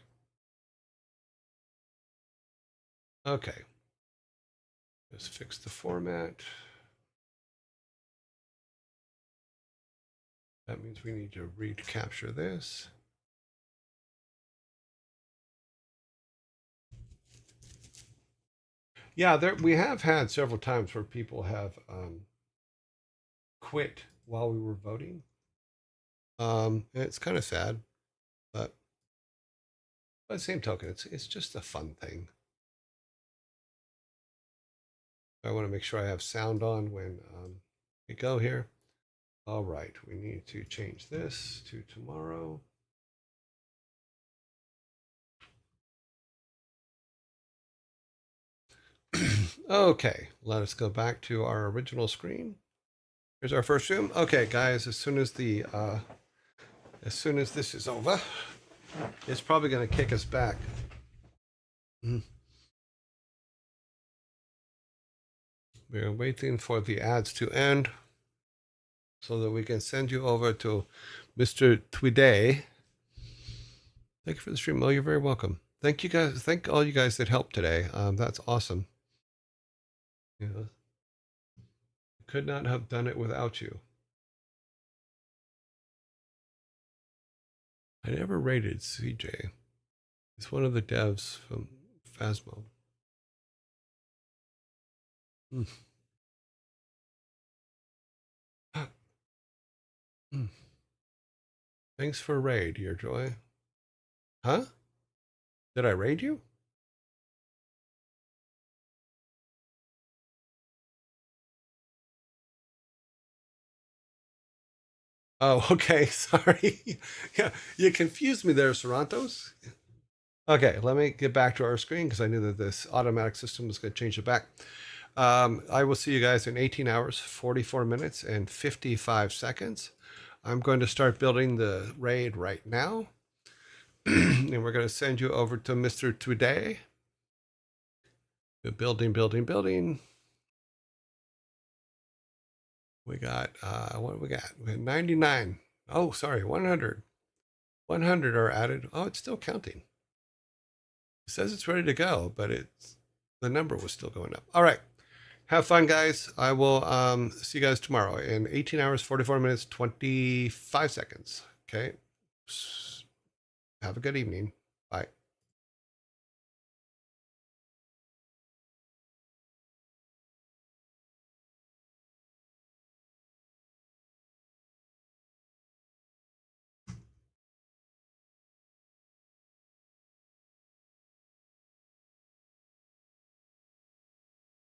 Okay. Let's fix the format. That means we need to recapture this. Yeah, we have had several times where people have quit while we were voting. It's kind of sad, but by the same token, it's just a fun thing. I want to make sure I have sound on when we go here. All right, we need to change this to tomorrow. Okay, let us go back to our original screen. Here's our first room. Okay, guys, as soon as this is over, it's probably going to kick us back. We're waiting for the ads to end so that we can send you over to Mr. Tweedy. Thank you for the stream. Oh, you're very welcome. Thank you guys. Thank all you guys that helped today. That's awesome. Yeah, could not have done it without you. I never rated CJ. He's one of the devs from Phasmo. Mm. Mm. Thanks for raid, your joy. Huh? Did I raid you? Oh, okay. Sorry. Yeah, you confused me there, Sorrentos. Okay, let me get back to our screen because I knew that this automatic system was going to change it back. I will see you guys in 18 hours, 44 minutes, and 55 seconds. I'm going to start building the raid right now. And we're going to send you over to Mr. Today. Building, building, building. We got, what do we got? We got 99. Oh, sorry, 100. 100 are added. Oh, it's still counting. It says it's ready to go, but the number was still going up. All right. Have fun, guys. I will see you guys tomorrow in 18 hours, 44 minutes, 25 seconds. Okay. Have a good evening.